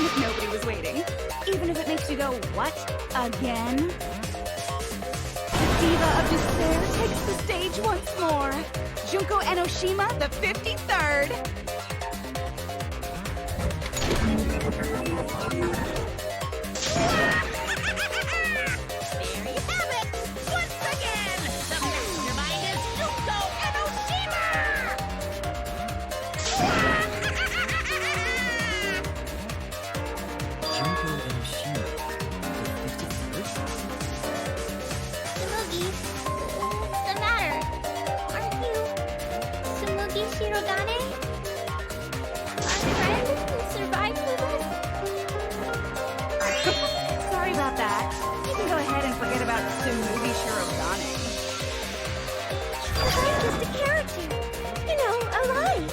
if nobody was waiting. Even if it makes you go, what? Again? The Diva of Despair takes the stage once more. Junko Enoshima, the 53rd. There you have it! Once again, the mastermind is Junko Enoshima! Junko Enoshima, the 53rd? Tsumugi, what's the matter? Aren't you Tsumugi Shirogane? Our friend who survived with us? Sorry about that. You can go ahead and forget about Tsumugi Shirogane. But I'm just a character. You know, alive.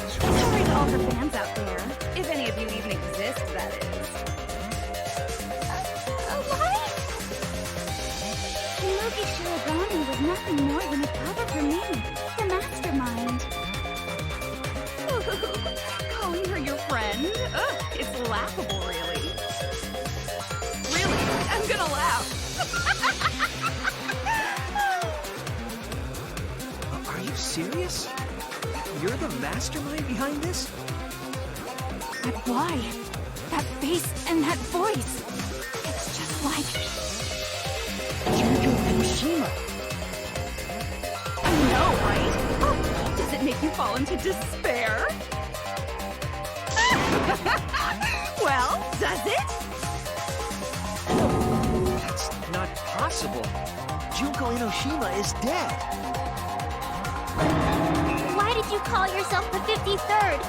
Sorry to all her fans out there. If any of you even exist, that is. Alive? Tsumugi Shirogane was nothing more than a cover for me, the mastermind. Calling her your friend? Ugh, it's laughable, really. Really, I'm gonna laugh. Are you serious? You're the mastermind behind this? But why? That face and that voice. It's just like... Junko Enoshima! I know, right? Oh, does it make you fall into despair? Well, does it? That's not possible. Junko Enoshima is dead. Why did you call yourself the 53rd?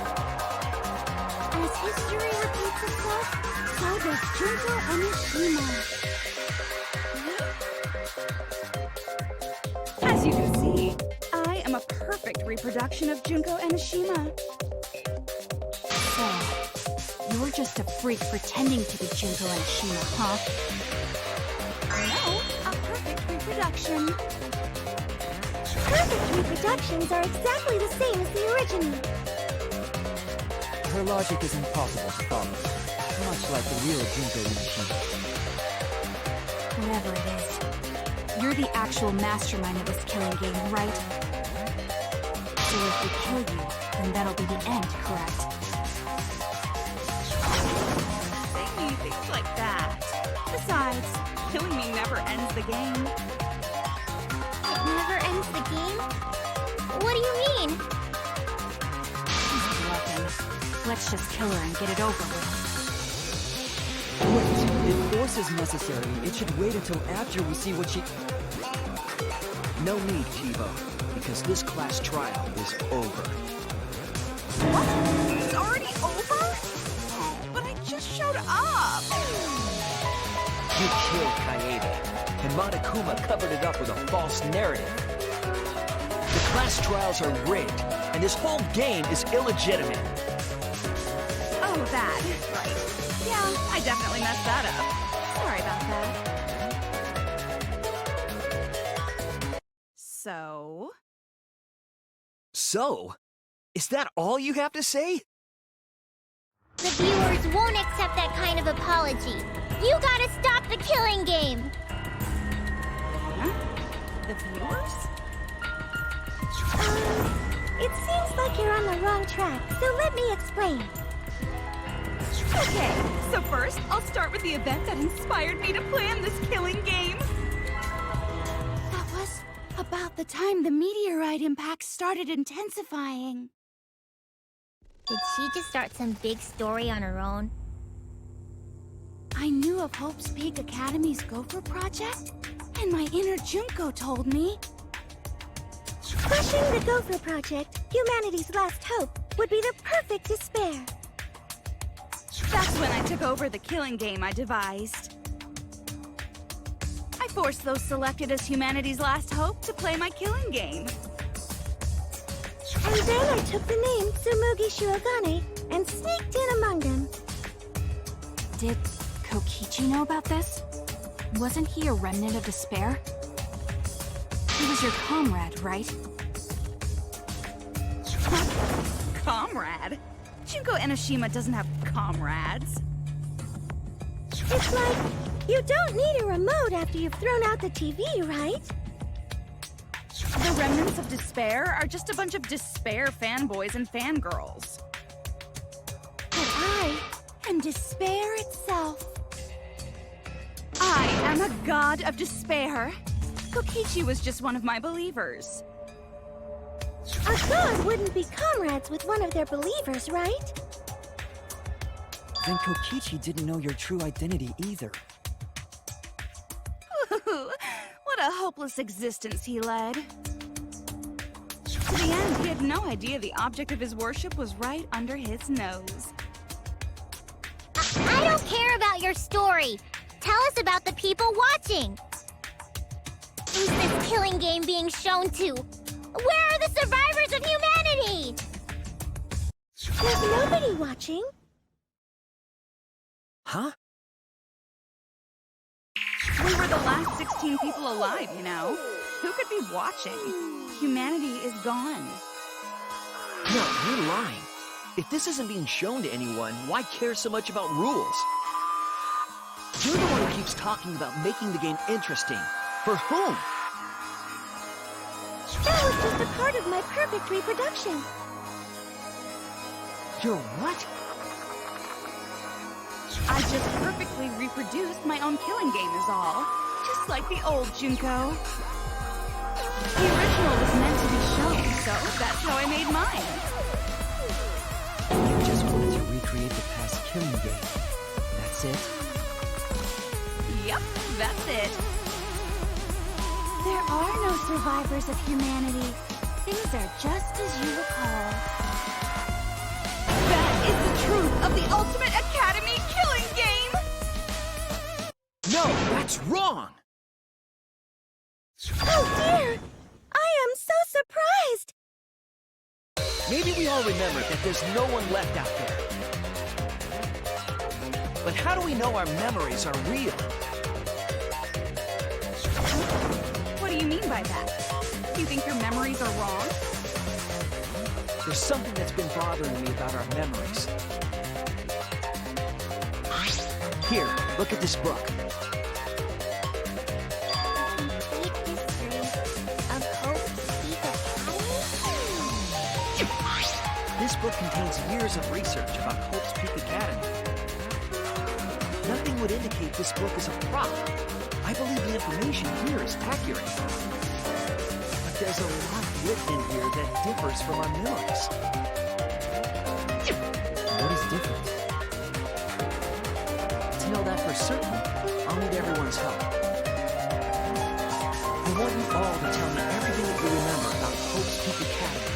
As history repeats itself, So does Junko Enoshima. As you can see, I am a perfect reproduction of Junko Enoshima. So, you're just a freak pretending to be Junko Enoshima, huh? No, a perfect reproduction. perfect reproductions are exactly the same as the original. Her logic is impossible to follow. Much like the real Junko Enoshima. Whatever it is, you're the actual mastermind of this killing game, right? So if we kill you, then that'll be the end, correct? Say me things like that. Besides, killing me never ends the game. It never ends the game? What do you mean? She's bluffing. Let's just kill her and get it over with. Wait, if force is necessary, it should wait until after we see what she... No need, Chivo, because this class trial is over. What? It's already over? Oh, but I just showed up. You killed Kaede, and Monokuma covered it up with a false narrative. The class trials are rigged, and this whole game is illegitimate. Oh, that. Right. Yeah, I definitely messed that up. Sorry about that. So? So, is that all you have to say? The viewers won't accept that kind of apology. You gotta stop the killing game! Huh? The viewers? It seems like you're on the wrong track, so let me explain. Okay, so first, I'll start with the event that inspired me to plan this killing game. That was about the time the meteorite impact started intensifying. Did she just start some big story on her own? I knew of Hope's Peak Academy's Gopher Project, and my inner Junko told me... Crushing the Gopher Project, humanity's last hope, would be the perfect despair. That's when I took over the killing game I devised. I forced those selected as humanity's last hope to play my killing game. And then I took the name Tsumugi Shirogane and sneaked in among them. Did Kokichi know about this? Wasn't he a remnant of despair? He was your comrade, right? Comrade? Junko Enoshima doesn't have comrades. It's like you don't need a remote after you've thrown out the TV, right? The remnants of despair are just a bunch of despair fanboys and fangirls. But I am despair itself. I am a god of despair. Kokichi was just one of my believers. A god wouldn't be comrades with one of their believers, right? Then Kokichi didn't know your true identity either. What a hopeless existence he led. To the end, he had no idea the object of his worship was right under his nose. I don't care about your story. Tell us about the people watching. Who's this killing game being shown to? Where are the survivors of humanity? There's nobody watching. Huh? We were the last 16 people alive, you know. Who could be watching? Humanity is gone. No, you're lying. If this isn't being shown to anyone, why care so much about rules? You're the one who keeps talking about making the game interesting. For whom? That was just a part of my perfect reproduction. You're what? I just perfectly reproduced my own killing game is all. Just like the old Junko. The original was meant to be shown, so that's how I made mine. You just wanted to recreate the past killing game. That's it? Yep, that's it. There are no survivors of humanity. Things are just as you recall. That is the truth of the Ultimate Academy killing game! No, that's wrong! Oh dear! I am so surprised! Maybe we all remember that there's no one left out there. But how do we know our memories are real? What do you mean by that? You think your memories are wrong? There's something that's been bothering me about our memories. Here, look at this book. Complete history of Hope's Peak Academy? This book contains years of research about Hope's Peak Academy. Nothing would indicate this book is a prop. I believe the information here is accurate. But there's a lot written in here that differs from our memories. What is different? To know that for certain, I'll need everyone's help. I want you all to tell me everything that you remember about Hope's Peak Academy.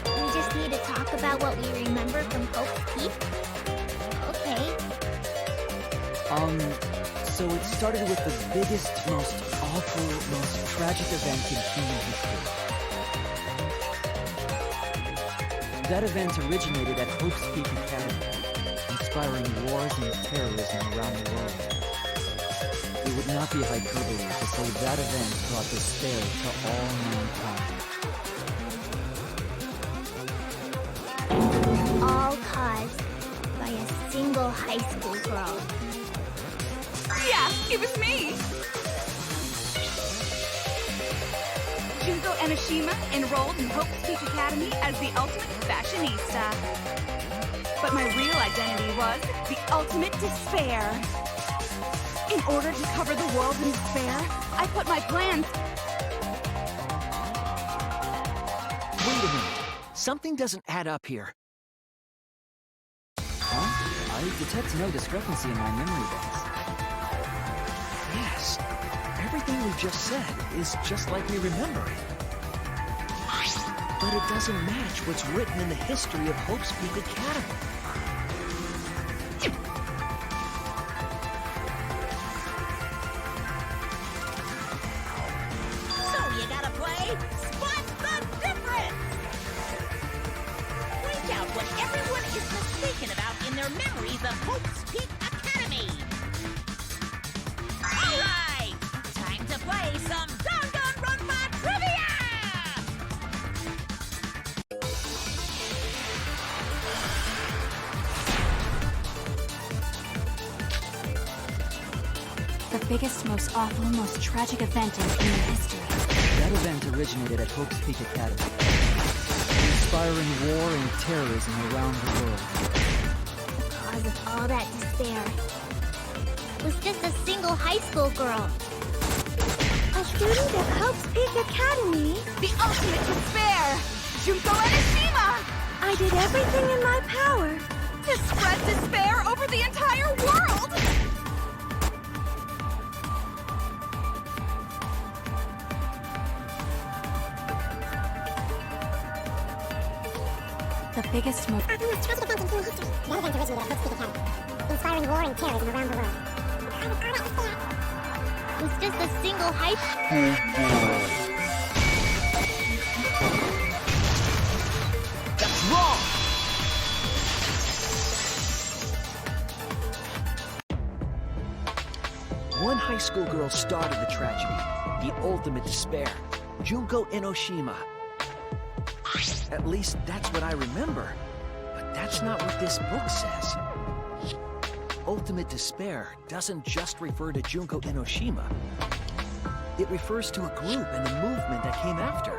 We just need to talk about what we remember from Hope's Peak? Okay. So it started with the biggest, most awful, most tragic event in human history. That event originated at Hope's Peak Academy, inspiring wars and terrorism around the world. It would not be hyperbole to say that event brought despair to all mankind. All caused by a single high school girl. Yeah, it was me! Junko Enoshima enrolled in Hope's Peak Academy as the ultimate fashionista. But my real identity was the ultimate despair. In order to cover the world in despair, I put my plans... Wait a minute. Something doesn't add up here. Huh? I detect no discrepancy in my memory banks. Yes. Everything we just said is just like we remember it. But it doesn't match what's written in the history of Hope's Peak Academy. So you gotta play Spot the Difference! Point out what everyone is mistaken about in their memories of Hope's Peak Academy! Alright! Time to play some Danganronpa trivia! biggest, most awful, most tragic event in human history. That event originated at Hope's Peak Academy, inspiring war and terrorism around the world. The cause of all that despair was just a single high school girl. A student of Hope's Peak Academy. The ultimate despair! Junko Enoshima! I did everything in my power. To spread despair over the entire world! The biggest, most... Tragic event in human history. That event originated at Hope's Peak Academy, inspiring war and terrorism around the world. It was just a single high school. That's wrong! One high school girl started the tragedy, the ultimate despair, Junko Enoshima. At least that's what I remember. But that's not what this book says. Ultimate despair doesn't just refer to Junko Enoshima. It refers to a group and the movement that came after.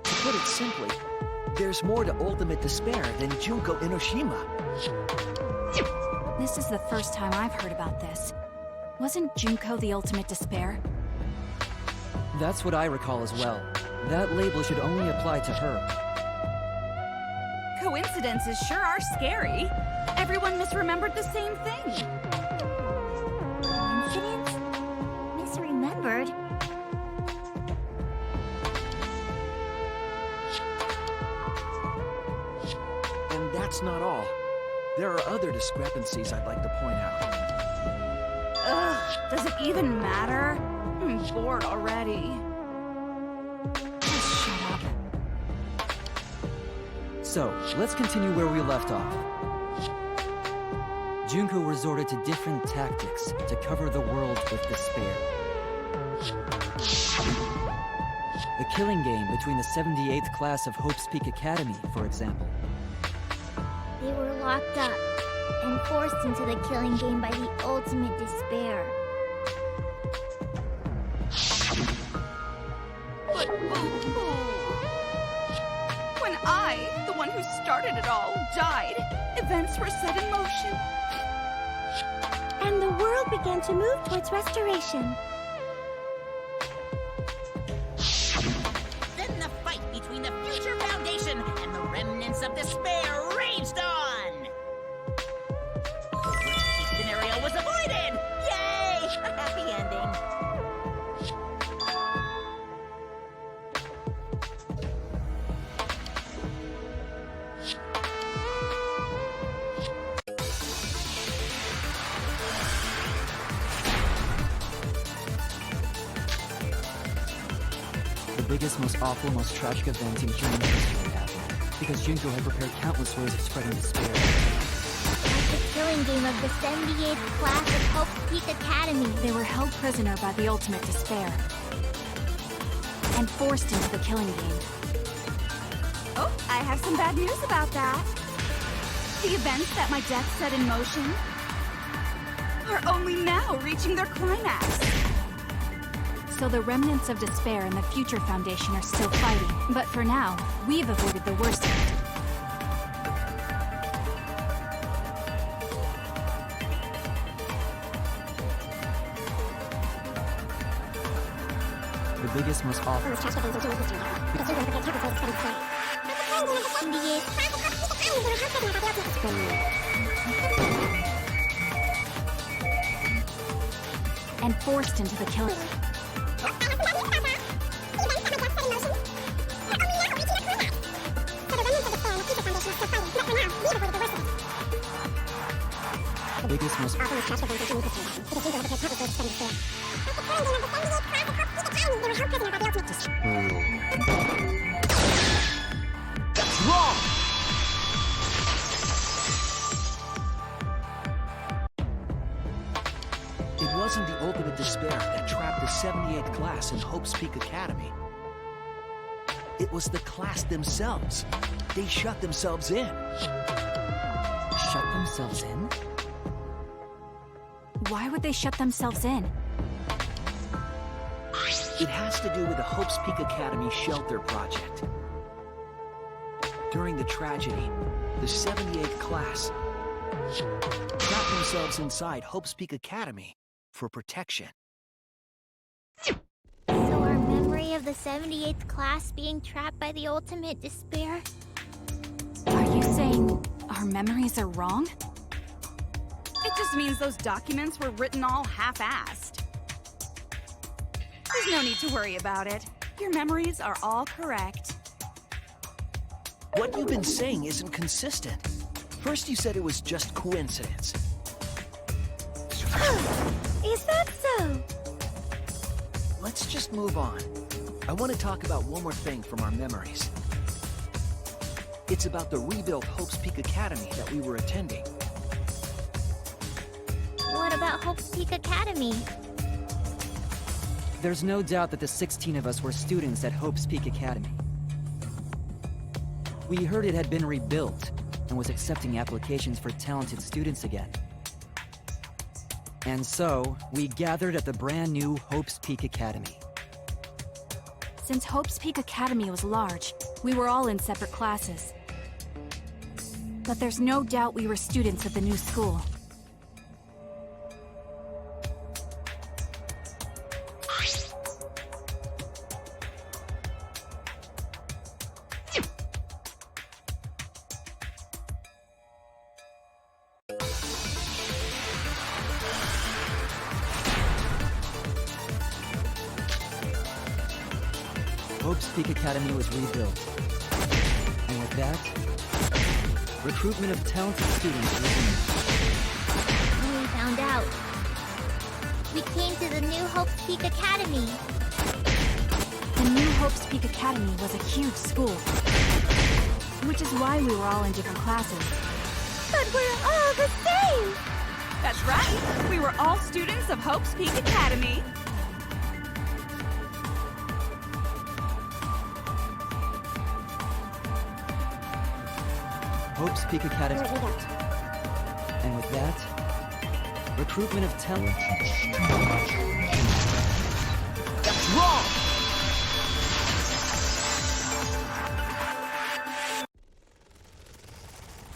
To put it simply, there's more to ultimate despair than Junko Enoshima. This is the first time I've heard about this. Wasn't Junko the ultimate despair? That's what I recall as well. That label should only apply to her. Coincidences sure are scary. Everyone misremembered the same thing. Coincidence? Misremembered? And that's not all. There are other discrepancies I'd like to point out. Ugh, does it even matter? I'm bored already. Just shut up. So, let's continue where we left off. Junko resorted to different tactics to cover the world with despair. The killing game between the 78th class of Hope's Peak Academy, for example. They were locked up and forced into the killing game by the ultimate despair. But boo-hoo. When I, the one who started it all, died, events were set in motion. And the world began to move towards restoration. Then the fight between the Future Foundation and the remnants of despair raged on! The worst-case scenario was avoided! Yay! A happy ending. The biggest, most awful, most tragic event in human history happened, because Junko had prepared countless ways of spreading despair. At the killing game of the 78th class of Hope's Peak Academy. They were held prisoner by the ultimate despair. And forced into the killing game. Oh, I have some bad news about that. The events that my death set in motion are only now reaching their climax. So the remnants of despair and the Future Foundation are still fighting. But for now, we've avoided the worst of it. The biggest, most awful... Most tragic event in human history happened, because Junko had prepared countless ways of spreading despair. And forced into the killing. The biggest, most... That's wrong! It wasn't the ultimate despair that trapped the 78th class in Hope's Peak Academy. It was the class themselves. They shut themselves in. Shut themselves in? Why would they shut themselves in? It has to do with the Hope's Peak Academy shelter project. During the tragedy, the 78th class trapped themselves inside Hope's Peak Academy for protection. So our memory of the 78th class being trapped by the ultimate despair? Are you saying our memories are wrong? It just means those documents were written all half-assed. There's no need to worry about it. Your memories are all correct. What you've been saying isn't consistent. First you said it was just coincidence. Is that so? Let's just move on. I want to talk about one more thing from our memories. It's about the rebuilt Hope's Peak Academy that we were attending. What about Hope's Peak Academy? There's no doubt that the 16 of us were students at Hope's Peak Academy. We heard it had been rebuilt and was accepting applications for talented students again. And so, we gathered at the brand new Hope's Peak Academy. Since Hope's Peak Academy was large, we were all in separate classes. But there's no doubt we were students of the new school. Hope's Peak Academy was rebuilt. And with that, recruitment of talented students resumed. We found out. We came to the new Hope's Peak Academy. The new Hope's Peak Academy was a huge school. Which is why we were all in different classes. But we're all the same! That's right. We were all students of Hope's Peak Academy. Hope's Peak Academy. And with that, recruitment of talent. That's wrong!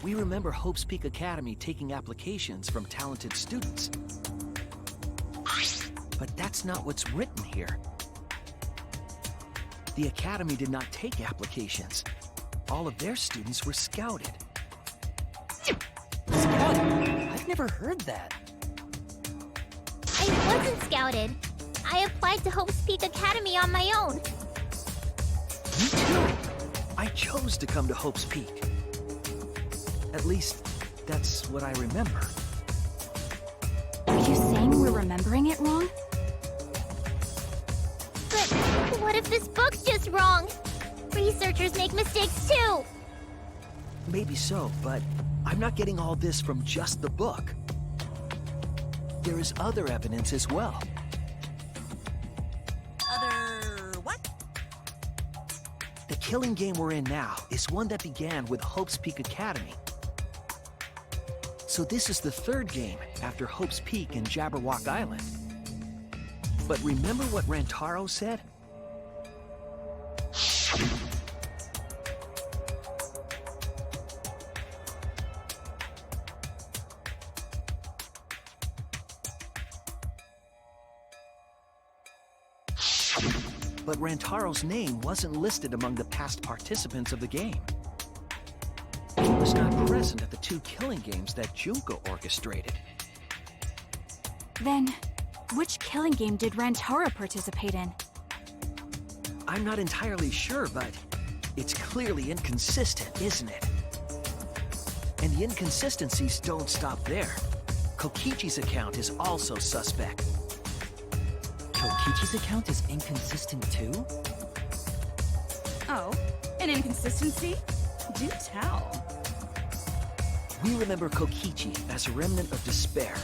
We remember Hope's Peak Academy taking applications from talented students. But that's not what's written here. The Academy did not take applications. All of their students were scouted. Scouting? I've never heard that. I wasn't scouted. I applied to Hope's Peak Academy on my own. Me too. I chose to come to Hope's Peak. At least, that's what I remember. Are you saying we're remembering it wrong? But what if this book's just wrong? Researchers make mistakes too! Maybe so, but I'm not getting all this from just the book. There is other evidence as well. Other what? The killing game we're in now is one that began with Hope's Peak Academy. So this is the third game after Hope's Peak and Jabberwock Island. But remember what Rantaro said? But Rantaro's name wasn't listed among the past participants of the game. He was not present at the 2 killing games that Junko orchestrated. Then, which killing game did Rantaro participate in? I'm not entirely sure, but it's clearly inconsistent, isn't it? And the inconsistencies don't stop there. Kokichi's account is also suspect. Kokichi's account is inconsistent too? Oh, an inconsistency? Do tell. We remember Kokichi as a remnant of despair.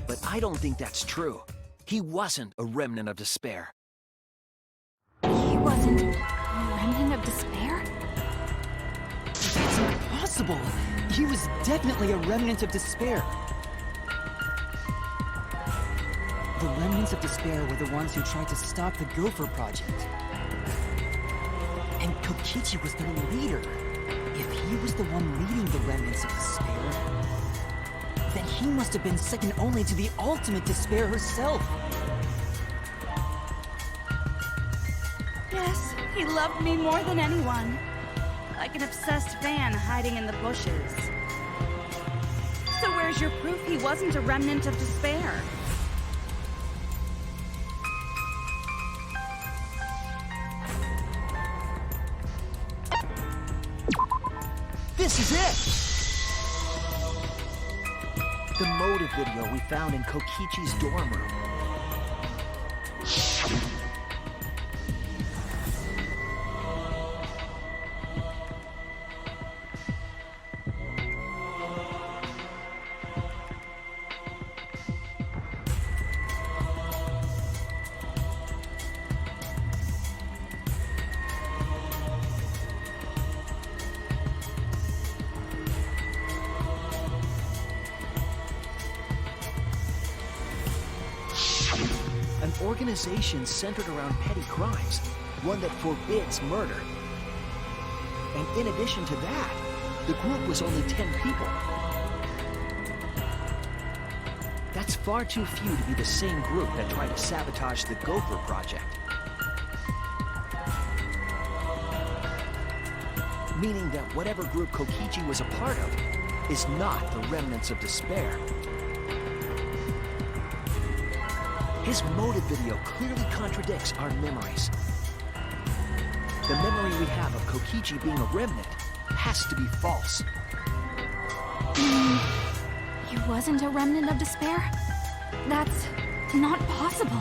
But I don't think that's true. He wasn't a remnant of despair. He wasn't a remnant of despair? That's impossible! He was definitely a remnant of despair. The remnants of despair were the ones who tried to stop the Gopher Project. And Kokichi was their leader. If he was the one leading the remnants of despair, then he must have been second only to the ultimate despair herself. Yes, he loved me more than anyone. Like an obsessed fan hiding in the bushes. So where's your proof he wasn't a remnant of despair? This is it! The motive video we found in Kokichi's dorm room. An organization centered around petty crimes, one that forbids murder. And in addition to that, the group was only 10 people. That's far too few to be the same group that tried to sabotage the Gopher Project. Meaning that whatever group Kokichi was a part of is not the remnants of despair. His motive video clearly contradicts our memories. The memory we have of Kokichi being a remnant has to be false. He wasn't a remnant of despair? That's not possible.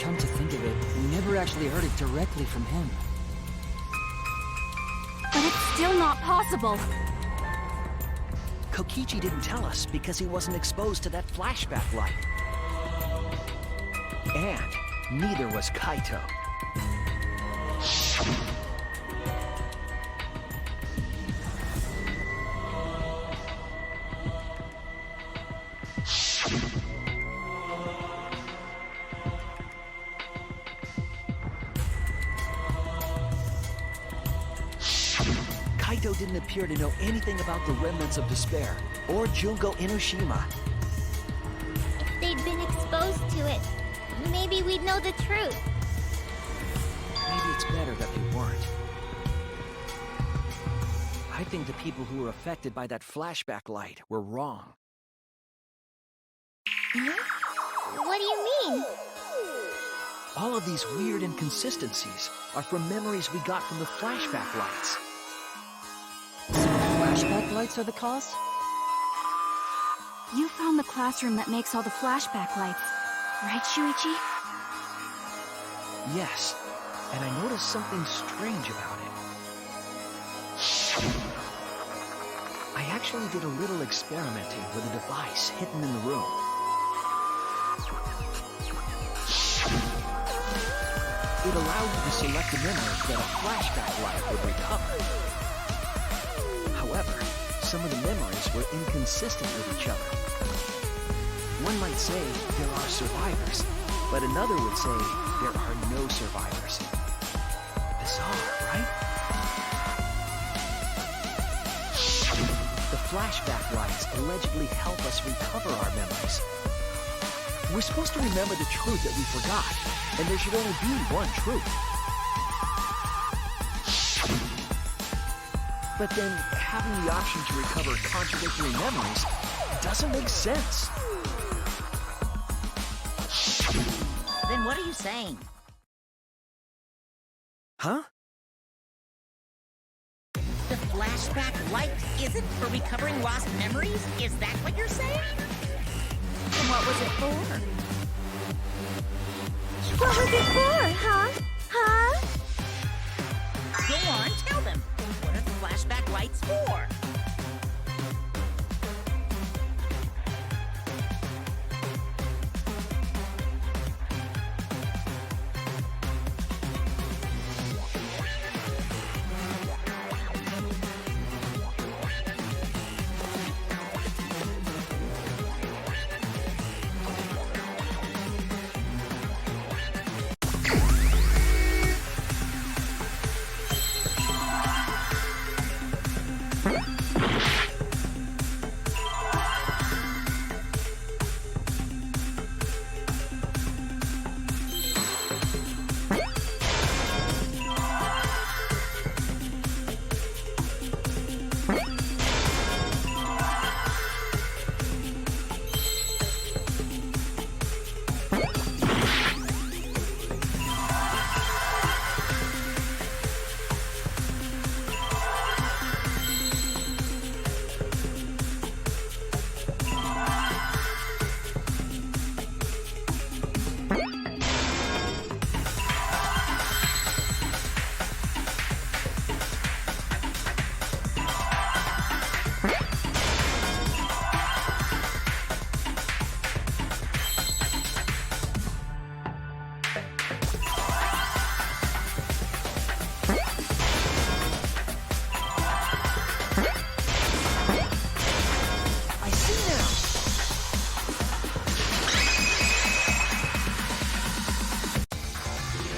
Come to think of it, we never actually heard it directly from him. But it's still not possible. Kokichi didn't tell us because he wasn't exposed to that flashback light. And neither was Kaito. Kaito didn't appear to know anything about the remnants of despair or Junko Enoshima. If they'd been exposed to it, maybe we'd know the truth. Maybe it's better that they weren't. I think the people who were affected by that flashback light were wrong. What do you mean? All of these weird inconsistencies are from memories we got from the flashback lights. Flashback lights are the cause? You found the classroom that makes all the flashback lights, right, Shuichi? Yes, and I noticed something strange about it. I actually did a little experimenting with a device hidden in the room. It allowed you to select the memories that a flashback light would recover. However, some of the memories were inconsistent with each other. One might say there are survivors, but another would say there are no survivors. Bizarre, right? The flashback lights allegedly help us recover our memories. We're supposed to remember the truth that we forgot, and there should only be one truth. But then, having the option to recover contradictory memories doesn't make sense. Then what are you saying? Huh? The flashback light isn't for recovering lost memories? Is that what you're saying? Then what was it for? What was it for, huh? Huh? Go on, tell them. What are the flashback lights for?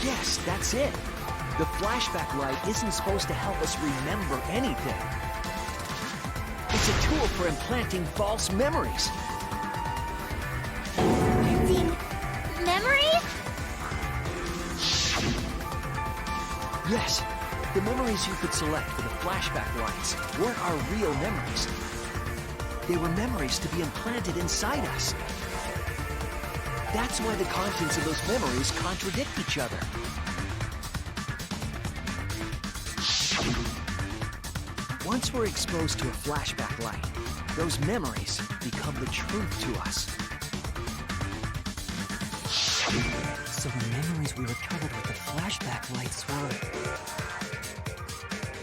Yes, that's it. The flashback light isn't supposed to help us remember anything. It's a tool for implanting false memories. Planting memories? Yes, the memories you could select for the flashback lights weren't our real memories. They were memories to be implanted inside us. That's why the contents of those memories contradict each other. Once we're exposed to a flashback light, those memories become the truth to us. So the memories we recovered with the flashback lights were...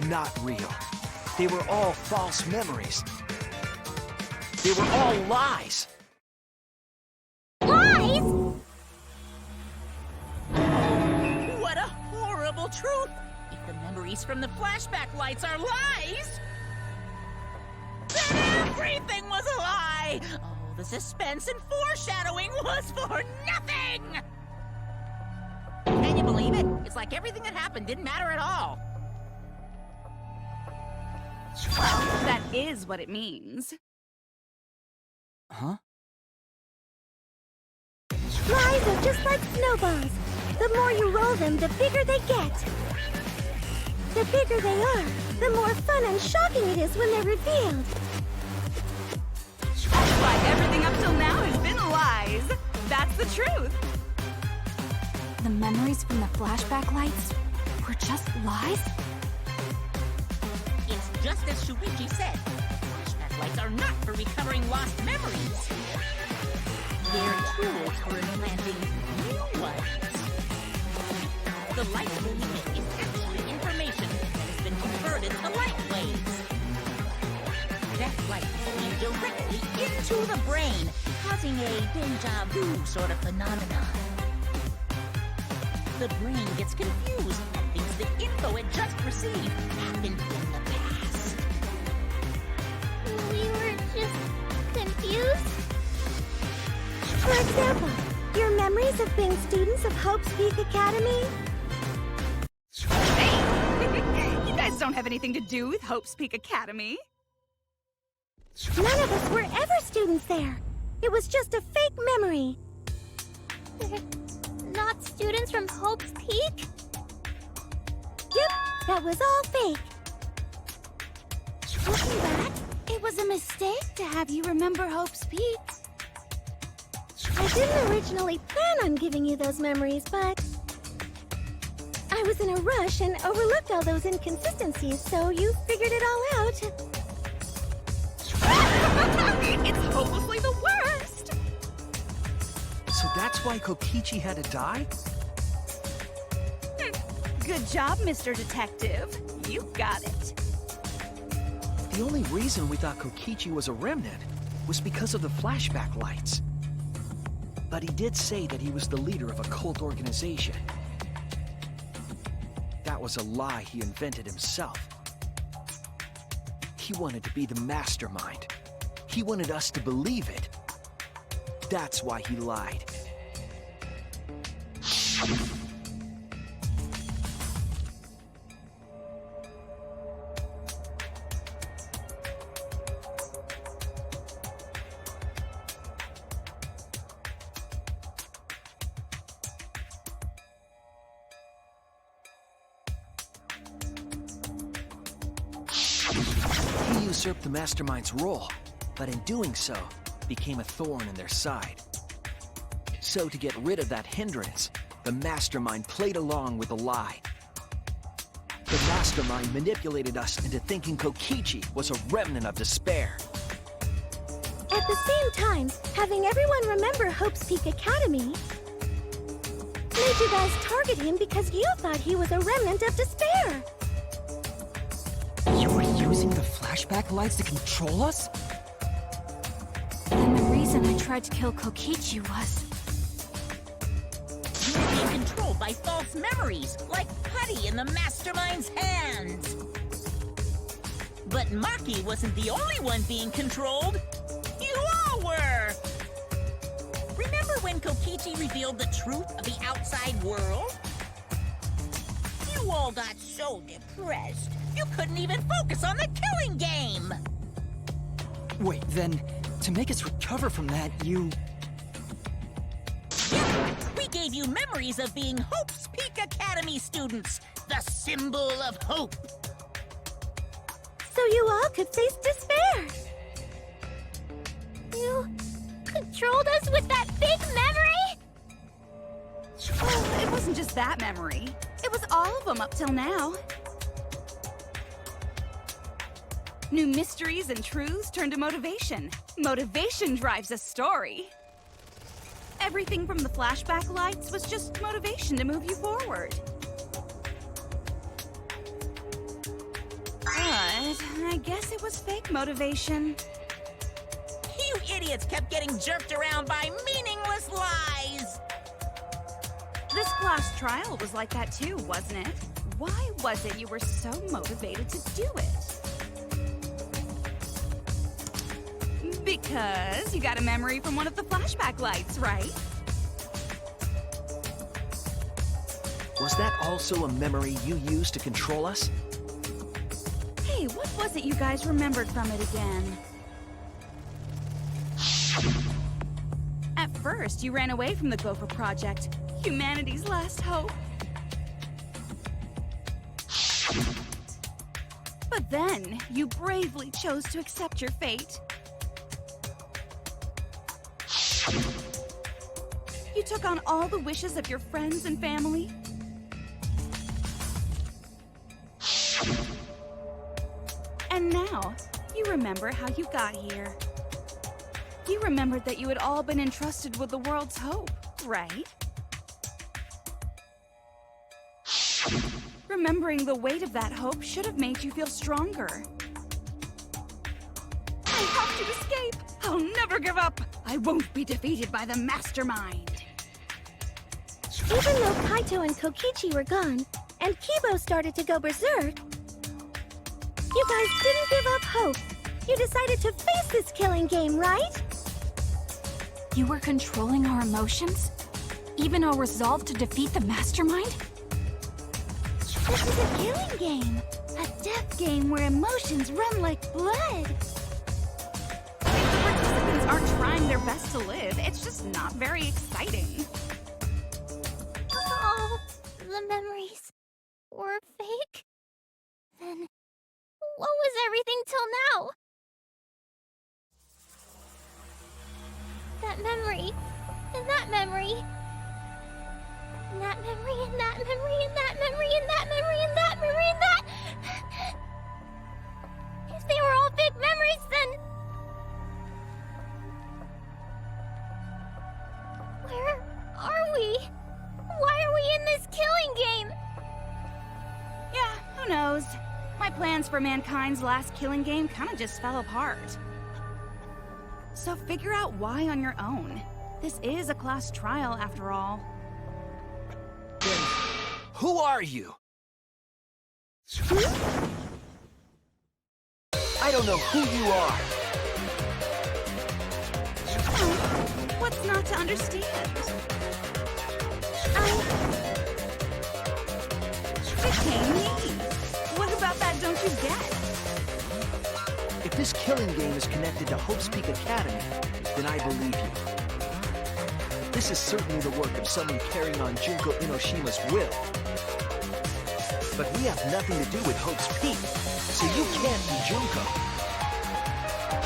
Not real. They were all false memories. They were all lies. Lies? What a horrible truth! If the memories from the flashback lights are lies, then everything was a lie! Oh, the suspense and foreshadowing was for nothing! Can you believe it? It's like everything that happened didn't matter at all. Well, that is what it means. Huh? Lies are just like snowballs. The more you roll them, the bigger they get. The bigger they are, the more fun and shocking it is when they're revealed. That's why everything up till now has been lies. That's the truth. The memories from the flashback lights were just lies? It's just as Shuichi said. Flashback lights are not for recovering lost memories. They're tools for implanting new ones. The light we emit is actually information that has been converted to light waves. That light is being directly into the brain, causing a deja vu sort of phenomenon. The brain gets confused and thinks the info it just received happened in the past. We were just confused? For example, your memories of being students of Hope's Peak Academy? Hey! You guys don't have anything to do with Hope's Peak Academy. None of us were ever students there. It was just a fake memory. They're not students from Hope's Peak? Yep, that was all fake. Looking back, it was a mistake to have you remember Hope's Peak. I didn't originally plan on giving you those memories, but I was in a rush and overlooked all those inconsistencies, so you figured it all out. It's hopelessly the worst. So that's why Kokichi had to die? Good job, Mr. Detective. You got it. The only reason we thought Kokichi was a remnant was because of the flashback lights. But he did say that he was the leader of a cult organization. That was a lie he invented himself. He wanted to be the mastermind. He wanted us to believe it. That's why he lied. He usurped the mastermind's role, but in doing so, became a thorn in their side. So to get rid of that hindrance, the mastermind played along with the lie. The mastermind manipulated us into thinking Kokichi was a remnant of despair. At the same time, having everyone remember Hope's Peak Academy made you guys target him because you thought he was a remnant of despair. You were using the flashback lights to control us? And the reason I tried to kill Kokichi was... You were being controlled by false memories, like putty in the mastermind's hands. But Maki wasn't the only one being controlled. You all were! Remember when Kokichi revealed the truth of the outside world? all got so depressed, you couldn't even focus on the killing game! Wait, then, to make us recover from that, you... Yeah, we gave you memories of being Hope's Peak Academy students, the symbol of hope. So you all could face despair. You controlled us with that big memory? Oh, it wasn't just that memory. It was all of them up till now. New mysteries and truths turn to motivation. Motivation drives a story. Everything from the flashback lights was just motivation to move you forward. But I guess it was fake motivation. You idiots kept getting jerked around by meaningless lies! This class trial was like that too, wasn't it? Why was it you were so motivated to do it? Because you got a memory from one of the flashback lights, right? Was that also a memory you used to control us? Hey, what was it you guys remembered from it again? At first, you ran away from the Gopher Project, humanity's last hope. But then, you bravely chose to accept your fate. You took on all the wishes of your friends and family. And now, you remember how you got here. You remembered that you had all been entrusted with the world's hope, right? Remembering the weight of that hope should have made you feel stronger. I have to escape! I'll never give up! I won't be defeated by the Mastermind! Even though Kaito and Kokichi were gone, and Kibo started to go berserk, you guys didn't give up hope. You decided to face this killing game, right? You were controlling our emotions? Even our resolve to defeat the Mastermind? This is a killing game. A death game where emotions run like blood. The participants aren't trying their best to live. It's just not very exciting. Oh, the memories were fake? Then what was everything till now? That memory, and that memory, and that memory, and that memory, and that memory, and that memory, and that memory, and that... If they were all fake memories, then... Where are we? Why are we in this killing game? Yeah, who knows? My plans for mankind's last killing game kinda just fell apart. So figure out why on your own. This is a class trial, after all. Then, who are you? I don't know who you are. What's not to understand? Became me. What about that don't you get? If this killing game is connected to Hope's Peak Academy, then I believe you. This is certainly the work of someone carrying on Junko Inoshima's will. But we have nothing to do with Hope's Peak, so you can't be Junko.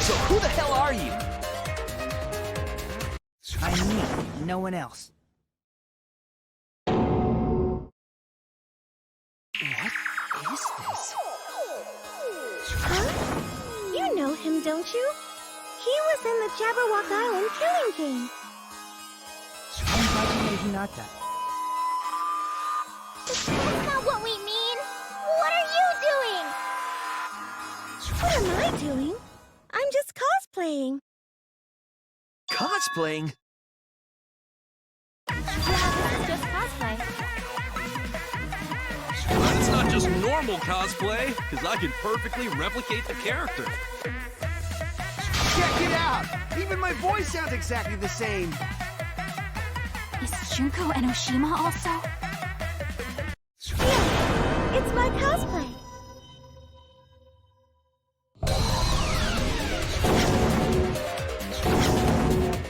So who the hell are you? I'm me, no one else. What is this? Huh? You know him, don't you? He was in the Jabberwock Island killing game. I'm Hajime Hinata. That's not what we mean. What are you doing? What am I doing? I'm just cosplaying. Cosplaying? Yeah, this is just cosplay. It's not just normal cosplay, because I can perfectly replicate the character. Check it out! Even my voice sounds exactly the same. Is Junko Enoshima also? Yeah, cosplay.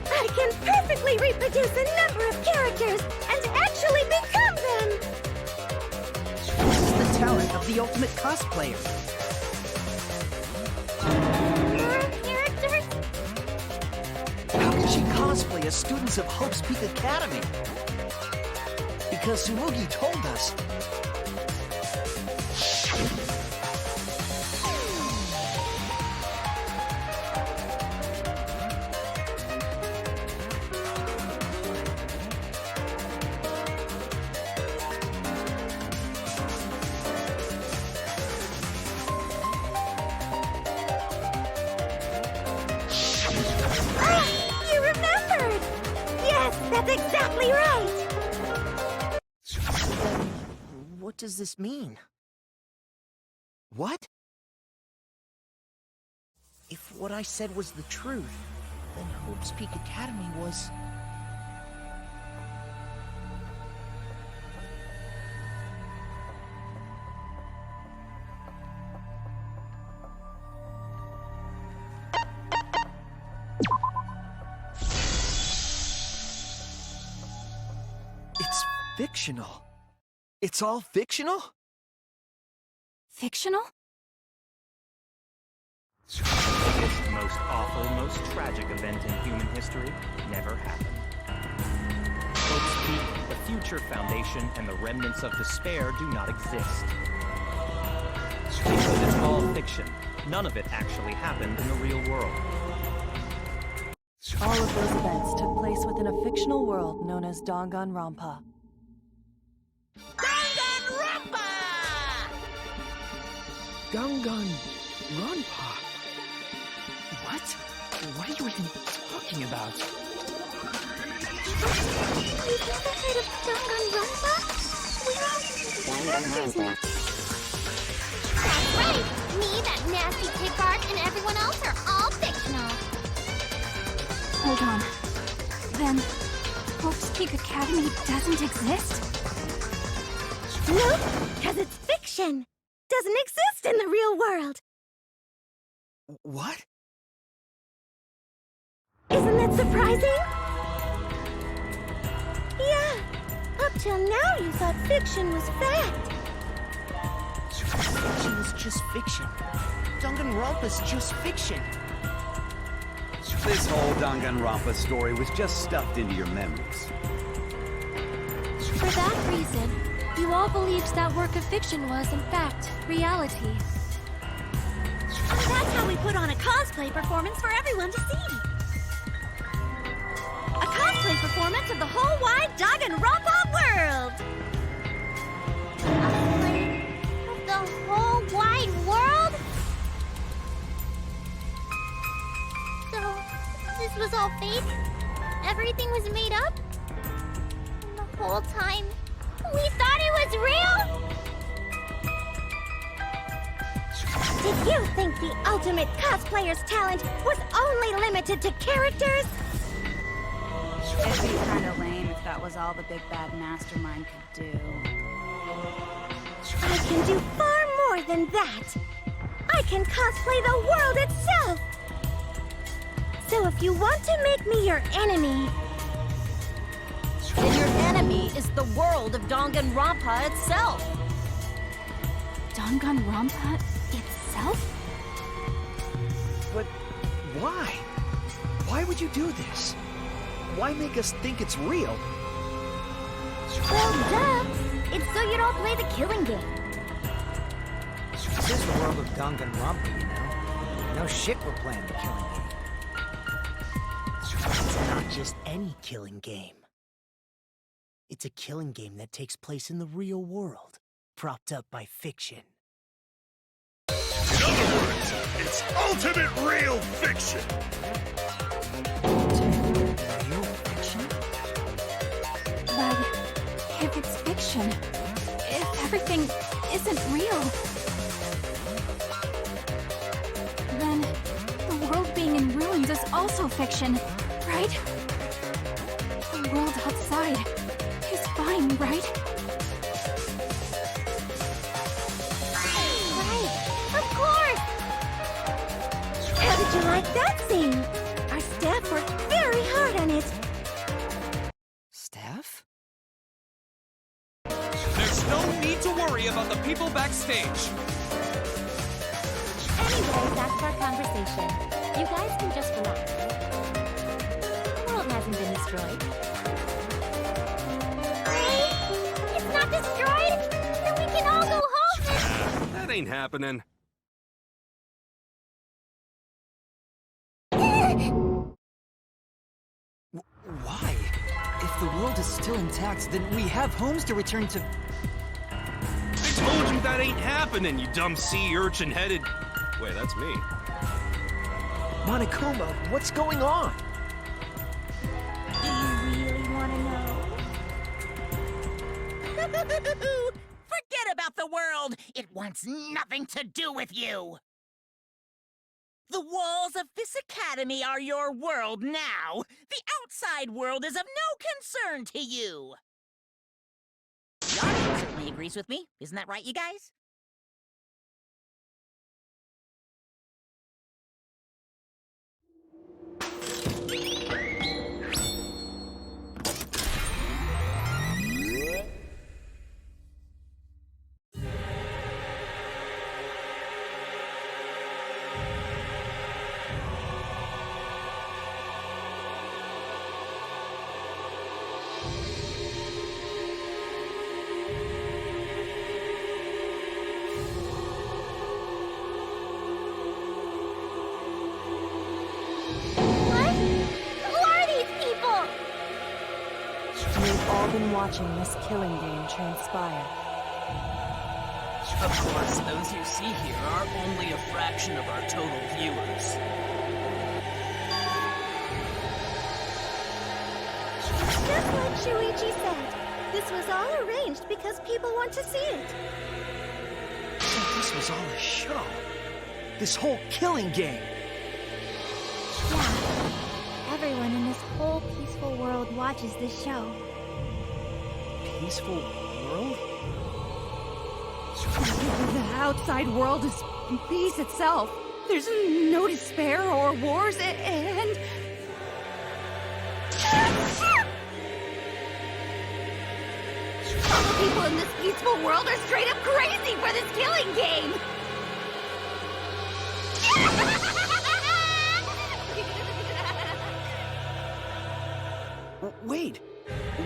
I can perfectly reproduce a number of characters and actually become them! This is the talent of the ultimate cosplayer. More characters? How can she cosplay as students of Hope's Peak Academy? Because Tsumugi told us. You remembered! Yes, that's exactly right! What does this mean? What? If what I said was the truth, then Hope's Peak Academy was... It's fictional. It's all fictional? Fictional? The biggest, most awful, most tragic event in human history never happened. Hope's Peak, the future foundation, and the remnants of despair do not exist. Because it's all fiction. None of it actually happened in the real world. All of those events took place within a fictional world known as Danganronpa. Danganronpa! Danganronpa? What? What are you even talking about? You've never heard of Danganronpa? We're all characters now. That's right! Me, that nasty kid guard, and everyone else are all fictional. Hold on. Then, Hope's Peak Academy doesn't exist? Nope, because it's fiction. Doesn't exist in the real world. What? Isn't that surprising? Yeah. Up till now, you thought fiction was fact. Fiction is just fiction. Danganronpa's just fiction. This whole Danganronpa story was just stuffed into your memories. For that reason, you all believed that work of fiction was, in fact, reality. That's how we put on a cosplay performance for everyone to see. A cosplay performance of the whole wide Danganronpa world. Cosplay of the whole wide world? So, this was all fake? Everything was made up? And the whole time, we thought it was real? Did you think the ultimate cosplayer's talent was only limited to characters? It'd be kind of lame if that was all the big bad mastermind could do. I can do far more than that. I can cosplay the world itself. So if you want to make me your enemy, Then your enemy is the world of Danganronpa itself. Danganronpa itself? But why? Why would you do this? Why make us think it's real? well, duh. It's so you don't play the killing game. This is the world of Danganronpa, you know. No shit we're playing the killing game. It's not just any killing game. It's a killing game that takes place in the real world, propped up by fiction. In other words, it's ultimate real fiction. Real fiction? But if it's fiction, if everything isn't real, then the world being in ruins is also fiction, right? The world outside is fine, right? like that scene. Our staff worked very hard on it. Staff? There's no need to worry about the people backstage. Anyway, that's our conversation. You guys can just relax. The world hasn't been destroyed. Wait! It's not destroyed? Then we can all go home That ain't happening. Why? If the world is still intact, then we have homes to return to. I told you that ain't happening, you dumb sea urchin-headed... Wait, that's me. Monokuma, what's going on? Do you really want to know? Forget about the world! It wants nothing to do with you! The walls of this academy are your world now! The outside world is of no concern to you! The audience certainly agrees with me. Isn't that right, you guys? What? Who are these people? We've all been watching this killing game transpire. Of course, those you see here are only a fraction of our total viewers. Just like Shuichi said, this was all arranged because people want to see it. So this was all a show. This whole killing game. Yeah. Everyone in this whole peaceful world watches this show. Peaceful world? The outside world is peace itself. There's no despair or wars, and... All the people in this peaceful world are straight up crazy for this killing game! Wait,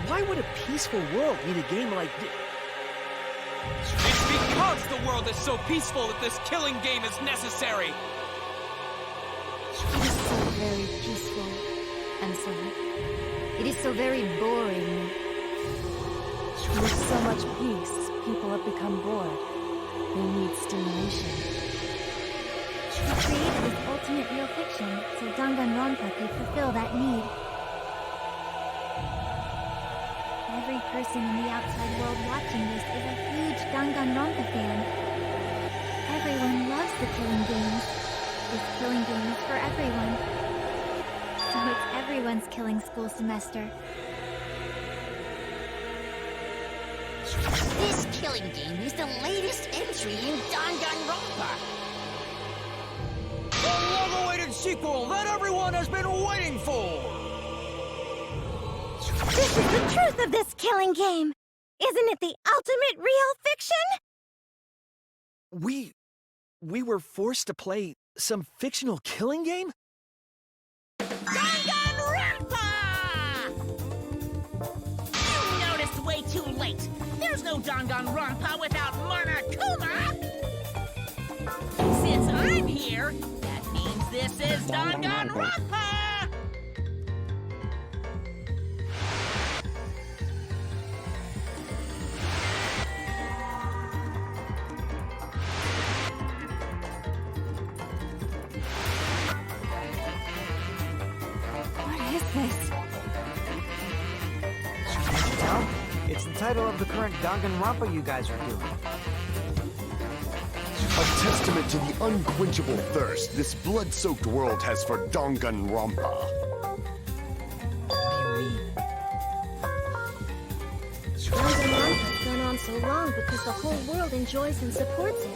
why would a peaceful world need a game like this? It's because the world is so peaceful that this killing game is necessary! It is so very peaceful. I'm sorry. It is so very boring. With so much peace, people have become bored. They need stimulation. We created this ultimate real fiction so Danganronpa could fulfill that need. Every person in the outside world watching this is a huge Danganronpa fan. Everyone loves the killing games. This killing game is for everyone. So it's everyone's killing school semester. This killing game is the latest entry in Danganronpa! The long-awaited sequel that everyone has been waiting for! This is the truth of this killing game! Isn't it the ultimate real fiction? We were forced to play some fictional killing game? Danganronpa! You noticed way too late! There's no Danganronpa without Monokuma! Since I'm here, that means this is Danganronpa! What is this? Can't you tell? It's the title of the current Danganronpa you guys are doing. A testament to the unquenchable thirst this blood-soaked world has for Danganronpa. Danganronpa's gone on so long because the whole world enjoys and supports it.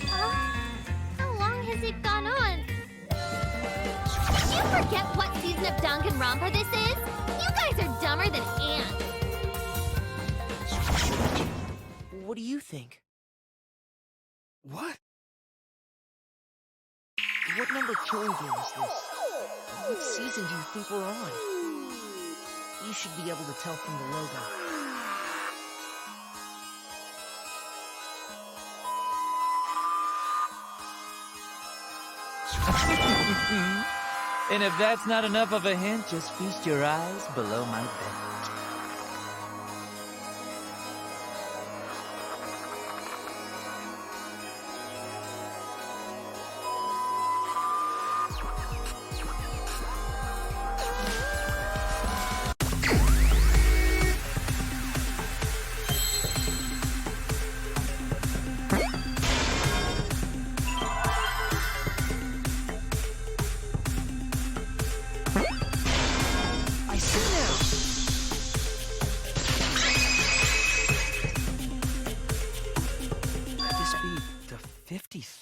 How long has it gone on? you forget what season of Danganronpa this is? You guys are dumber than ants. What do you think? What? What number killing game is this? What season do you think we're on? You should be able to tell from the logo. And if that's not enough of a hint, just feast your eyes below my belt.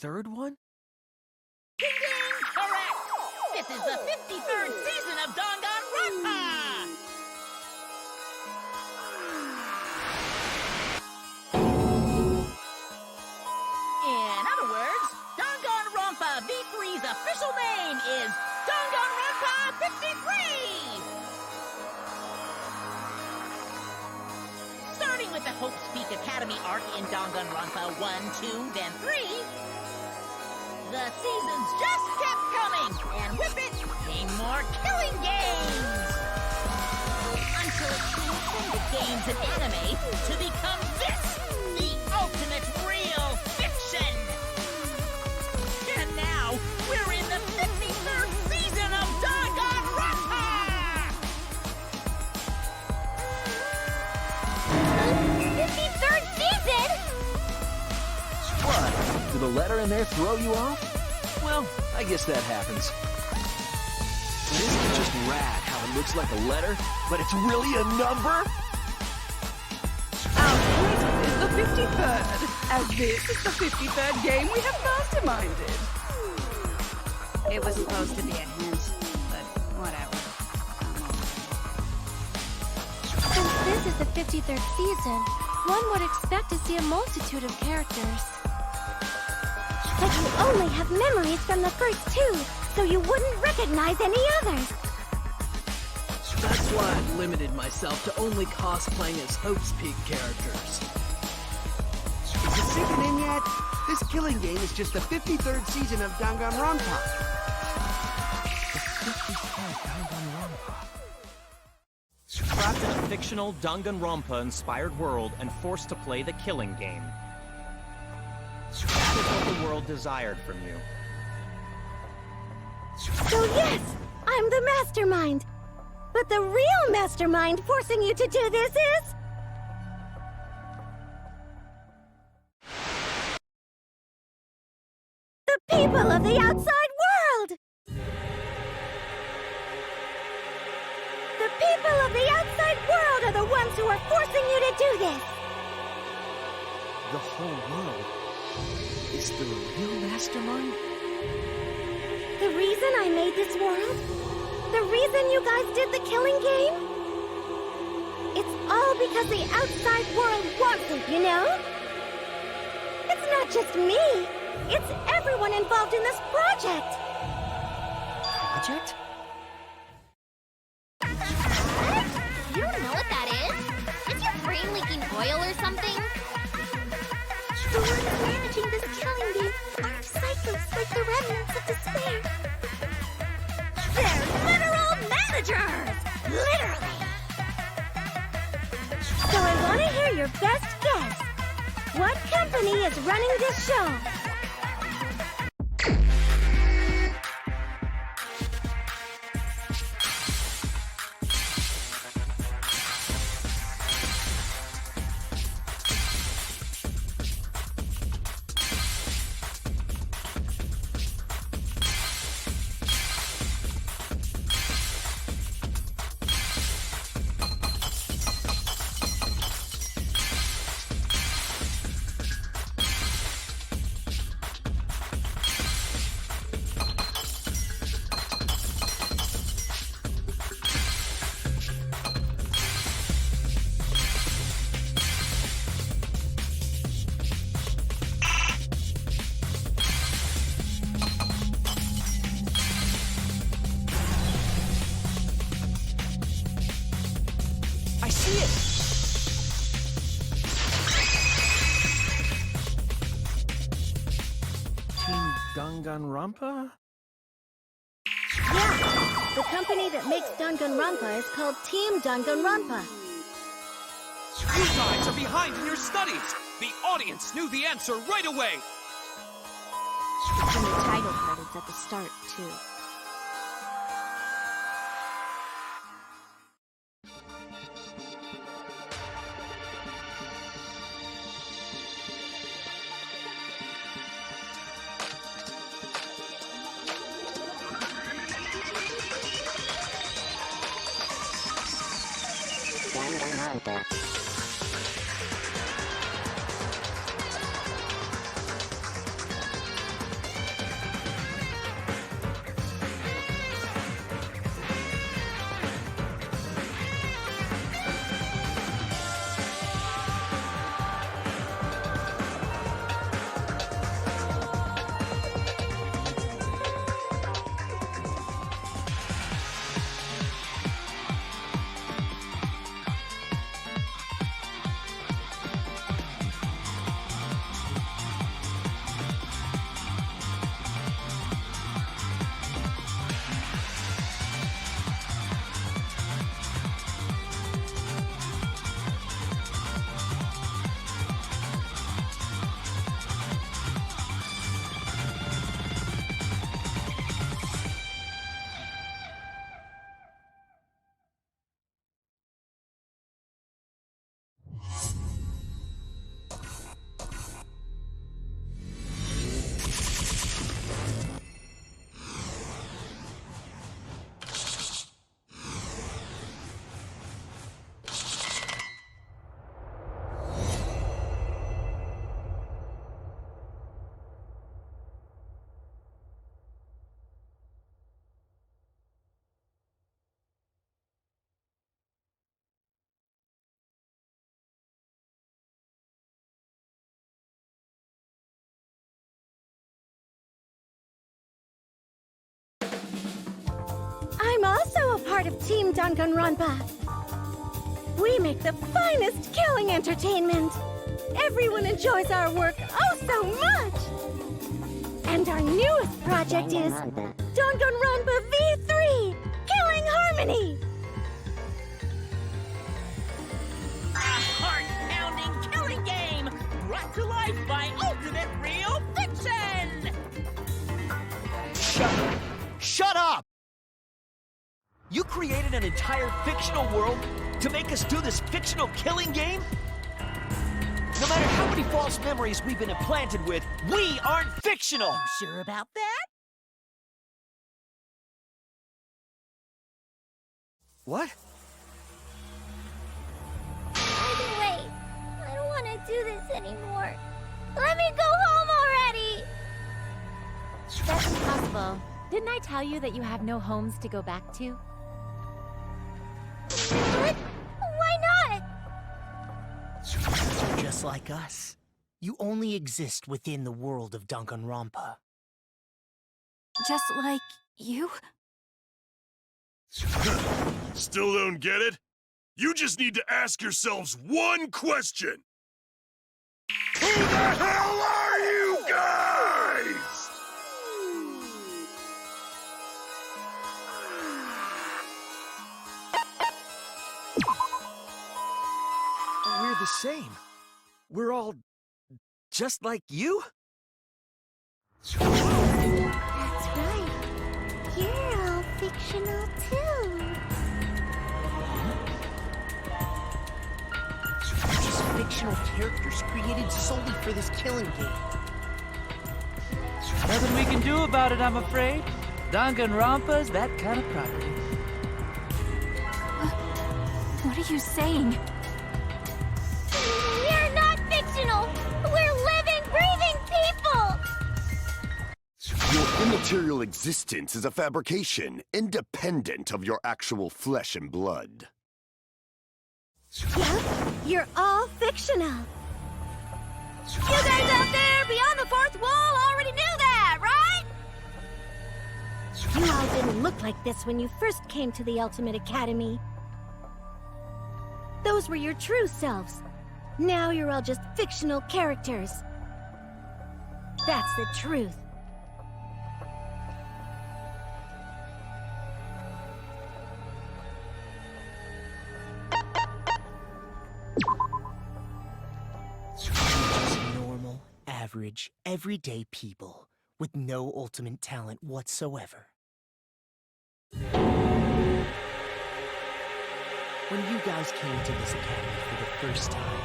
Third one? Ding ding! Correct! This is the 53rd season of Danganronpa! In other words, Danganronpa V3's official name is Danganronpa 53! Starting with the Hope's Peak Academy arc in Danganronpa 1, 2, then 3, the seasons just kept coming, and with it came more killing games! Until it transcended games and anime to become this, the ultimate real fiction! And now, we're in the 53rd season of Danganronpa! 53rd season? What? Did the letter in there throw you off? Well, I guess that happens. But isn't it just rad how it looks like a letter, but it's really a number? Our quiz is the 53rd, as this is the 53rd game we have masterminded. It was supposed to be a hint, but whatever. Since this is the 53rd season, one would expect to see a multitude of characters. But you only have memories from the first two, so you wouldn't recognize any others. That's why I've limited myself to only cosplaying as Hope's Peak characters. Is it sinking in yet? This killing game is just the 53rd season of Danganronpa. The 53rd Danganronpa. Trapped in a fictional Danganronpa-inspired world and forced to play the killing game. That is what the world desired from you. So yes, I'm the mastermind. But the real mastermind forcing you to do this is... the people of the outside world! The people of the outside world are the ones who are forcing you to do this! The whole world is the real mastermind? The reason I made this world? The reason you guys did the killing game? It's all because the outside world wants it, you know? It's not just me. It's everyone involved in this project. Project? You don't know what that is? Is your brain leaking oil or something? The ones managing this killing game are psychos like the remnants of despair. They're literal managers! Literally! So I want to hear your best guess. What company is running this show? Danganronpa? Yeah, the company that makes Danganronpa is called Team Danganronpa. You guys are behind in your studies! The audience knew the answer right away! It's in the title credits at the start, too. I'm also a part of Team Danganronpa. We make the finest killing entertainment. Everyone enjoys our work oh so much. And our newest project is Danganronpa V3, Killing Harmony. A heart-pounding killing game brought to life by Ultimate Real Fiction! Shut up! You created an entire fictional world to make us do this fictional killing game? No matter how many false memories we've been implanted with, we aren't fictional! You sure about that? What? I can wait. I don't want to do this anymore. Let me go home already! That's impossible. Didn't I tell you that you have no homes to go back to? What? Why not? You're just like us. You only exist within the world of Danganronpa. Just like you? Still don't get it? You just need to ask yourselves one question. Who the hell are you guys? We're the same. We're all just like you? That's right. You're all fictional too. You're just fictional characters created solely for this killing game. Nothing we can do about it, I'm afraid. Danganronpa's that kind of property. What are you saying? We're not fictional! We're living, breathing people! Your immaterial existence is a fabrication, independent of your actual flesh and blood. Yep, you're all fictional. You guys out there beyond the fourth wall already knew that, right? You all didn't look like this when you first came to the Ultimate Academy. Those were your true selves. Now you're all just fictional characters. That's the truth. average, everyday people with no ultimate talent whatsoever. When you guys came to this academy for the first time,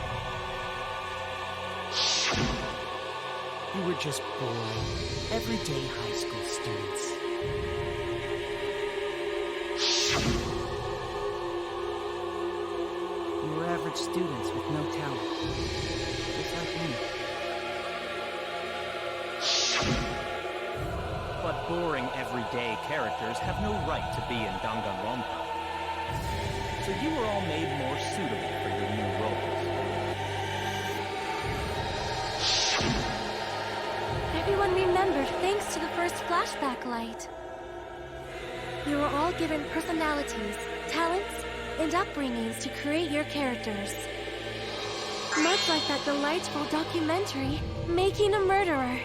you were just boring, everyday high school students. You were average students with no talent. Just like me. But boring everyday characters have no right to be in Danganronpa. So you were all made more suitable for your new roles. Everyone remembered thanks to the first flashback light. You were all given personalities, talents, and upbringings to create your characters. Much like that delightful documentary, Making a Murderer.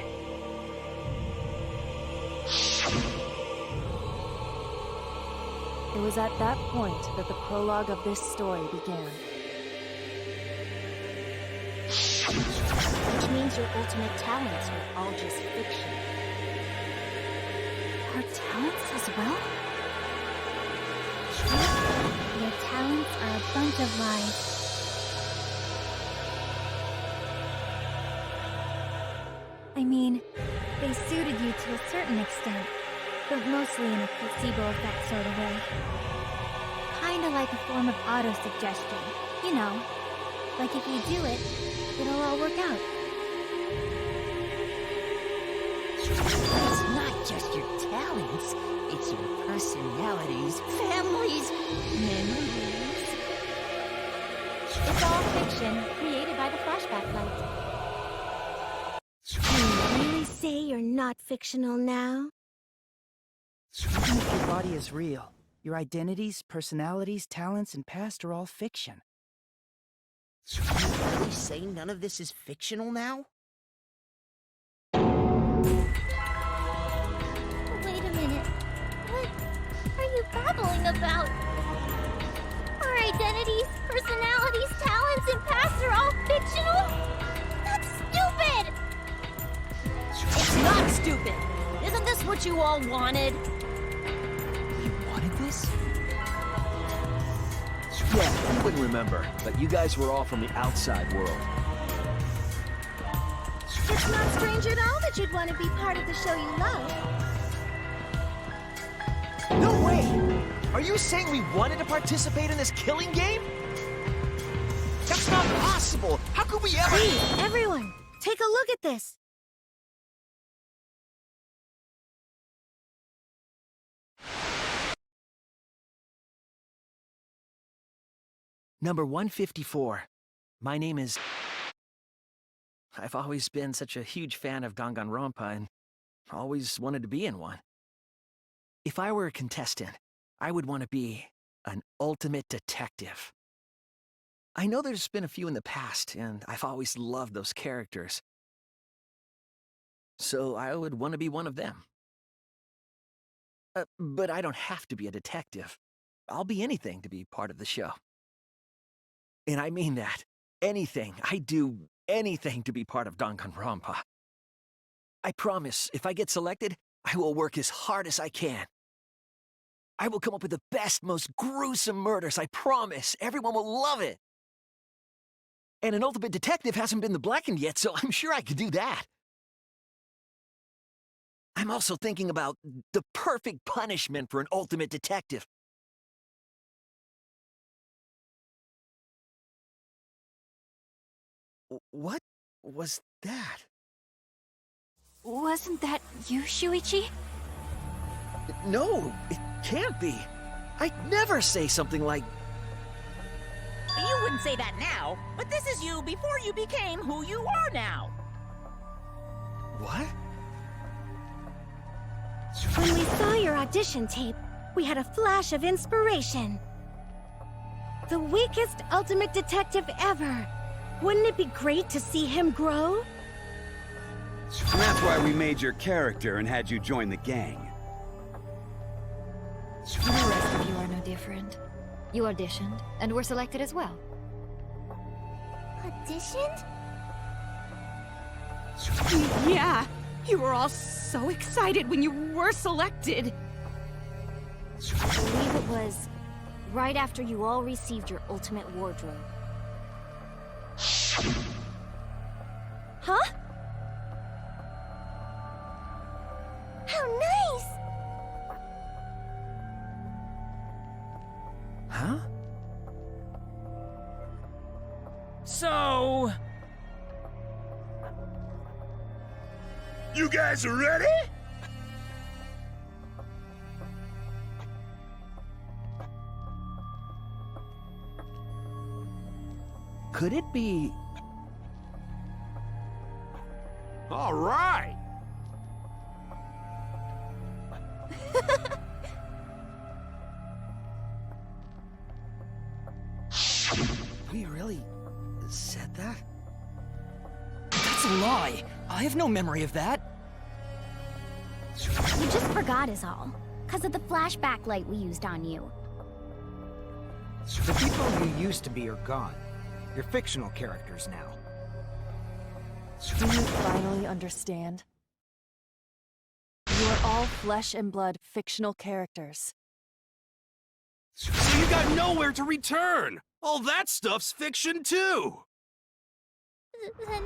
It was at that point that the prologue of this story began. Which means your ultimate talents are all just fiction. Our talents as well? Your talents are a bunch of lies. I mean, they suited you to a certain extent, but mostly in a placebo effect sort of way. Kinda like a form of auto-suggestion. You know, like if you do it, it'll all work out. It's not just your talents, it's your personalities, families, memories. It's all fiction, created by the flashback light. Can you really say you're not fictional now? Even if your body is real, your identities, personalities, talents, and past are all fiction. So can you really say none of this is fictional now? Wait a minute. What are you babbling about? Our identities, personalities, talents, and pasts are all fictional? That's stupid! It's not stupid! Isn't this what you all wanted? You wanted this? Yeah, you wouldn't remember, but you guys were all from the outside world. It's not strange at all that you'd want to be part of the show you love. No way! Are you saying we wanted to participate in this killing game? That's not possible! How could we ever— Please, everyone, take a look at this. Number 154. My name is... I've always been such a huge fan of Danganronpa and always wanted to be in one. If I were a contestant, I would want to be an ultimate detective. I know there's been a few in the past, and I've always loved those characters. So I would want to be one of them. But I don't have to be a detective. I'll be anything to be part of the show. And I mean that. Anything. I'd do anything to be part of Danganronpa. I promise, if I get selected, I will work as hard as I can. I will come up with the best, most gruesome murders, I promise. Everyone will love it. And an ultimate detective hasn't been the blackened yet, so I'm sure I could do that. I'm also thinking about the perfect punishment for an ultimate detective. What was that? Wasn't that you, Shuichi? No, it can't be. I'd never say something like... You wouldn't say that now, but this is you before you became who you are now. What? When we saw your audition tape, we had a flash of inspiration. The weakest ultimate detective ever. Wouldn't it be great to see him grow? And that's why we made your character and had you join the gang. The rest of you are no different. You auditioned, and were selected as well. Auditioned? Yeah, you were all so excited when you were selected. I believe it was right after you all received your ultimate wardrobe. Huh? How nice! Huh? So... You guys are ready? Could it be... All right. We really said that? That's a lie! I have no memory of that. You just forgot is all. Because of the flashback light we used on you. The people you used to be are gone. You're fictional characters now. Do you finally understand? You are all flesh and blood fictional characters. So you got nowhere to return! All that stuff's fiction too! Then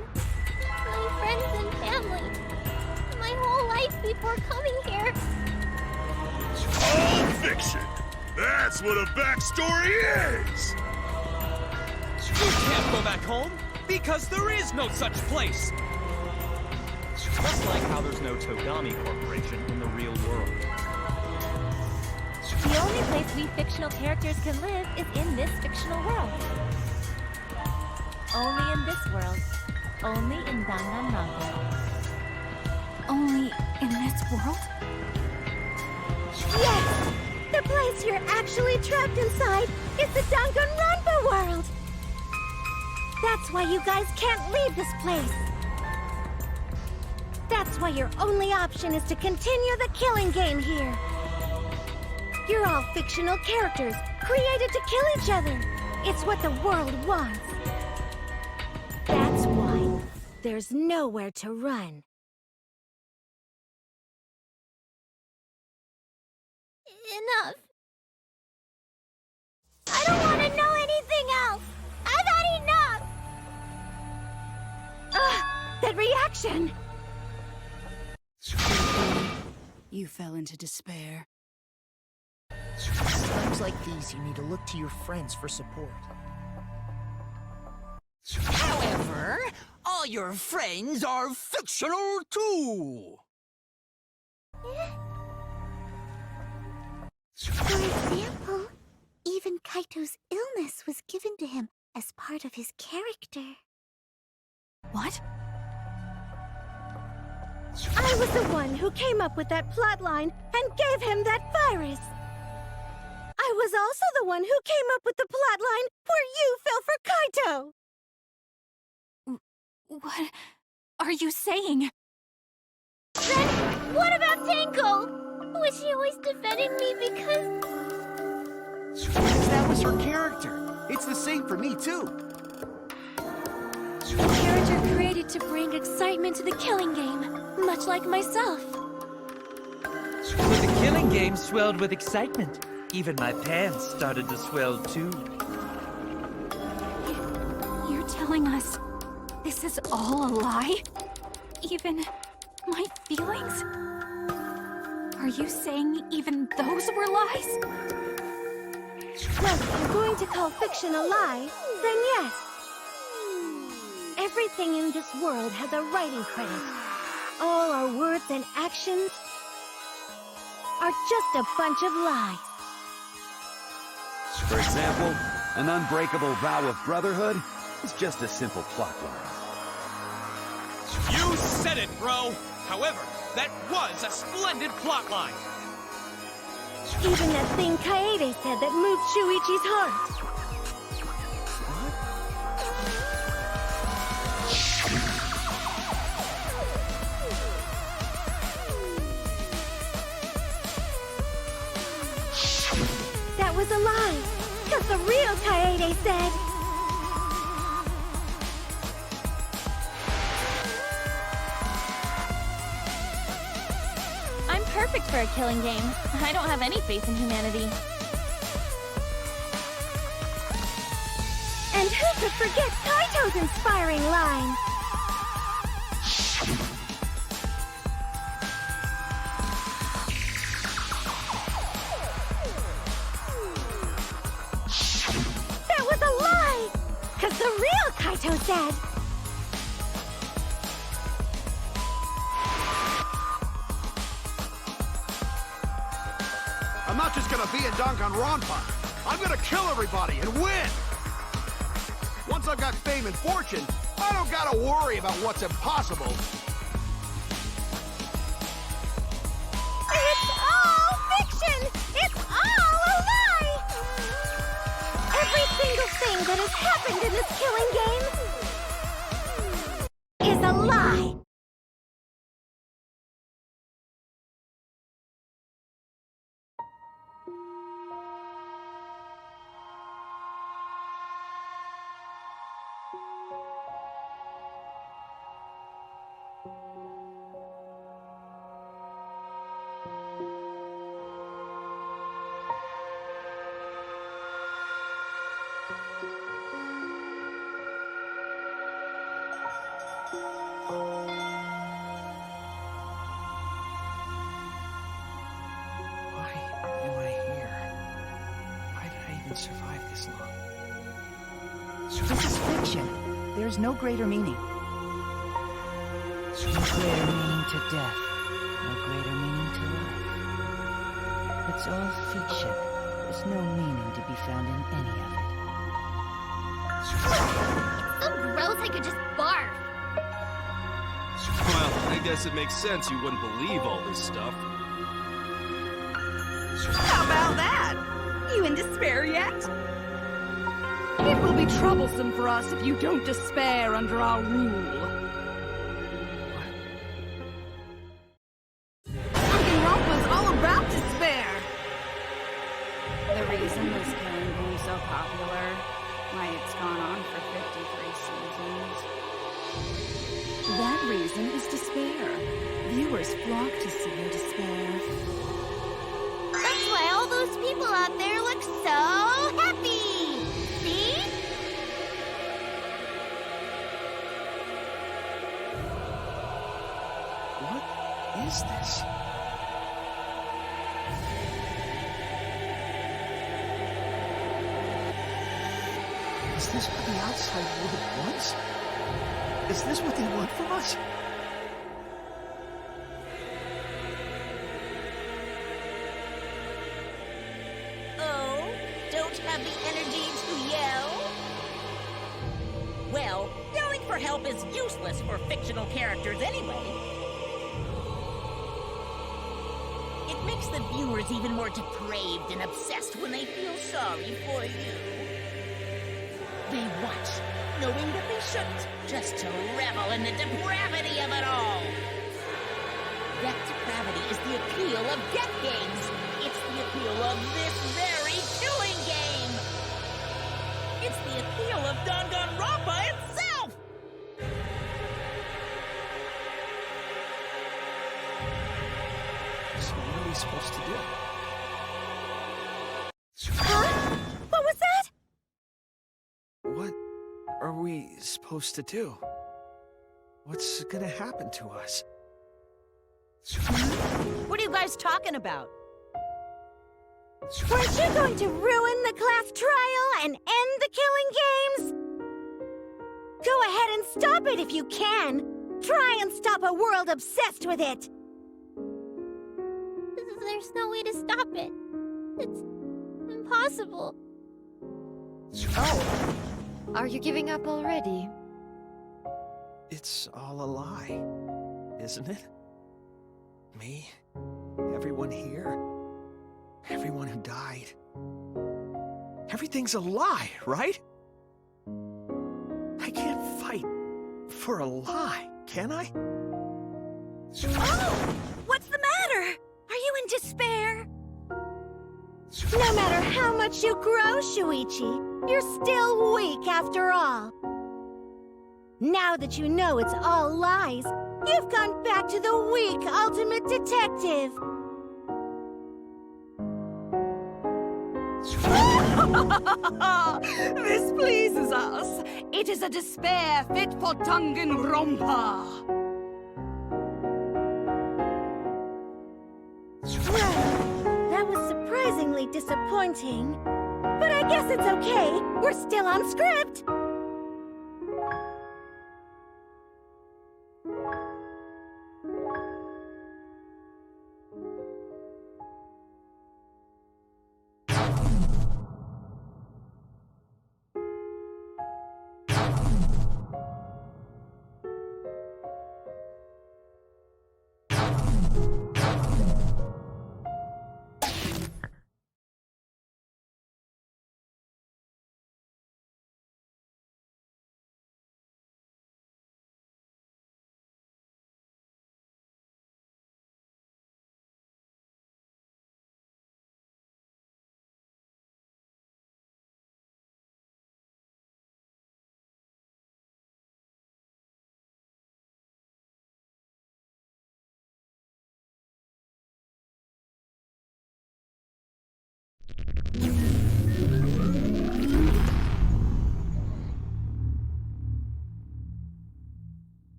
my friends and family. My whole life before coming here. All fiction! That's what a backstory is! You can't go back home, because there is no such place! Just like how there's no Togami Corporation in the real world. The only place we fictional characters can live is in this fictional world. Only in this world. Only in Danganronpa. Only in this world? Yes! The place you're actually trapped inside is the Danganronpa world! That's why you guys can't leave this place! That's why your only option is to continue the killing game here! You're all fictional characters, created to kill each other! It's what the world wants! That's why there's nowhere to run. Enough. I don't want to know anything else. I've had enough. That reaction! You fell into despair. Times like these, you need to look to your friends for support. However, all your friends are fictional too! For example, even Kaito's illness was given to him as part of his character. What? I was the one who came up with that plotline and gave him that virus. I was also the one who came up with the plotline where you fell for Kaito. What are you saying? Then what about Tenko? Was she always defending me because That was her character. It's the same for me, too. A character created to bring excitement to the killing game, much like myself. When the killing game swelled with excitement, even my pants started to swell too. You're telling us this is all a lie? Even my feelings? Are you saying even those were lies? Well, if you're going to call fiction a lie, then yes. Everything in this world has a writing credit. All our words and actions are just a bunch of lies. For example, an unbreakable vow of brotherhood is just a simple plotline. You said it, bro! However, that was a splendid plotline! Even that thing Kaede said that moved Shuichi's heart. That was a lie, because the real Kaede said... perfect for a killing game. I don't have any faith in humanity. And who could forget Kaito's inspiring line? That was a lie! 'Cause the real Kaito said... I'm not just gonna be in Danganronpa. I'm gonna kill everybody and win! Once I've got fame and fortune, I don't gotta worry about what's impossible. It's all fiction! It's all a lie! Every single thing that has happened in this killing game is a lie! Why am I here? Why did I even survive this long? This is fiction. There's no greater meaning. No greater meaning to death. No greater meaning to life. It's all fiction. There's no meaning to be found in any of it. So gross I could just barf. Well, I guess it makes sense you wouldn't believe all this stuff. How about that? You in despair yet? It will be troublesome for us if you don't despair under our rule. Danganronpa's all about despair. The reason this killing game's so popular, why it's gone on for 53 seasons. That reason is despair. Viewers flock to see your despair. That's why all those people out there look so happy! See? What is this? Is this what the outside world wants? Is this what they want from us? Oh, don't have the energy to yell? Well, yelling for help is useless for fictional characters anyway. It makes the viewers even more depraved and obsessed when they feel sorry for you. They watch, knowing that they shouldn't, just to revel in the depravity of it all. That depravity is the appeal of death games. It's the appeal of this very killing game. It's the appeal of Danganronpa itself. So what are we supposed to do? Huh? What was that? What are we supposed to do? What's gonna happen to us? What are you guys talking about? Weren't you going to ruin the class trial and end the killing games? Go ahead and stop it if you can. Try and stop a world obsessed with it. There's no way to stop it. It's impossible. Oh, are you giving up already? It's all a lie, isn't it? Me, everyone here, everyone who died. Everything's a lie, right? I can't fight for a lie, can I? Oh! What's the matter? Are you in despair? No matter how much you grow, Shuichi, you're still weak after all. Now that you know it's all lies, you've gone back to the weak ultimate detective. This pleases us. It is a despair fit for Danganronpa. Well, that was surprisingly disappointing. But I guess it's okay. We're still on script.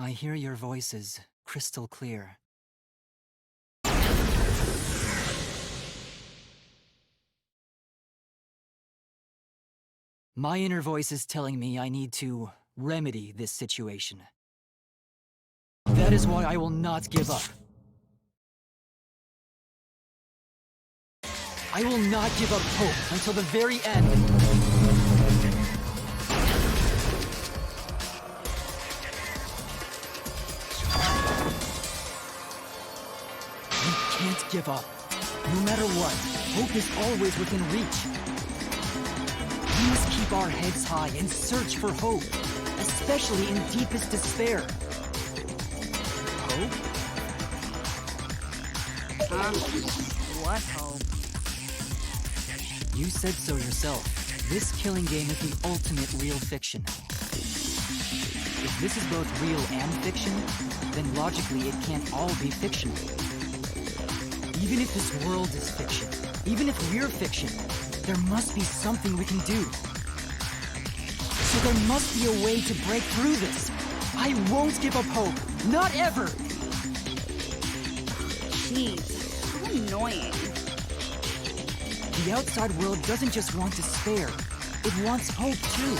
I hear your voices crystal clear. My inner voice is telling me I need to remedy this situation. That is why I will not give up. I will not give up hope until the very end. We can't give up. No matter what, hope is always within reach. We must keep our heads high and search for hope, especially in deepest despair. Hope? What hope? You said so yourself. This killing game is the ultimate real fiction. If this is both real and fiction, then logically it can't all be fiction. Even if this world is fiction, even if we're fiction, there must be something we can do. So there must be a way to break through this. I won't give up hope. Not ever! Jeez, how annoying. The outside world doesn't just want despair. It wants hope, too.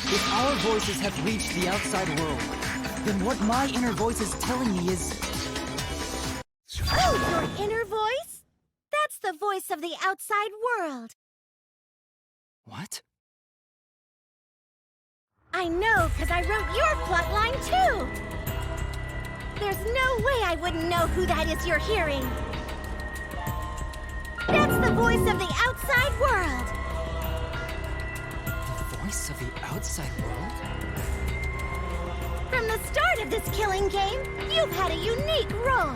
If our voices have reached the outside world, then what my inner voice is telling me is... Oh, your inner voice? That's the voice of the outside world. What? I know, because I wrote your plotline, too! There's no way I wouldn't know who that is you're hearing. That's the voice of the outside world! The voice of the outside world? From the start of this killing game, you've had a unique role.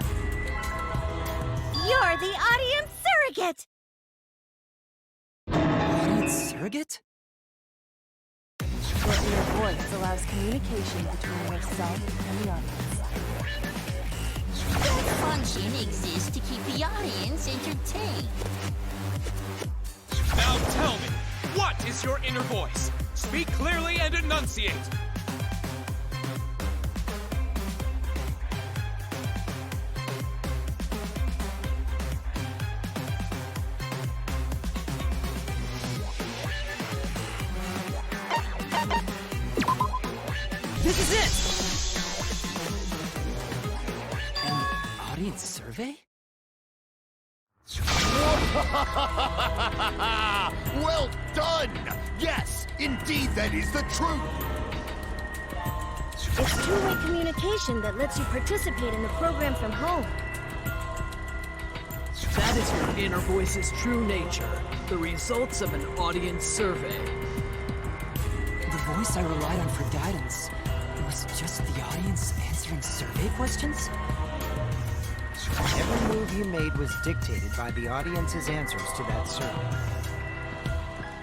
You're the audience surrogate! Audience surrogate? Your inner voice allows communication between yourself and the audience. That function exists to keep the audience entertained. Now tell me, what is your inner voice? Speak clearly and enunciate. This is it! An audience survey? Well done! Yes, indeed that is the truth! It's two-way communication that lets you participate in the program from home. That is your inner voice's true nature. The results of an audience survey. The voice I relied on for guidance was just the audience answering survey questions? Every move you made was dictated by the audience's answers to that survey.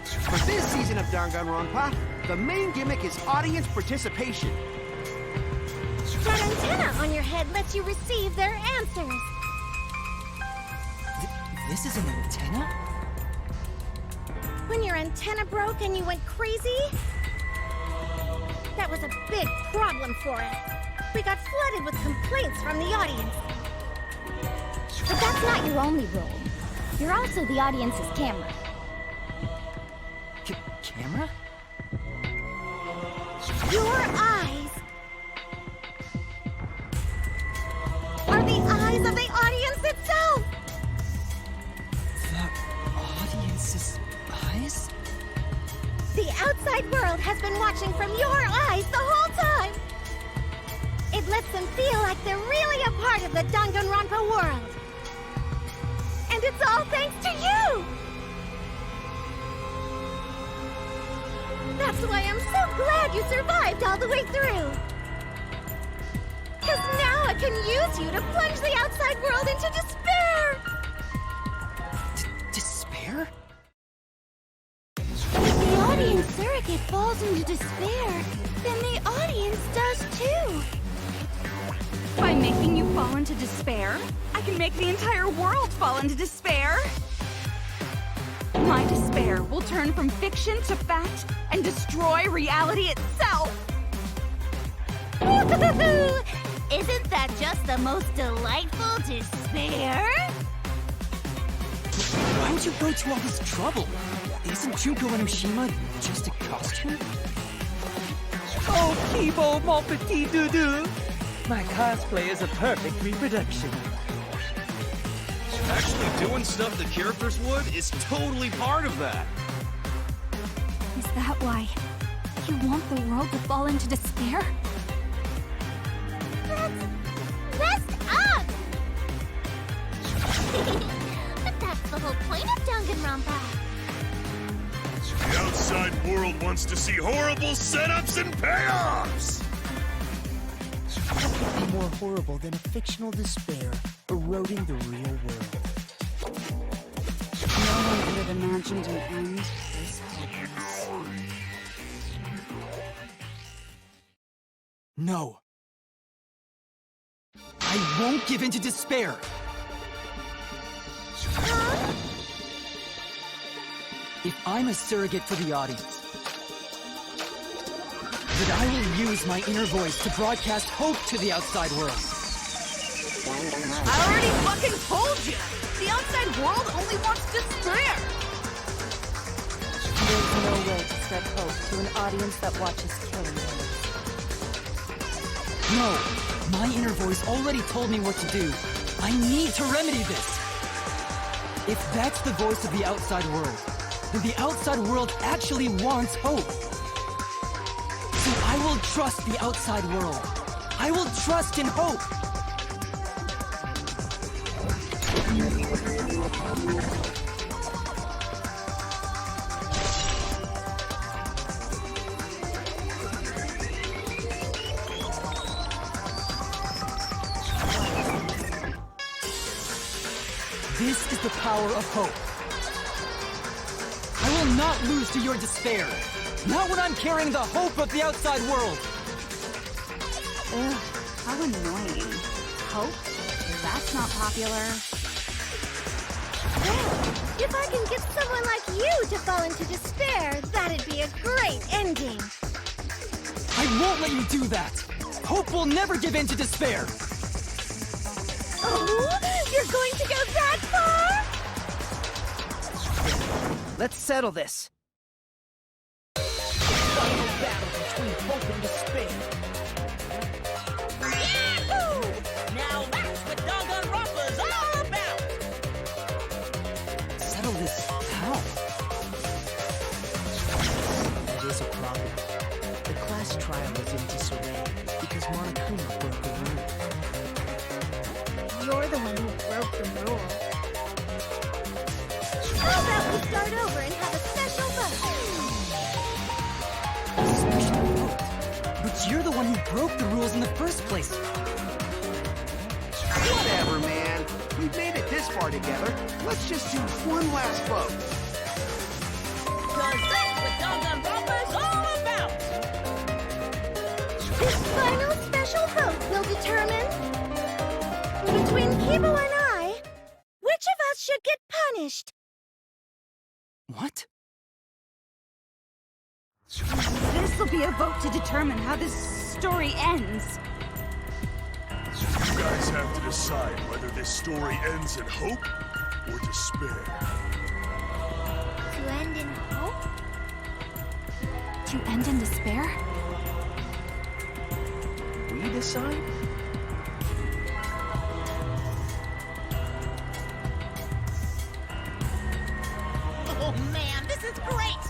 For this season of Danganronpa, the main gimmick is audience participation. That antenna on your head lets you receive their answers. This is an antenna? When your antenna broke and you went crazy, that was a big problem for us. We got flooded with complaints from the audience. But that's not your only role. You're also the audience's camera. Camera? Your eyes are the eyes of the audience itself! The audience's eyes? The outside world has been watching from your eyes the whole time! It lets them feel like they're really a part of the Danganronpa world! And it's all thanks to you! That's why I'm so glad you survived all the way through! Because now I can use you to plunge the outside world into despair! Despair? If the audience surrogate falls into despair, then the audience does too. By making you fall into despair, I can make the entire world fall into despair. My despair will turn from fiction to fact and destroy reality itself. Woohoo! Isn't that just the most delightful despair? Why would you go to all this trouble? Isn't Junko Enoshima just a costume? Oh, Kibo, mon petit doudou! My cosplay is a perfect reproduction. Actually doing stuff the characters would is totally part of that. Is that why you want the world to fall into despair? That's messed up! But that's the whole point of Danganronpa. The outside world wants to see horrible setups and payoffs! What could be more horrible than a fictional despair eroding the real world? No one could have imagined an end this hopeless. No. I won't give in to despair! If I'm a surrogate for the audience, then I will use my inner voice to broadcast hope to the outside world. I already fucking told you! The outside world only wants despair! There's no way to spread hope to an audience that watches killing games. No! My inner voice already told me what to do. I need to remedy this! If that's the voice of the outside world, then the outside world actually wants hope. So I will trust the outside world. I will trust in hope. This is the power of hope. I will not lose to your despair. Not when I'm carrying the hope of the outside world. Ugh, how annoying. Hope? That's not popular. Well, if I can get someone like you to fall into despair, that'd be a great ending. I won't let you do that. Hope will never give in to despair. Oh, you're going to go that far? Let's settle this. Final battle between hope and despair. start over and have a special vote. Special vote? But you're the one who broke the rules in the first place. Whatever, man. We've made it this far together. Let's just do one last vote. Cause that's what Danganronpa's all about! This final special vote will determine, between Kibo and I, which of us should get punished. What? This'll be a vote to determine how this story ends. You guys have to decide whether this story ends in hope or despair. To end in hope? To end in despair? We decide? Oh man, this is great!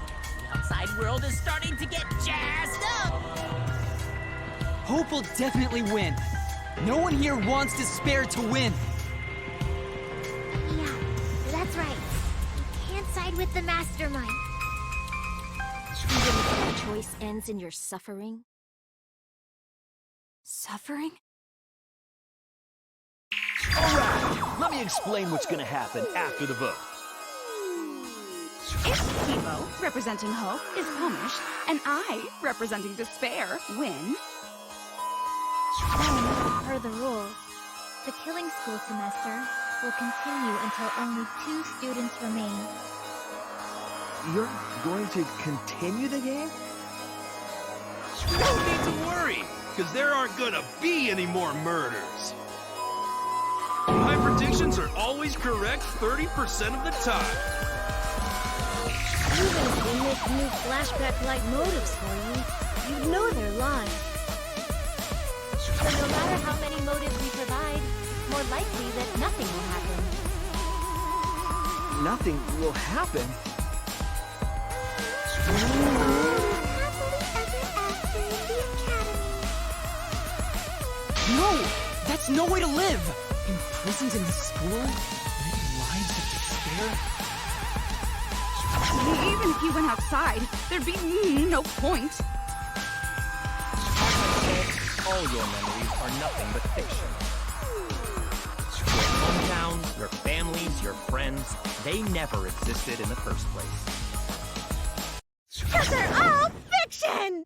The outside world is starting to get jazzed up! Hope will definitely win. No one here wants despair to win. Yeah, that's right. You can't side with the mastermind. Even if that choice ends in your suffering? Suffering? Alright, let me explain what's gonna happen after the vote. If Kibo, representing hope, is punished, and I, representing despair, win, Then, per the rules, the killing school semester will continue until only 2 students remain. You're going to continue the game? No need to worry, because there aren't gonna be any more murders. My predictions are always correct 30% of the time. Even if we make new flashback-like motives for you, you'd know they're lies. So no matter how many motives we provide, more likely that nothing will happen. Nothing will happen. No! That's no way to live! Imprisoned in the school? Living lives of despair? even if you went outside, there'd be no point. All your memories are nothing but fiction. Your hometown, your families, your friends, they never existed in the first place. Because they're all fiction!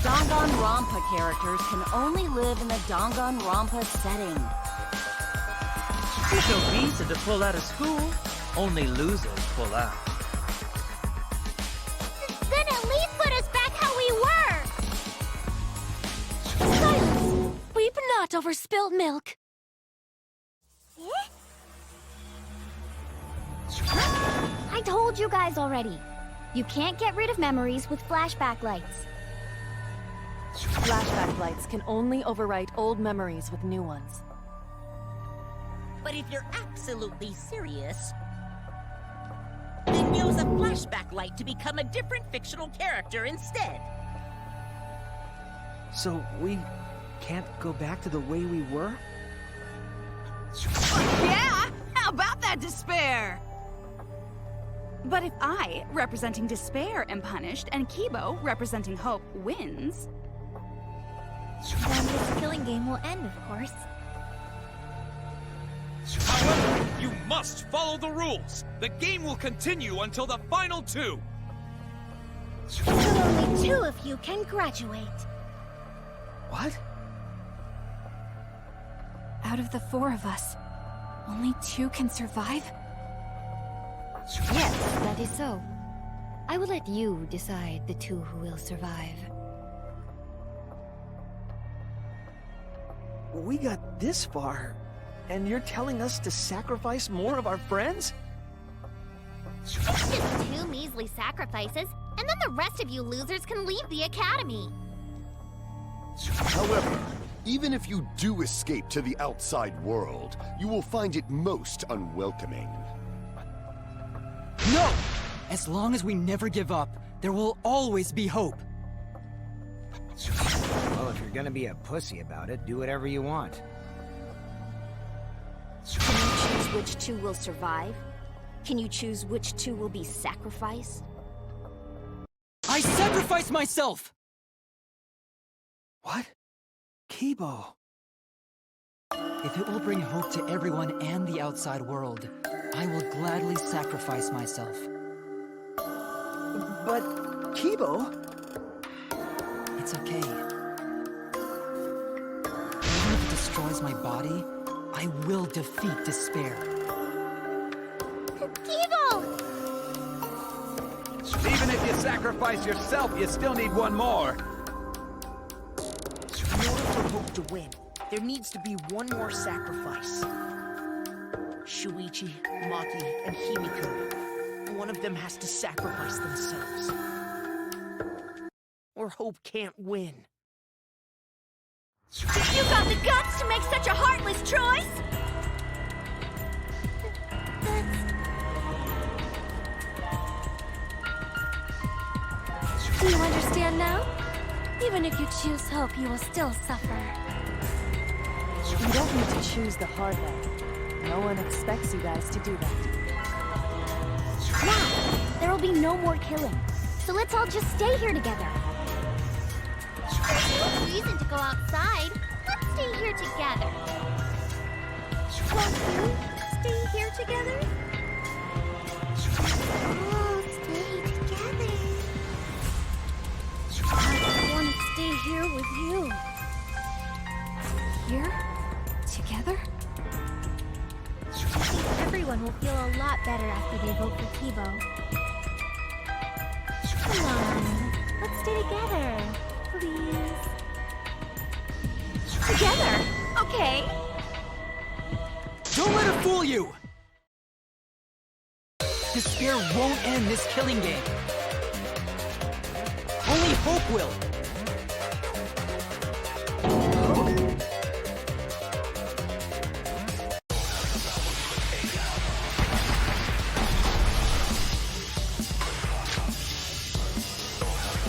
Danganronpa characters can only live in the Danganronpa setting. It's so easy to pull out of school. Only losers pull out. Then at least put us back how we were! Silence! Weep not over spilled milk. I told you guys already. You can't get rid of memories with flashback lights. Flashback lights can only overwrite old memories with new ones. But if you're absolutely serious, then use a flashback light to become a different fictional character instead. So we can't go back to the way we were? Yeah! How about that despair? But if I, representing despair, am punished, and Kibo, representing hope, wins... Then this killing game will end, of course. However, you must follow the rules. The game will continue until the final 2. So only 2 of you can graduate. What? Out of the 4 of us, only 2 can survive? Yes, that is so. I will let you decide the 2 who will survive. We got this far, and you're telling us to sacrifice more of our friends? It's just 2 measly sacrifices, and then the rest of you losers can leave the academy. However, even if you do escape to the outside world, you will find it most unwelcoming. No! As long as we never give up, there will always be hope. Well, if you're gonna be a pussy about it, do whatever you want. Can you choose which 2 will survive? Can you choose which two will be sacrificed? I sacrifice myself! What? Kibo. If it will bring hope to everyone and the outside world, I will gladly sacrifice myself. But, Kibo... It's okay. Even if it destroys my body, I will defeat despair. Kibo! Even if you sacrifice yourself, you still need one more. In order for Hope to win, there needs to be one more sacrifice. Shuichi, Maki, and Himiko. One of them has to sacrifice themselves. Or Hope can't win. You got the guts to make such a heartless choice? Do you understand now? Even if you choose hope, you will still suffer. You don't need to choose the hard way. No one expects you guys to do that. Now, there will be no more killing. So let's all just stay here together. There's no reason to go outside. Let's stay here together. Won't you stay here together? Oh, stay together. I want to stay here with you. Here? Together? I think everyone will feel a lot better after they vote for Kibo. Come on, let's stay together, please. Together? Okay. Don't let her fool you! Despair won't end this killing game. Only hope will.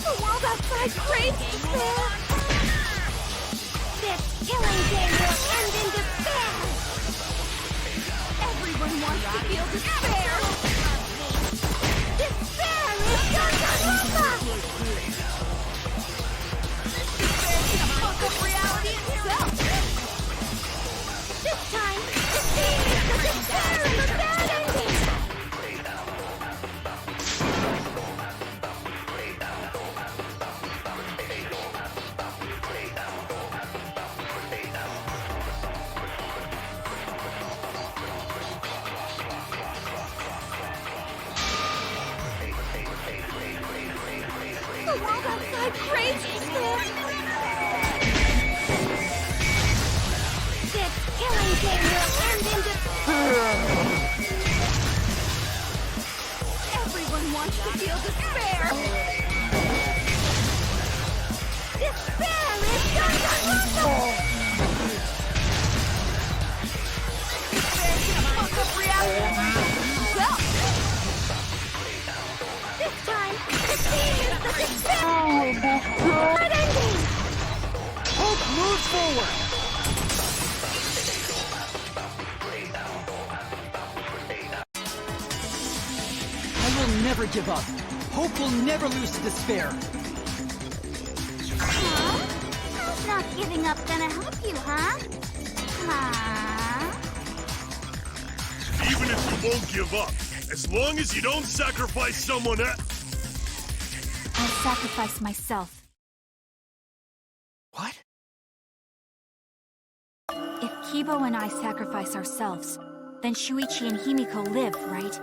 The world outside craves despair. This killing game will end in despair. Everyone wants to feel despair. Despair is Danganronpa! Despair can fuck up reality itself. This time, the theme is the despair of a bad ending! The world outside craves despair. This killing game will end in Everyone wants to feel despair. despair is Danganronpa! Despair can fuck up reality itself. This time, the theme is the despair of bad ending! Hope moves forward! I will never give up. Hope will never lose to despair. Huh? How's not giving up gonna help you, huh? Huh? Even if you won't give up, as long as you don't sacrifice someone else. I'll sacrifice myself. What? If Kibo and I sacrifice ourselves, then Shuichi and Himiko live, right?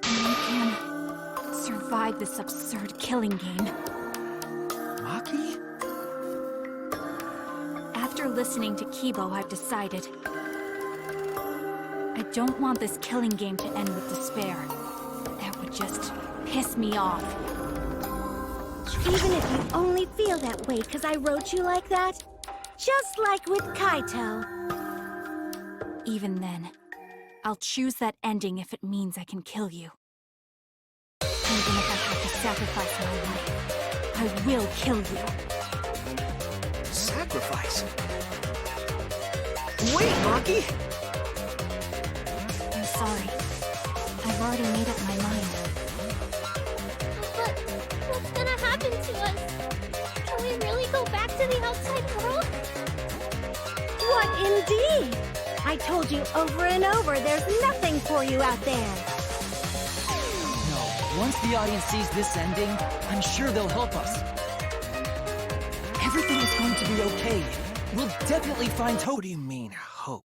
And we can survive this absurd killing game. Maki? After listening to Kibo, I've decided. I don't want this killing game to end with despair. That would just piss me off. Even if you only feel that way because I wrote you like that? Just like with Kaito. Even then, I'll choose that ending if it means I can kill you. Even if I have to sacrifice my life, I will kill you. Sacrifice? Wait, Maki! I'm sorry. I've already made up my mind. But what's gonna happen to us? Can we really go back to the outside world? What indeed? I told you over and over there's nothing for you out there. No, once the audience sees this ending, I'm sure they'll help us. Everything is going to be okay. We'll definitely find hope. What do you mean, hope?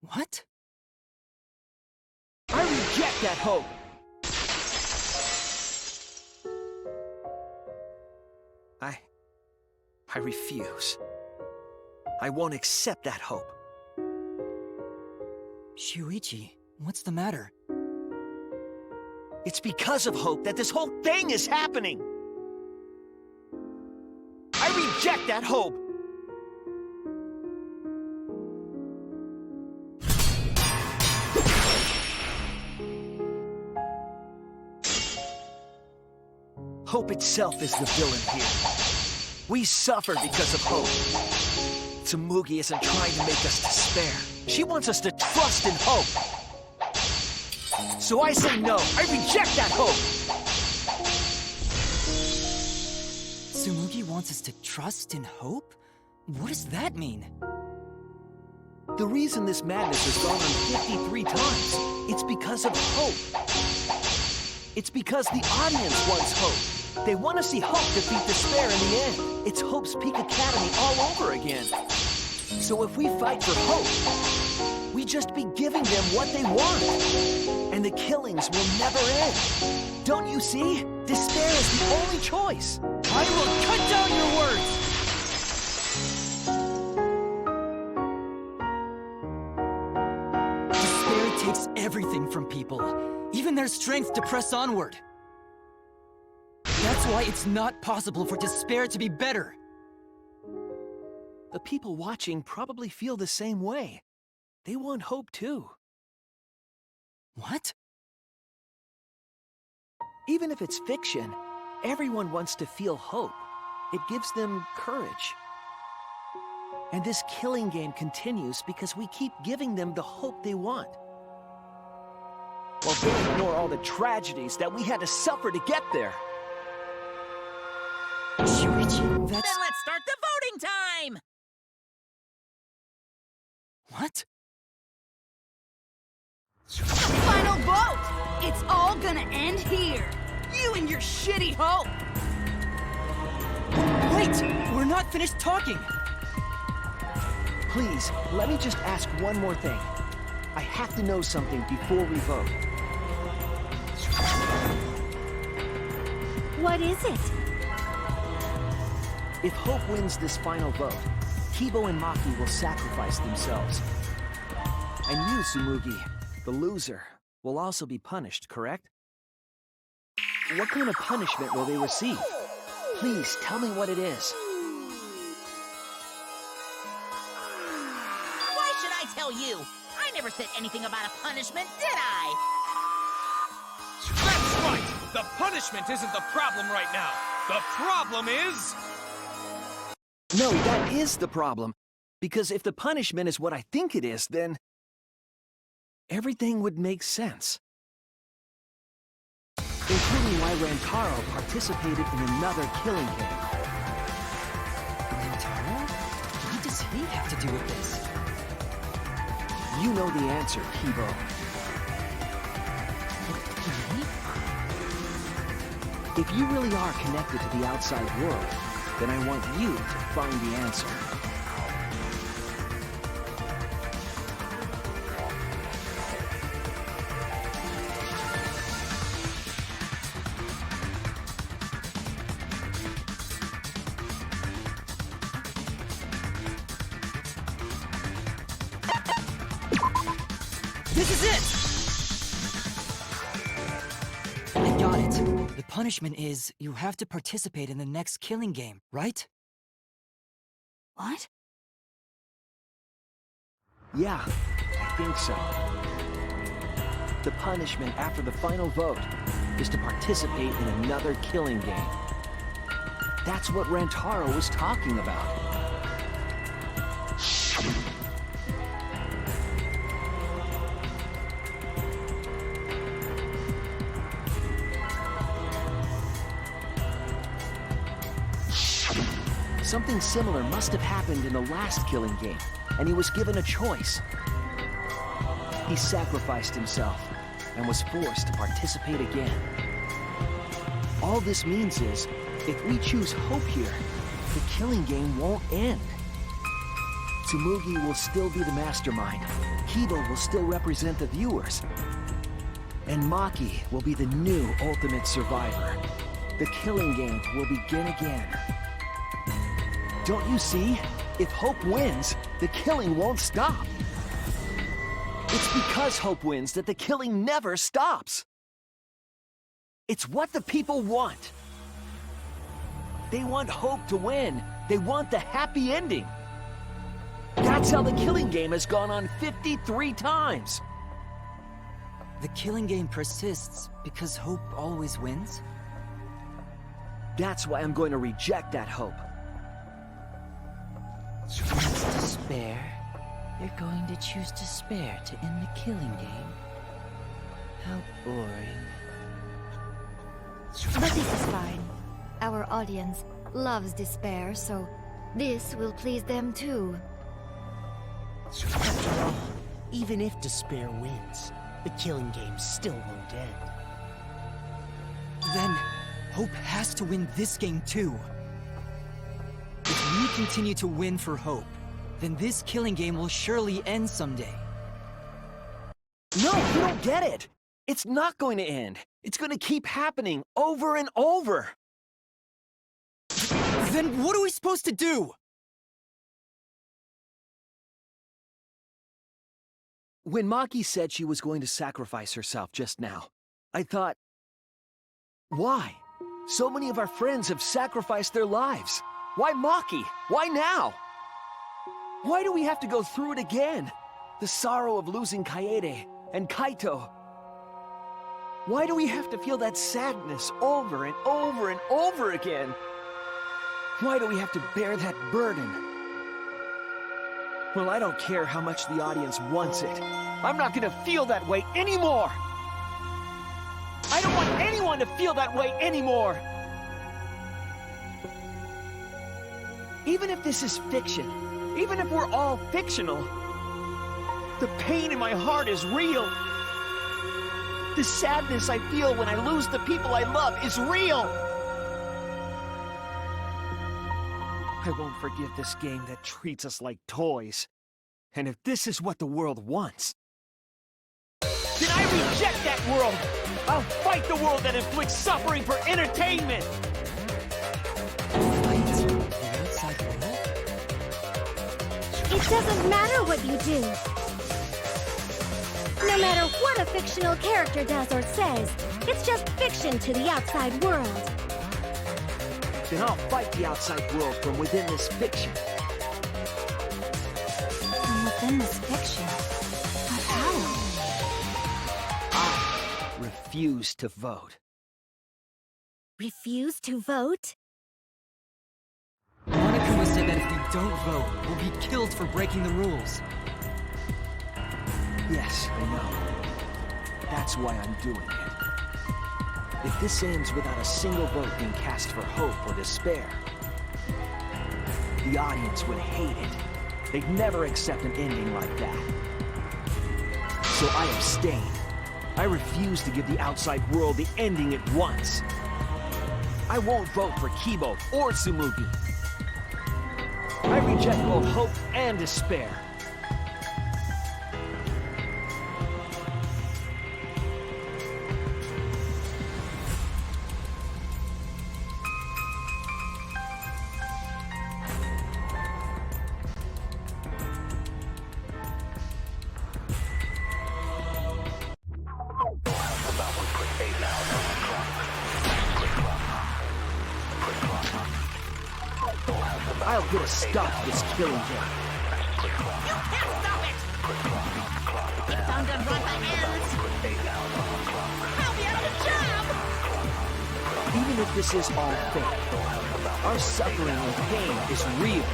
What? I reject that hope! I refuse. I won't accept that hope. Shuichi, what's the matter? It's because of hope that this whole thing is happening! I reject that hope! Hope itself is the villain here. We suffer because of hope. Tsumugi isn't trying to make us despair. She wants us to trust in hope. So I say no. I reject that hope! Tsumugi wants us to trust in hope? What does that mean? The reason this madness has gone on 53 times, it's because of hope. It's because the audience wants hope. They want to see hope defeat despair in the end. It's Hope's Peak Academy all over again. So if we fight for hope, we just be giving them what they want. And the killings will never end. Don't you see? Despair is the only choice. I will cut down your words! Despair takes everything from people, even their strength to press onward. That's why it's not possible for despair to be better. The people watching probably feel the same way. They want hope too. What? Even if it's fiction, everyone wants to feel hope. It gives them courage. And this killing game continues because we keep giving them the hope they want. While they ignore all the tragedies that we had to suffer to get there. Shuichi, Then let's start the voting time! What? Final vote! It's all gonna end here! You and your shitty hope! Wait! We're not finished talking! Please, let me just ask one more thing. I have to know something before we vote. What is it? If Hope wins this final vote, Kibo and Maki will sacrifice themselves. And you, Tsumugi, the loser, will also be punished, correct? What kind of punishment will they receive? Please, tell me what it is. Why should I tell you? I never said anything about a punishment, did I? That's right! The punishment isn't the problem right now. The problem is... No, that is the problem. Because if the punishment is what I think it is, then... everything would make sense. Including why Rantaro participated in another killing game. Rantaro? What does he have to do with this? You know the answer, Kibo. If you really are connected to the outside world, then I want you to find the answer. This is it! I got it. The punishment is you have to participate in the next killing game, right? What? Yeah, I think so. The punishment after the final vote is to participate in another killing game. That's what Rantaro was talking about. Something similar must have happened in the last killing game, and he was given a choice. He sacrificed himself and was forced to participate again. All this means is, if we choose hope here, the killing game won't end. Tsumugi will still be the mastermind, Kiba will still represent the viewers, and Maki will be the new ultimate survivor. The killing game will begin again. Don't you see? If Hope wins, the killing won't stop. It's because Hope wins that the killing never stops. It's what the people want. They want Hope to win. They want the happy ending. That's how the killing game has gone on 53 times. The killing game persists because hope always wins? That's why I'm going to reject that hope. Choose despair? You're going to choose despair to end the killing game? How boring. But this is fine. Our audience loves despair, so this will please them too. After all, even if despair wins, the killing game still won't end. Then, Hope has to win this game too. If we continue to win for Hope, then this killing game will surely end someday. No, you don't get it! It's not going to end. It's going to keep happening over and over. Then what are we supposed to do? When Maki said she was going to sacrifice herself just now, I thought, why? So many of our friends have sacrificed their lives. Why Maki? Why now? Why do we have to go through it again? The sorrow of losing Kaede and Kaito. Why do we have to feel that sadness over and over and over again? Why do we have to bear that burden? Well, I don't care how much the audience wants it. I'm not gonna feel that way anymore! I don't want anyone to feel that way anymore! Even if this is fiction, even if we're all fictional, the pain in my heart is real. The sadness I feel when I lose the people I love is real. I won't forgive this game that treats us like toys. And if this is what the world wants, then I reject that world! I'll fight the world that inflicts suffering for entertainment! It doesn't matter what you do. No matter what a fictional character does or says, it's just fiction to the outside world. Then I'll fight the outside world from within this fiction. From within this fiction? But how? I refuse to vote. Refuse to vote? Monokuma said that if we don't vote, we'll be killed for breaking the rules. Yes, I know. That's why I'm doing it. If this ends without a single vote being cast for hope or despair, the audience would hate it. They'd never accept an ending like that. So I abstain. I refuse to give the outside world the ending it wants. I won't vote for Kibo or Tsumugi. I reject both hope and despair. I'll put a stop to this killing game. You can't stop it! If Danganronpa ends, I'll be out of a job! Even if this is all fake, our suffering and pain is real.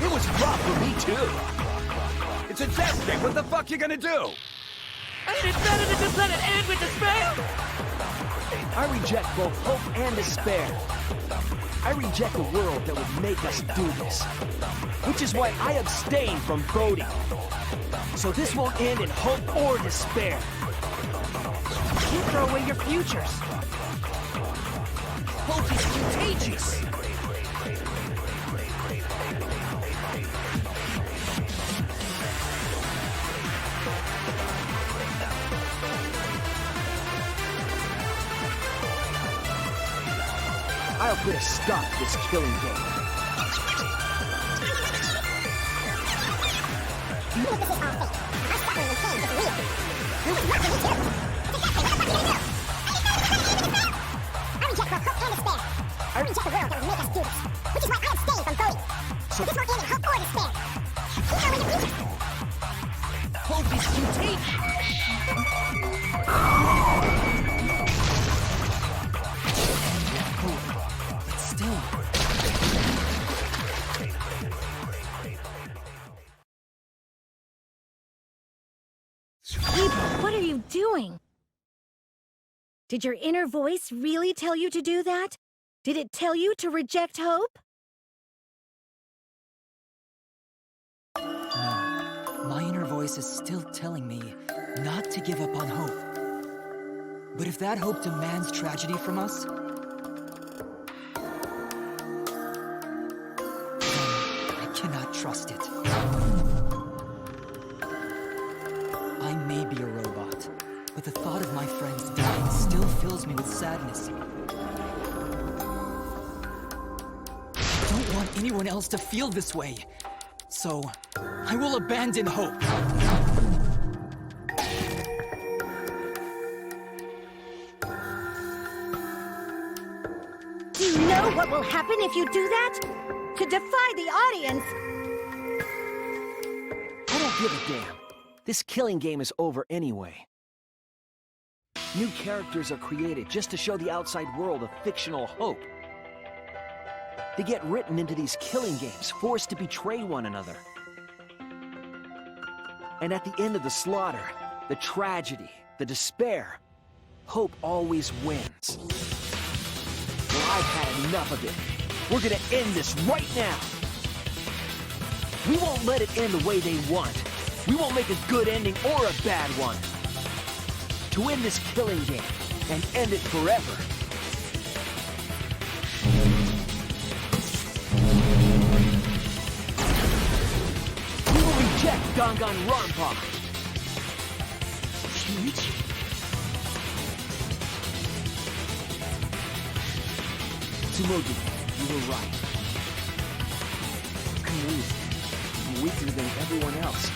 It was rough for me too. It's a test day. What the fuck you gonna do? Ain't it better to just let it end with despair? I reject both hope and despair. I reject a world that would make us do this. Which is why I abstain from voting. So this won't end in hope or despair. You throw away your futures. Hope is contagious. I'll put a stop to this killing game. I reject the world that would make us do this, which is why I abstain from voting. So this won't end in hope or despair. You know in your future. Hope is contagious. But still. Eva, what are you doing? Did your inner voice really tell you to do that? Did it tell you to reject hope? No, my inner voice is still telling me not to give up on hope. But if that hope demands tragedy from us, then I cannot trust it. I may be a robot, but the thought of my friends dying still fills me with sadness. I don't want anyone else to feel this way, so I will abandon hope. Do you know what will happen if you do that? To defy the audience! I don't give a damn. This killing game is over anyway. New characters are created just to show the outside world a fictional hope. They get written into these killing games, forced to betray one another. And at the end of the slaughter, the tragedy, the despair, hope always wins. Well, I've had enough of it. We're gonna end this right now. We won't let it end the way they want. We won't make a good ending or a bad one. To end this killing game and end it forever. We will reject Danganronpa. Shinichi. Tsumogi, you were right. I'm weak. I'm weaker than everyone else.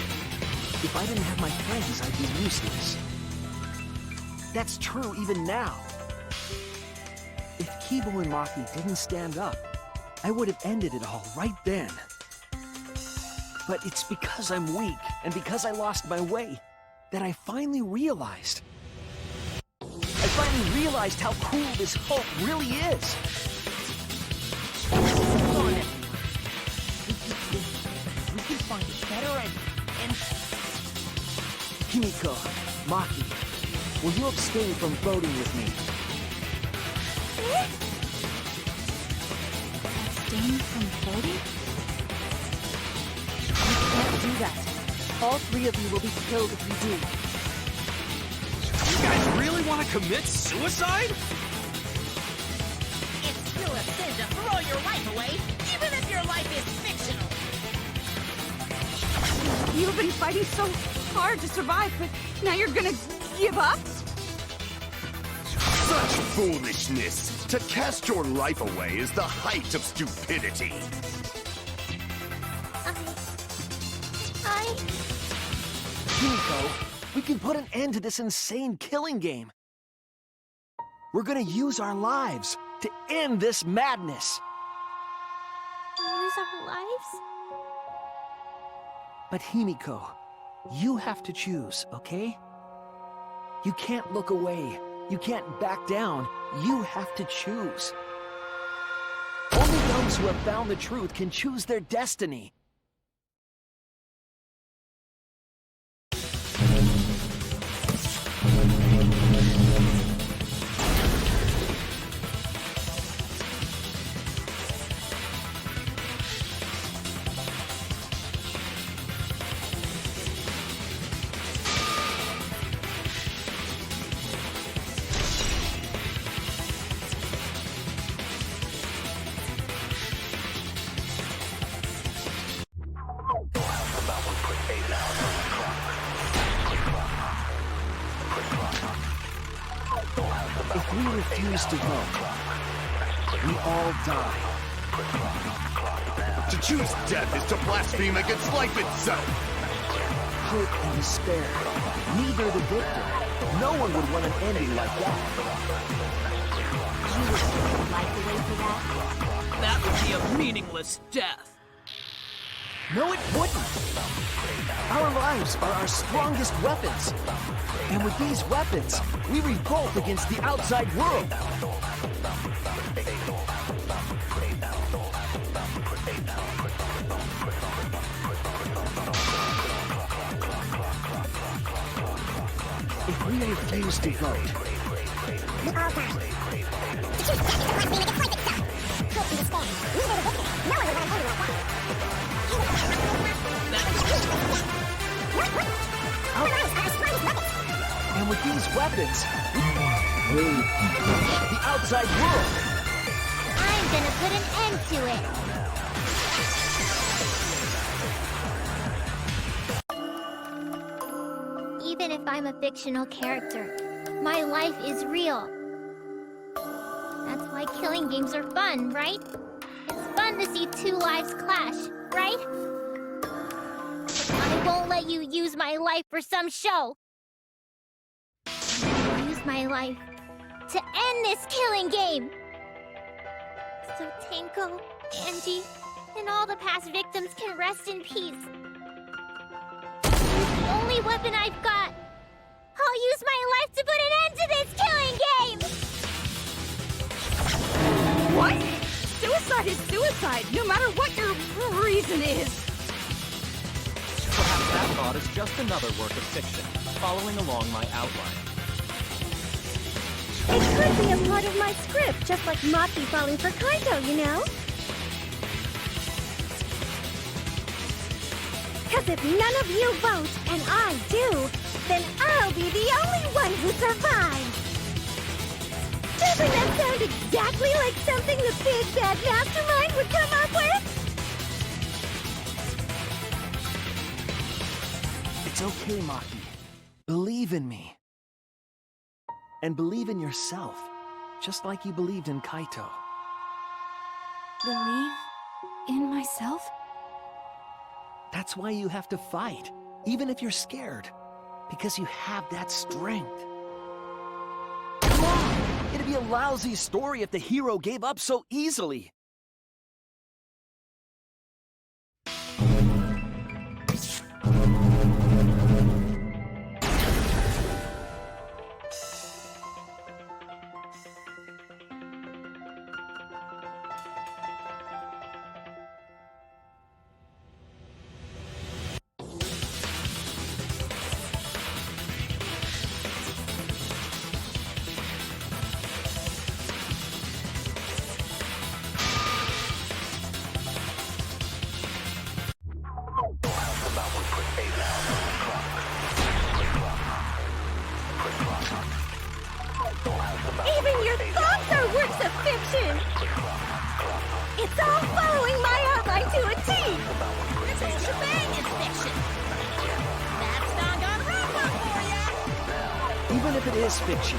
If I didn't have my friends, I'd be useless. That's true even now. If Kibo and Maki didn't stand up, I would have ended it all right then. But it's because I'm weak, and because I lost my way, that I finally realized. I finally realized how cool this hope really is. Come on, everyone. We can find a better and... Himiko, Maki, will you abstain from voting with me? Abstain from voting? You can't do that. All three of you will be killed if you do. You guys really want to commit suicide? It's still a sin to throw your life away, even if your life is fictional. You've been fighting so hard to survive, but now you're gonna give up? Such foolishness! To cast your life away is the height of stupidity. Himiko, we can put an end to this insane killing game. We're gonna use our lives to end this madness. Use our lives? But Himiko, you have to choose, okay? You can't look away. You can't back down. You have to choose. Only those who have found the truth can choose their destiny. we refuse to vote, we all die. To choose death is to blaspheme against life itself! Hope and despair, neither the victor. No one would want an ending like that. You would like the way for that? That would be a meaningless death. No, it wouldn't. Our lives are our strongest weapons. And with these weapons, we revolt against the outside world. If we refuse to vote, We all die. To choose death is to blaspheme against life itself. Hope and despair, neither the victor. No one would want an ending like that. Our lives are our strongest weapons. and with these weapons, the outside world. I'm gonna put an end to it. Even if I'm a fictional character, my life is real. That's why killing games are fun, right? It's fun to see two lives clash, right? I won't let you use my life for some show. I'll use my life to end this killing game. So Tenko, Angie, and all the past victims can rest in peace. It's the only weapon I've got. I'll use my life to put an end to this killing game! What? Suicide is suicide, no matter what your reason is. Perhaps that thought is just another work of fiction, following along my outline. It could be a part of my script, just like Maki falling for Kaito, you know? Because if none of you vote, and I do, then I'll be the only one who survives! Doesn't that sound exactly like something the big bad mastermind would come up with? It's okay, Maki. Believe in me. And believe in yourself, just like you believed in Kaito. Believe in myself? That's why you have to fight, even if you're scared. Because you have that strength. Come on! It'd be a lousy story if the hero gave up so easily. Even your thoughts are works of fiction! It's all following my outline to a T! This whole shebang is fiction. That's Danganronpa for ya! Even if it is fiction,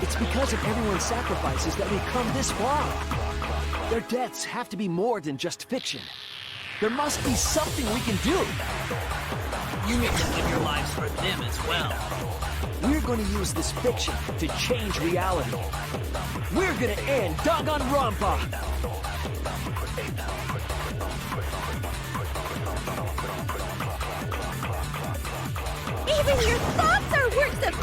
it's because of everyone's sacrifices that we've come this far. Their deaths have to be more than just fiction. There must be something we can do. You need to give your lives for them as well. We're going to use this fiction to change reality. We're going to end Danganronpa! Even your thoughts are works of...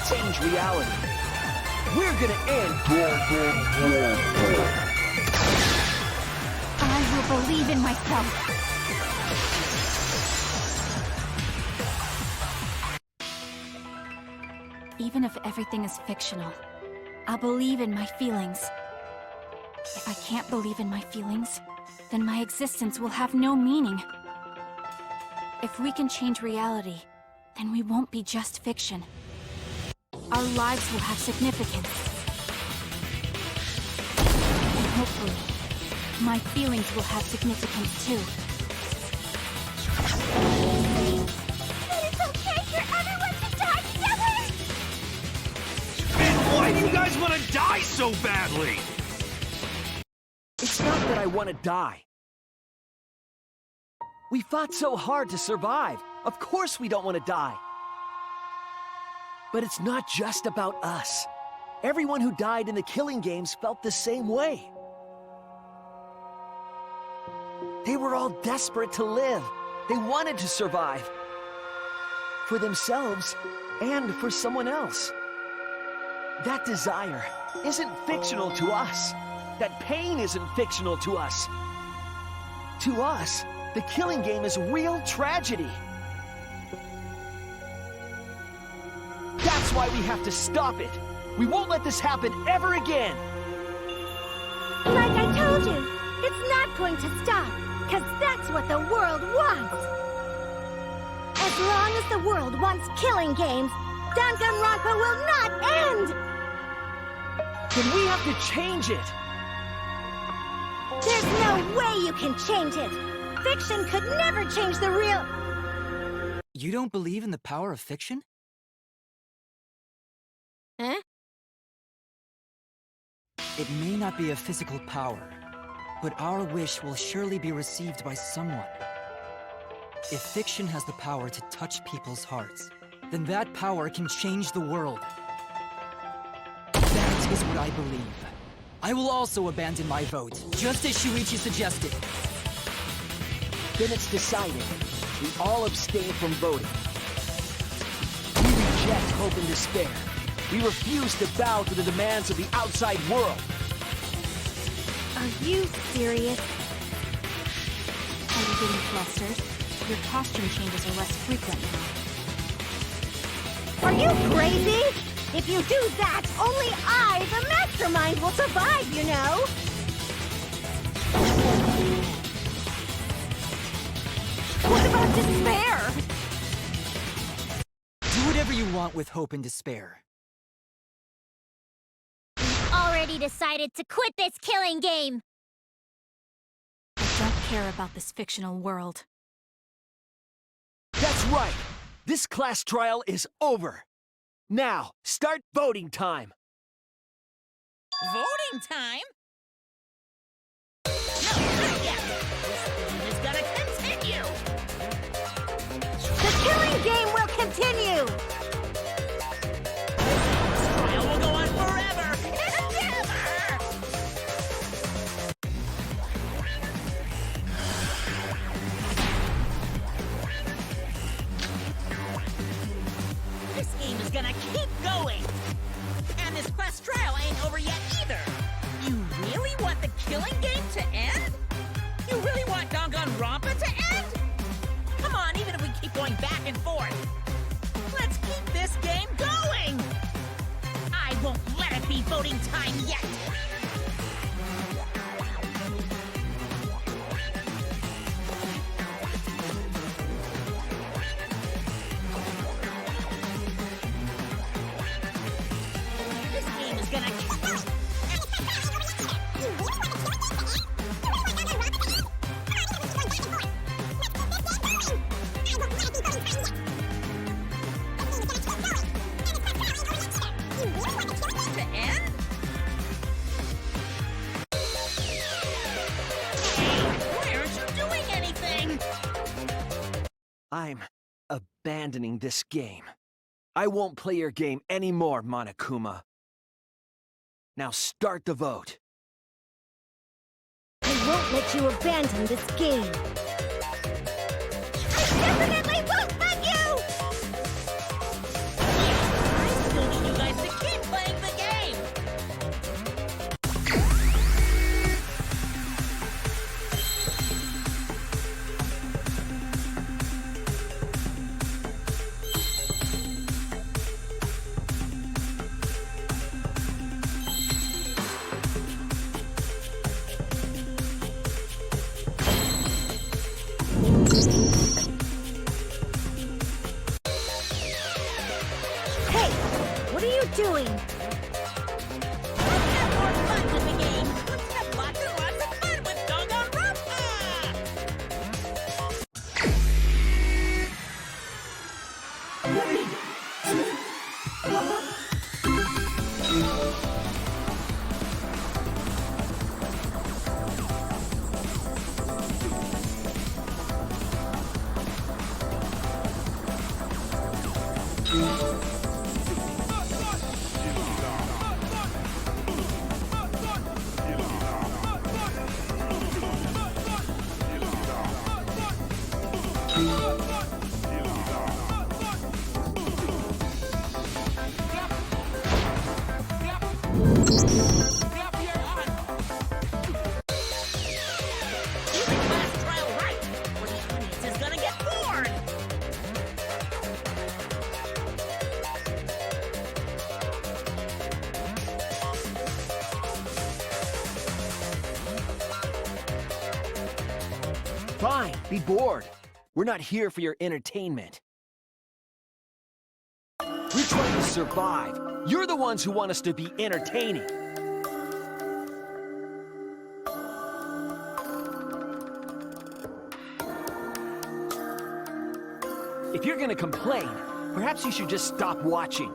Change reality. We're gonna end Danganronpa. I will believe in myself. Even if everything is fictional, I'll believe in my feelings. If I can't believe in my feelings, then my existence will have no meaning. If we can change reality, then we won't be just fiction. Our lives will have significance. Hopefully, my feelings will have significance too. That it's okay for everyone to die together! Man, why do you guys want to die so badly? It's not that I want to die. We fought so hard to survive. Of course we don't want to die. But it's not just about us. Everyone who died in the killing games felt the same way. They were all desperate to live. They wanted to survive. For themselves and for someone else. That desire isn't fictional to us. That pain isn't fictional to us. To us, the killing game is real tragedy. That's why we have to stop it. We won't let this happen ever again. Like I told you, it's not going to stop, because that's what the world wants. As long as the world wants killing games, Danganronpa will not end! Then we have to change it. There's no way you can change it! Fiction could never change the real... You don't believe in the power of fiction? Huh? It may not be a physical power, but our wish will surely be received by someone. If fiction has the power to touch people's hearts, then that power can change the world. That is what I believe. I will also abandon my vote, just as Shuichi suggested. Then it's decided. We all abstain from voting. We reject hope and despair. We refuse to bow to the demands of the outside world. Are you serious? Are you getting flustered? Your costume changes are less frequent now. Are you crazy? If you do that, only I, the mastermind, will survive, you know? What about despair? Do whatever you want with hope and despair. Already decided to quit this killing game! I don't care about this fictional world. That's right! This class trial is over! Now, start voting time! Voting time? No, not yet! This game is gonna continue! The killing game will continue! This trial will go on forever and ever! This game is gonna keep going! And this class trial ain't over yet either! You really want the killing game to end? You really want Danganronpa to end? Come on, even if we keep going back and forth! Let's keep this game going! I won't let it be voting time yet! This game is gonna... To end? Hey, why aren't you doing anything? I'm abandoning this game. I won't play your game anymore, Monokuma. Now start the vote. I won't let you abandon this game. I definitely won't let you! I still need you guys to keep playing the game! Fine, be bored. We're not here for your entertainment. We're trying to survive. You're the ones who want us to be entertaining. If you're gonna complain, perhaps you should just stop watching.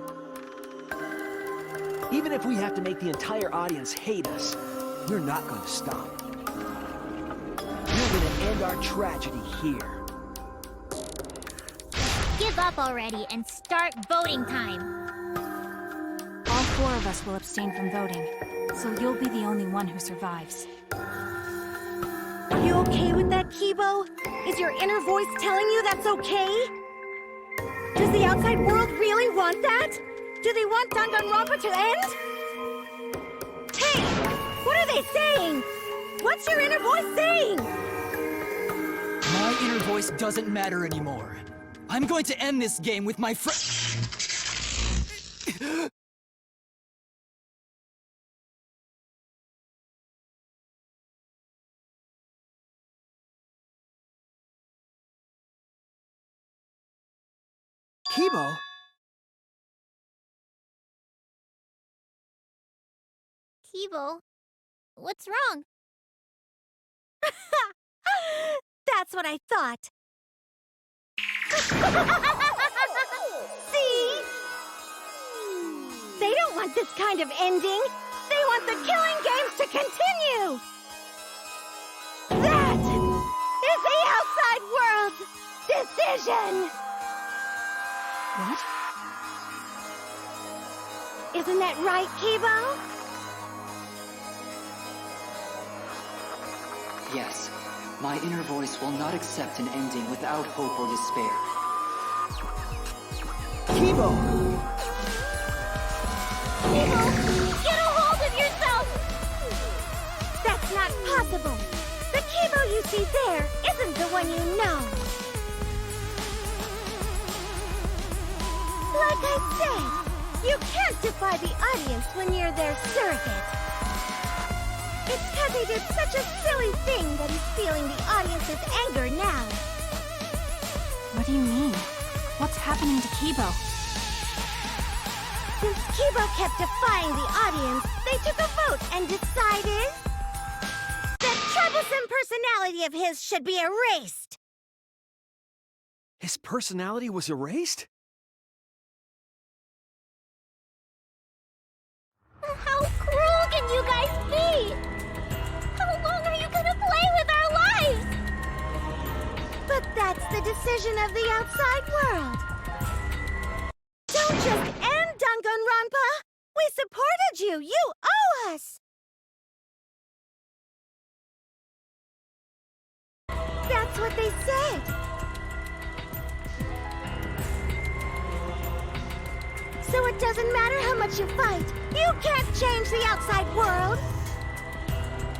Even if we have to make the entire audience hate us, we're not going to stop. We're gonna end our tragedy here. Give up already and start voting time. All 4 of us will abstain from voting, so you'll be the only one who survives. Are you okay with that, Kibo? Is your inner voice telling you that's okay? Does the outside world really want that? Do they want Danganronpa to end? Hey! What are they saying? What's your inner voice saying? My inner voice doesn't matter anymore. I'm going to end this game with my friend. Kibo? Kibo, what's wrong? That's what I thought. See? They don't want this kind of ending. They want the killing games to continue. That is the outside world's decision. What? Isn't that right, Kibo? Yes, my inner voice will not accept an ending without hope or despair. Kibo! Kibo, get a hold of yourself! That's not possible. The Kibo you see there isn't the one you know. Like I said, you can't defy the audience when you're their surrogate. It's because he did such a silly thing that he's feeling the audience's anger now. What do you mean? What's happening to Kibo? Since Kibo kept defying the audience, they took a vote and decided that troublesome personality of his should be erased. His personality was erased? How cruel can you guys be? How long are you gonna play with our lives? But that's the decision of the outside world. Don't just end Danganronpa! We supported you! You owe us! That's what they said. So it doesn't matter how much you fight, you can't change the outside world.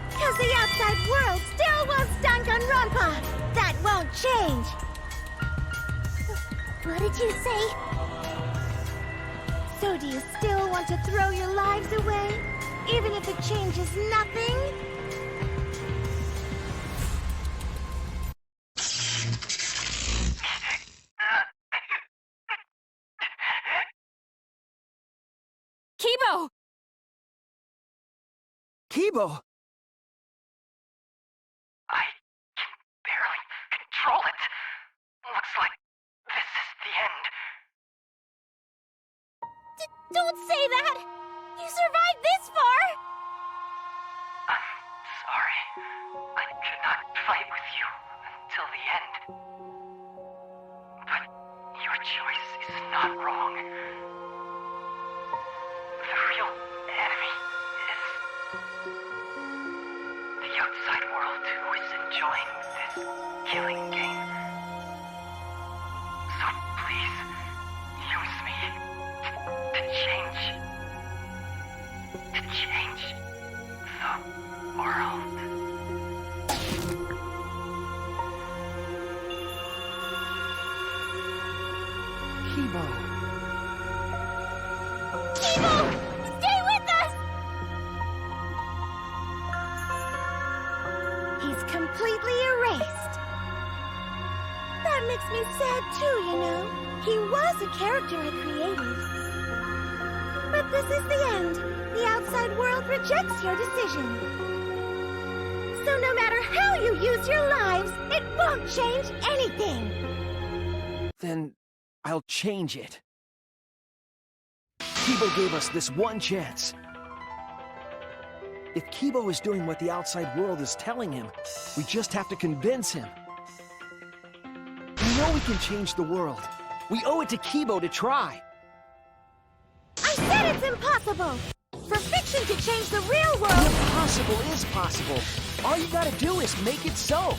Because the outside world still wants Danganronpa. That won't change. What did you say? So do you still want to throw your lives away? Even if it changes nothing? Kibo! Kibo! I can barely control it. Looks like this is the end. Don't say that! You survived this far! I'm sorry. I could not fight with you until the end. But your choice is not wrong. The real enemy is the outside world who is enjoying this killing game. So please, use me to change the world. Kibo. Kibo! Stay with us! He's completely erased. That makes me sad too, you know. He was a character I created. But this is the end. The outside world rejects your decision. So no matter how you use your lives, it won't change anything. Then I'll change it. Kibo gave us this one chance. If Kibo is doing what the outside world is telling him, we just have to convince him. We know we can change the world. We owe it to Kibo to try. I said it's impossible! For fiction to change the real world... The impossible is possible. All you gotta do is make it so.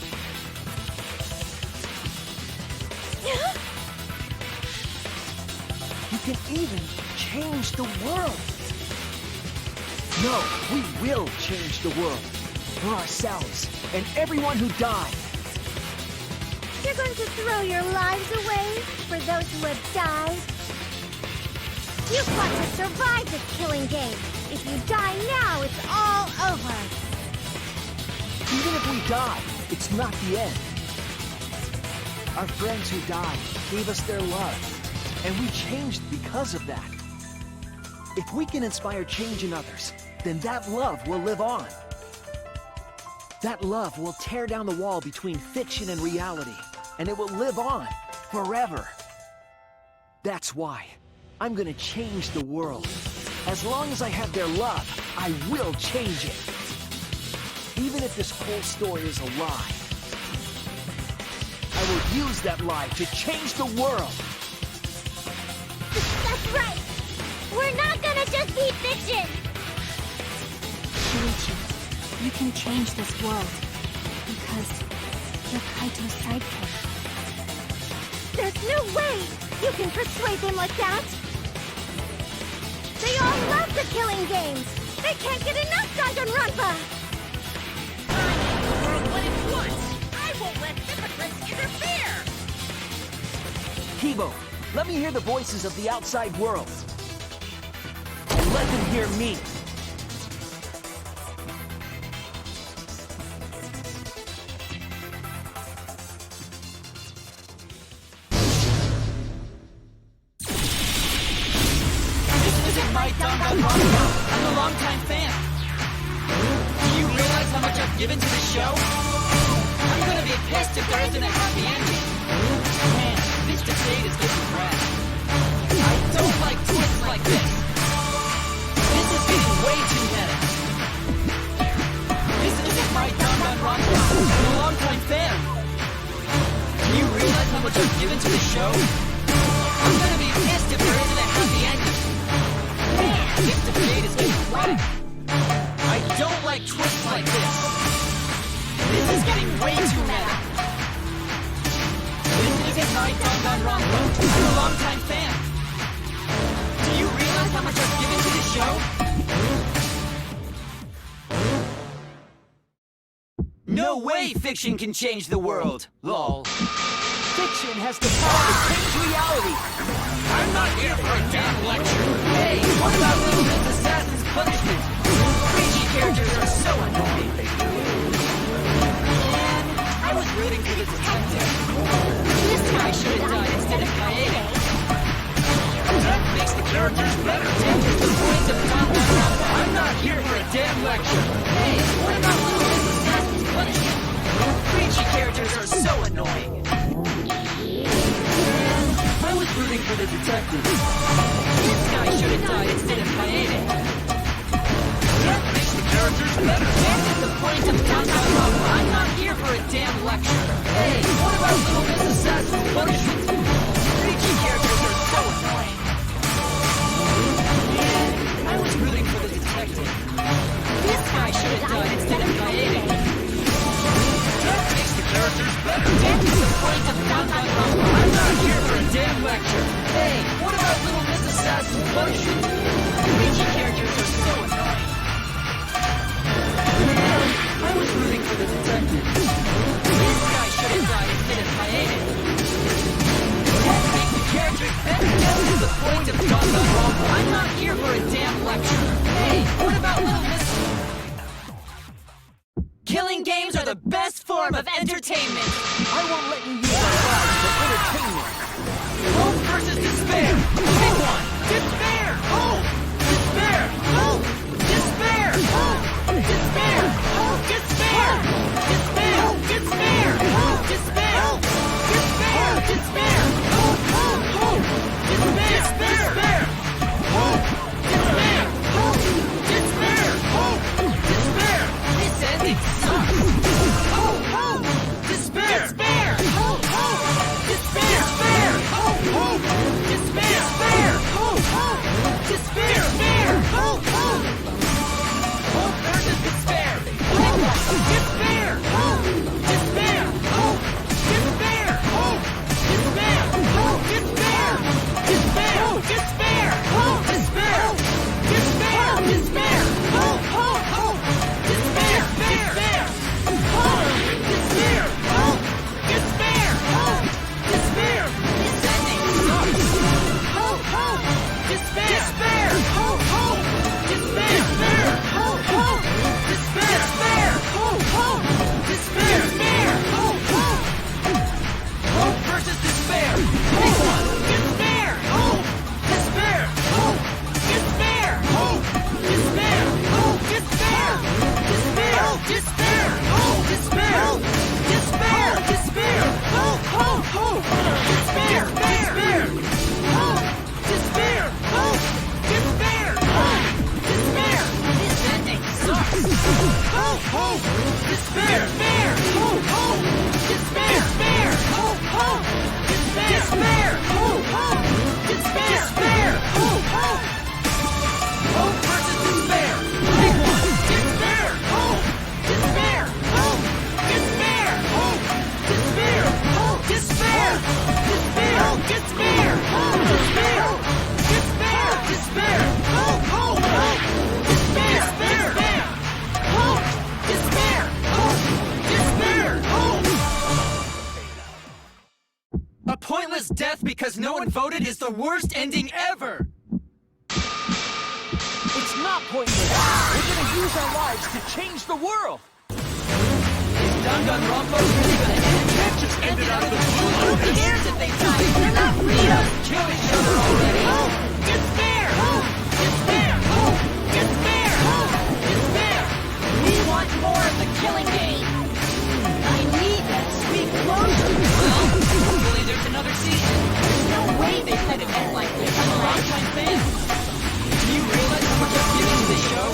You can even change the world. No, we will change the world. For ourselves and everyone who died. You're going to throw your lives away for those who have died? You've got to survive this killing game. If you die now, it's all over. Even if we die, it's not the end. Our friends who died gave us their love, and we changed because of that. If we can inspire change in others, then that love will live on. That love will tear down the wall between fiction and reality, and it will live on forever. That's why I'm gonna change the world. As long as I have their love, I will change it. Even if this whole story is a lie, I will use that lie to change the world. That's right! We're not gonna just be fiction! Shuichi, you can change this world. Because you're Kaito's sidekick. There's no way you can persuade them like that! They all love the killing games! They can't get enough Danganronpa! For what it wants! I won't let hypocrites interfere! Kibo, let me hear the voices of the outside world. And let them hear me. My Danganronpa. I'm a longtime fan. Do you realize how much I've given to the show? I'm gonna be pissed if there isn't a happy ending. Man, this debate is getting crap. I don't like twists like this. This is getting way too meta. This isn't my Danganronpa. I'm a longtime fan. Do you realize how much I've given to the show? I'm gonna be pissed if there isn't a happy ending. This debate is getting wet. I don't like twists like this. This is getting way too meta. This isn't my Danganronpa. I'm a longtime fan. Do you realize how much I've given to this show? No way fiction can change the world. Lol. Fiction has the power to change reality. I'm not here for a damn lecture. Hey, what about Little Miss Assassin's Punishment? Preachy characters are so annoying. Man, I was rooting for the detective. This guy should have died instead of Kaede. That makes the characters better. That's the point of Danganronpa. I'm not here for a damn lecture. Hey, what about Little Miss Assassin's Punishment? Preachy characters are so annoying. I was rooting for the detective. This guy should have died instead of Kaede. That makes the characters better. That's the point of Danganronpa. I'm not here for a damn lecture. Hey, what about Little Miss Assassin's Punishment? Preachy characters are so annoying. I was rooting for the detective. This guy should have died instead of Kaede. That makes the characters better. That's the point of Danganronpa. I'm not here for a damn lecture. Hey, what about Little Miss Assassin's Punishment? Preachy characters are so annoying. I was rooting for the detective. This guy should have died instead of Kaede. That makes the characters better. That's the point of Danganronpa. I'm not here for a damn lecture. Hey, what about Little Miss... Killing games are the best form of entertainment! I won't let you use our lives entertainment. Hope versus despair. Pick one. Despair. Hope. Despair. Hope. Despair. Hope. Despair. Hope. Despair. Despair. Despair. Hope. Despair. Despair. Despair. Hope. Hope. Hope. Despair. Despair. Hope. Despair. Hope. Despair. Hope. Despair. This ending sucks. Hope. Hope. Despair. Despair. Hope. Hope. Despair. Despair. Hope. Hope. Despair. Despair. Hope. Hope. Despair. Despair. Hope. Hope. Hope versus despair. Despair. Hope. Despair. Hope. Despair. Hope. Despair. Hope. Despair. Despair. Despair. Hope. Despair. Despair. Despair. Hope. Hope. Hope. Despair. Despair. Hope. Despair. Hope. Despair. Hope. Despair. This ending sucks. Hope. Hope. Despair. Despair. Hope. Hope. Despair. Despair. Hope. Hope. Despair. Despair. Hope. Hope. Despair. Despair. Hope. Hope. Hope versus despair. Pick one. Despair. Hope. Despair. Hope. Despair. Hope. Despair. Hope. Despair. Despair. Despair. Hope. Despair. Despair. Despair. Hope. Hope. Hope. Despair. Despair. Hope. Despair. Hope. Despair. Hope. Despair. This ending sucks. Hope. Hope. Despair. Despair. Hope. Hope. Despair. Despair. Hope. Hope. Despair. Despair. Hope. Hope. Despair. Despair. Hope. Hope. Hope versus despair. Pick one. Despair. Hope. Despair. Hope. Despair. Hope. Despair. Hope. Despair. Despair. Despair. Hope. Despair. Despair. Despair. Hope. Hope. Hope. Despair. Despair. Hope. Despair. Hope. Despair. Hope. A pointless death because no one voted is the worst ending ever! It's not pointless. We're gonna use our lives to change the world. Is Danganronpa really gonna end? That just ended out of the blue. Who cares if they die? They're not real! Kill each other already! Hope! Despair! Hope! Despair! Hope! Despair! Hope! Despair! We want more of the killing game! I need that sweet closure! Well, hopefully there's another season. There's no way they'd let it end like this. I'm a longtime fan. Do you realize how much I've given to this show?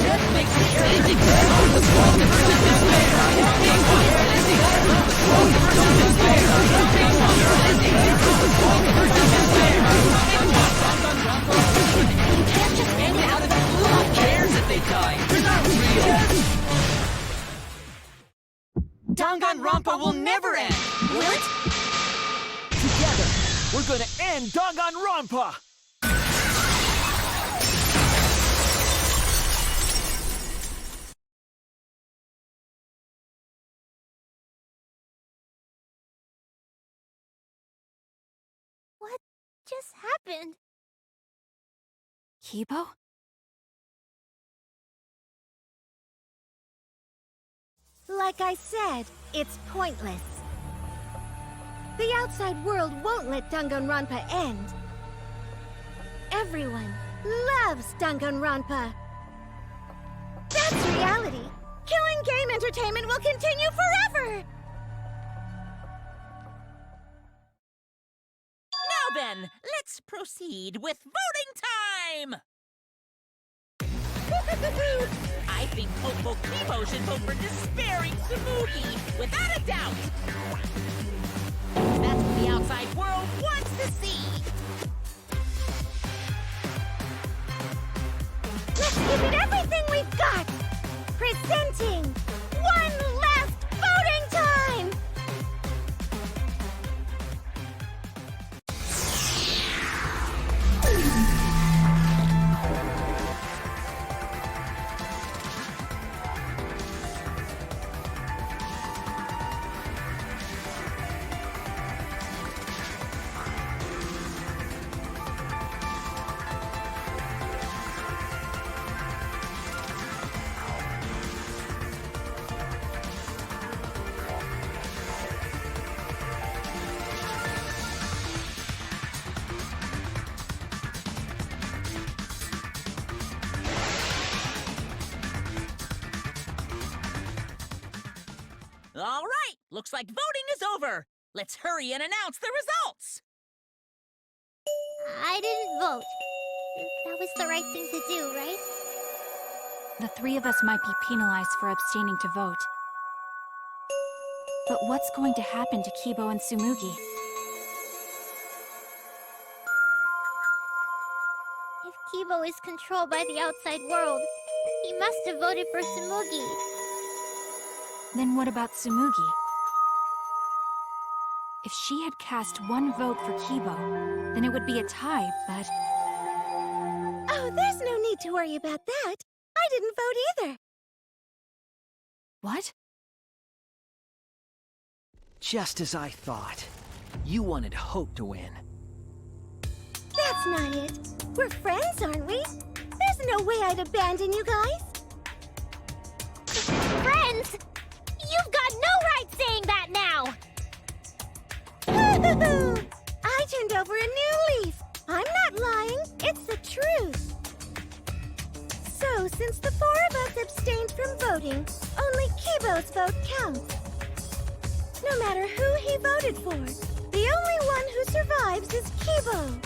Death makes me ending. The world versus despair. Pick one. Ending. The world versus despair. Pick one. Ending. The world versus despair. Pick one. Danganronpa. You can't just end it out of the blue. Who cares if they die? They're not real. Danganronpa will never end. Will it? Together, we're gonna end Danganronpa! What just happened? Kibo? Like I said, it's pointless. The outside world won't let Danganronpa end. Everyone loves Danganronpa. That's reality. Killing game entertainment will continue forever! Now then, let's proceed with voting time! I think Popo Kibo should vote for despairing Tsumugi, without a doubt! That's what the outside world wants to see! Let's give it everything we've got! Presenting one last voting time! All right, looks like voting is over. Let's hurry and announce the results. I didn't vote. That was the right thing to do, right? The three of us might be penalized for abstaining to vote. But what's going to happen to Kibo and Tsumugi? If Kibo is controlled by the outside world, he must have voted for Tsumugi. Then what about Tsumugi? If she had cast one vote for Kibo, then it would be a tie, but... Oh, there's no need to worry about that. I didn't vote either. What? Just as I thought. You wanted Hope to win. That's not it. We're friends, aren't we? There's no way I'd abandon you guys. Friends? You've got no right saying that now! I turned over a new leaf. I'm not lying. It's the truth. So, since the four of us abstained from voting, only Kibo's vote counts. No matter who he voted for, the only one who survives is Kibo.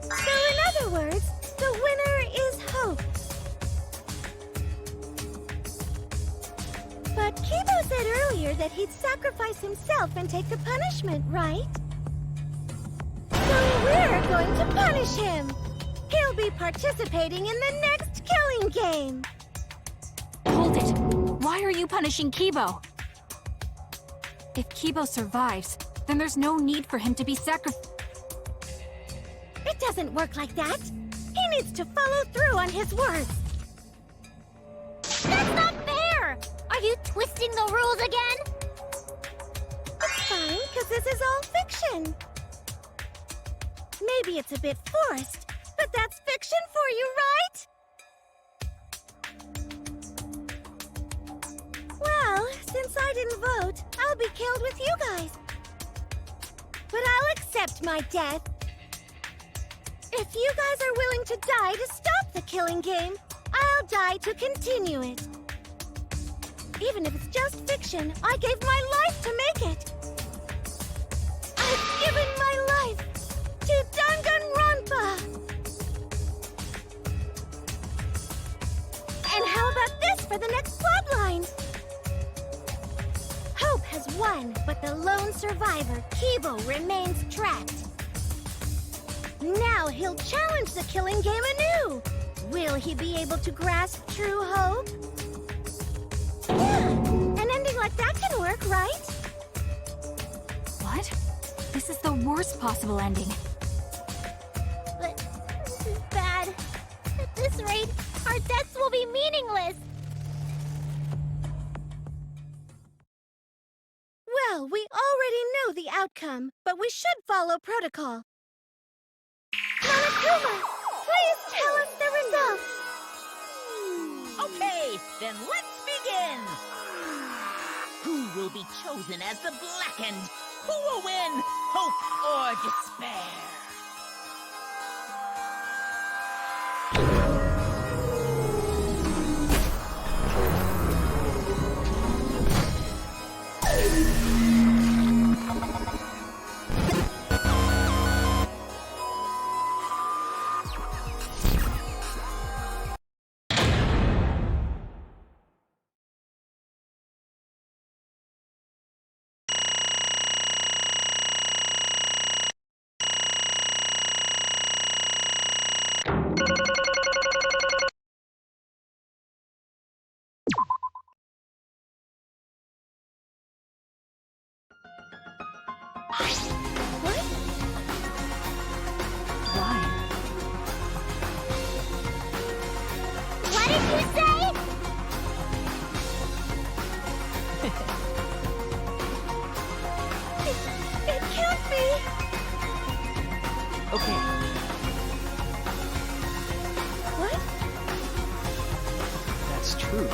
So, in other words, the winner is Hope. But Kibo said earlier that he'd sacrifice himself and take the punishment, right? So we're going to punish him! He'll be participating in the next killing game! Hold it! Why are you punishing Kibo? If Kibo survives, then there's no need for him to be sacrificed. It doesn't work like that! He needs to follow through on his words! That's not fair! Are you twisting the rules again? It's fine, because this is all fiction. Maybe it's a bit forced, but that's fiction for you, right? Well, since I didn't vote, I'll be killed with you guys. But I'll accept my death. If you guys are willing to die to stop the killing game, I'll die to continue it. Even if it's just fiction, I gave my life to make it. I've given my life to Danganronpa. And how about this for the next plotline? Hope has won, but the lone survivor, Kibo, remains trapped. Now he'll challenge the killing game anew. Will he be able to grasp true hope? Yeah, an ending like that can work, right? What? This is the worst possible ending. But this is bad. At this rate, our deaths will be meaningless. Well, we already know the outcome, but we should follow protocol. Monokuma, please tell us the results. Okay, then let's begin! Who will be chosen as the Blackened? Who will win? Hope or despair? What did you say? It can't be. Okay. What? That's true.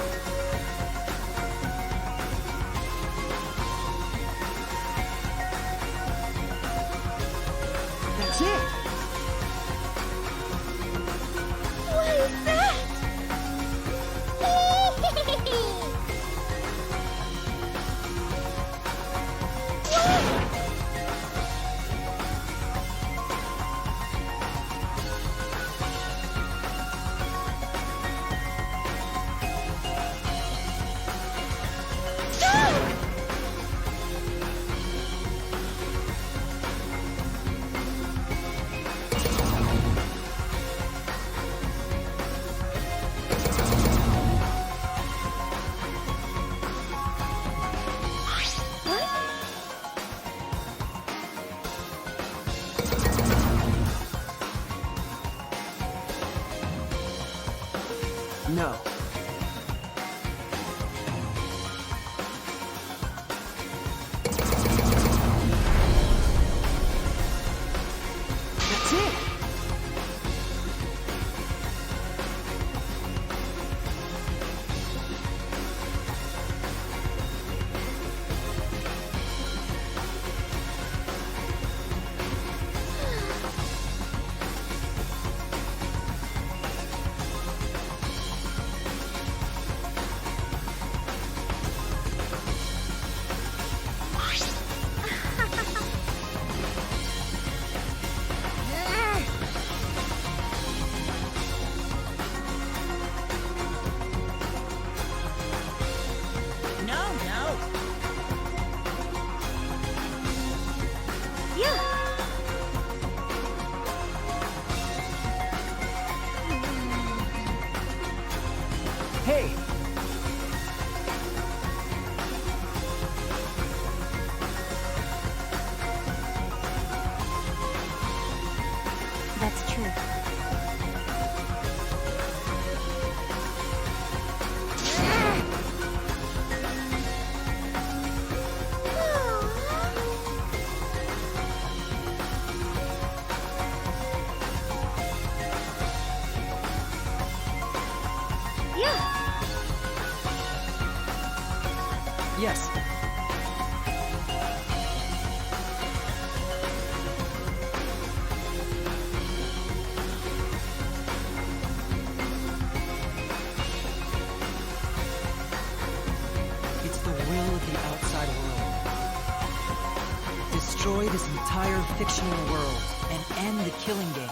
destroy this entire fictional world and end the killing game.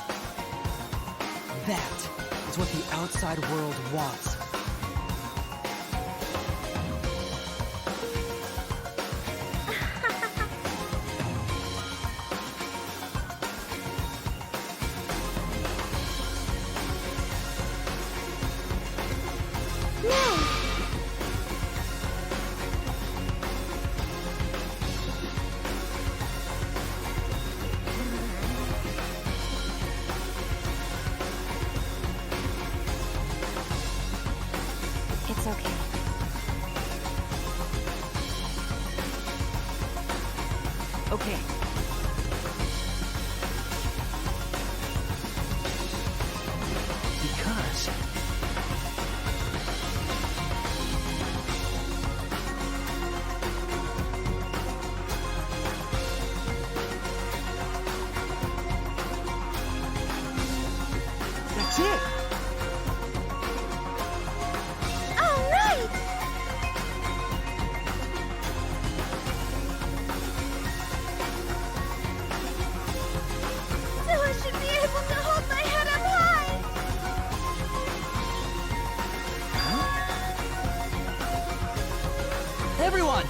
That is what the outside world wants. It's okay. Okay. Because... that's it! All right! So I should be able to hold my head up high! Everyone!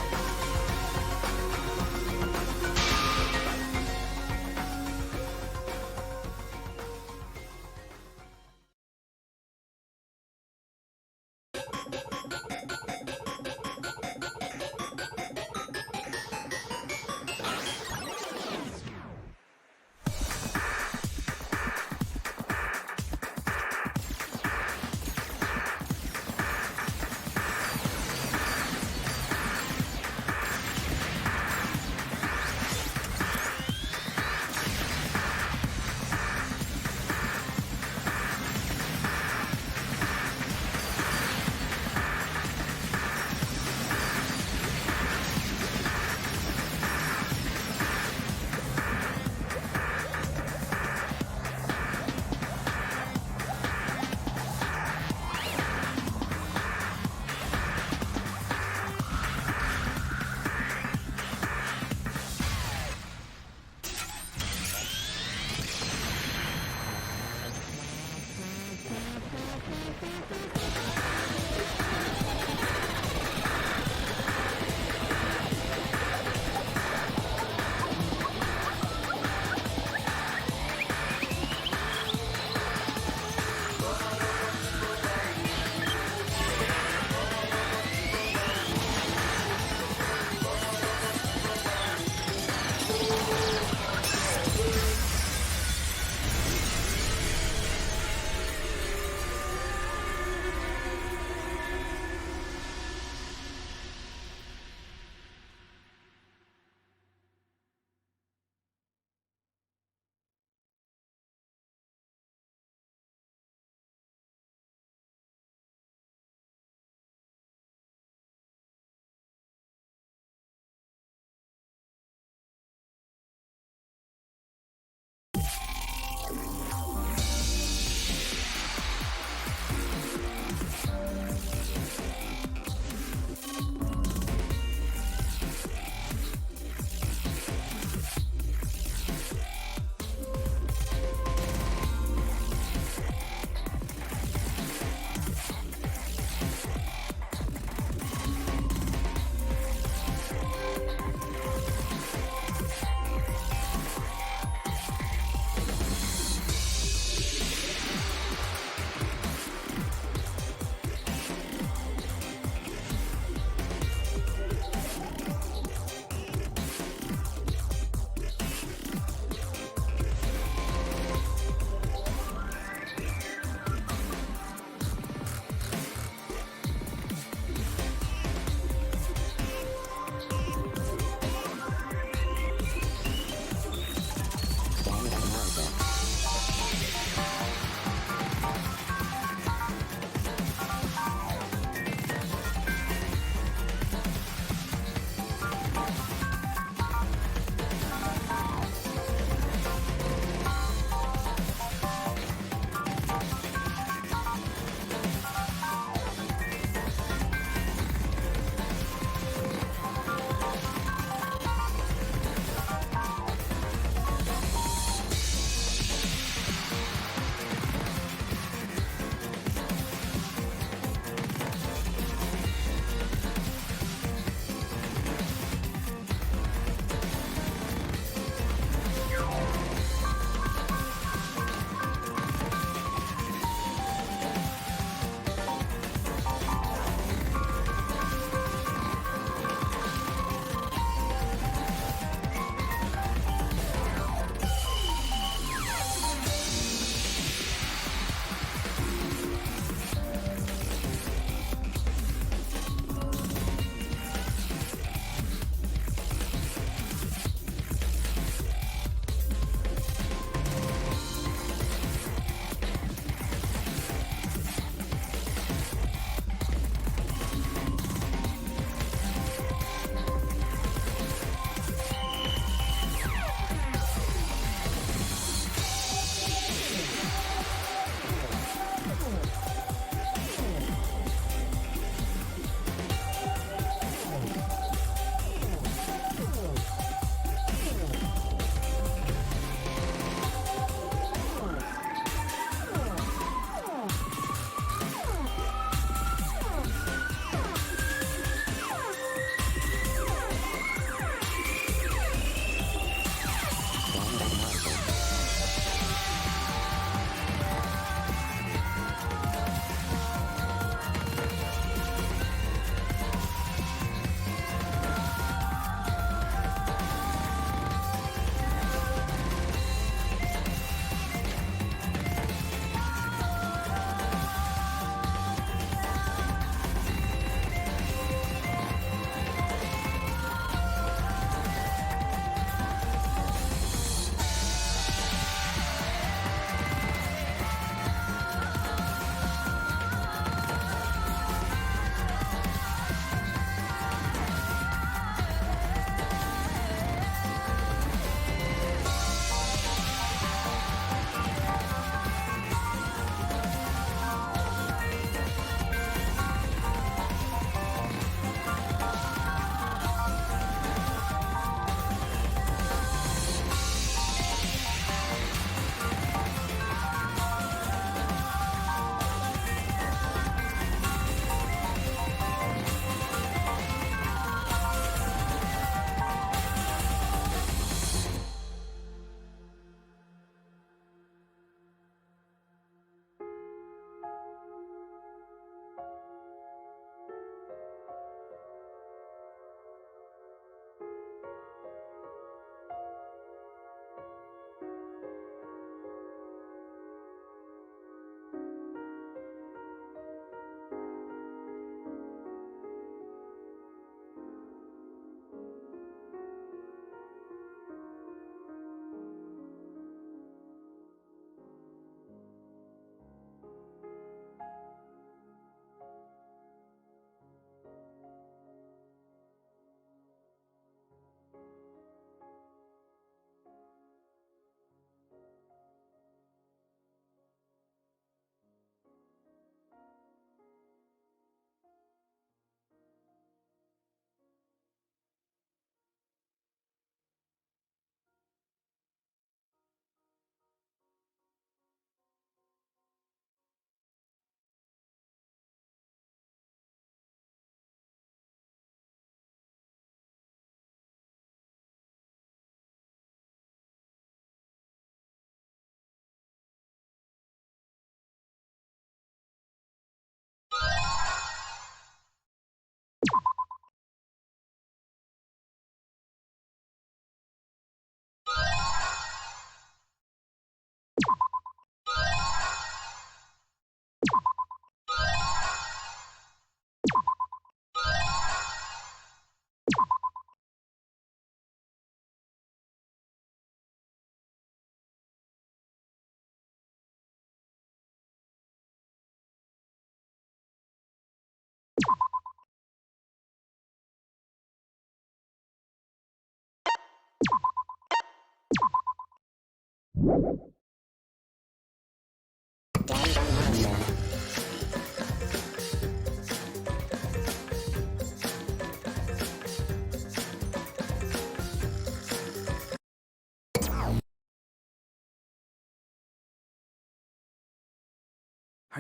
Are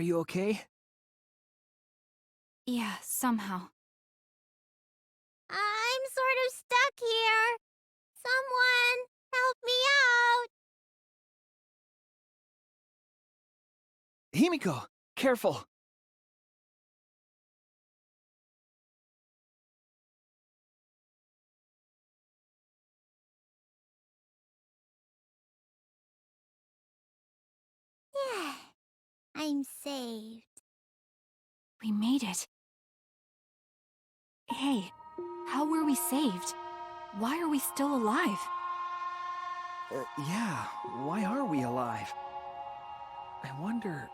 you okay? Yeah, somehow. I'm sort of stuck here. Someone, help me out. Himiko, careful! Yeah, I'm saved. We made it. Hey, how were we saved? Why are we still alive? Yeah, why are we alive? I wonder...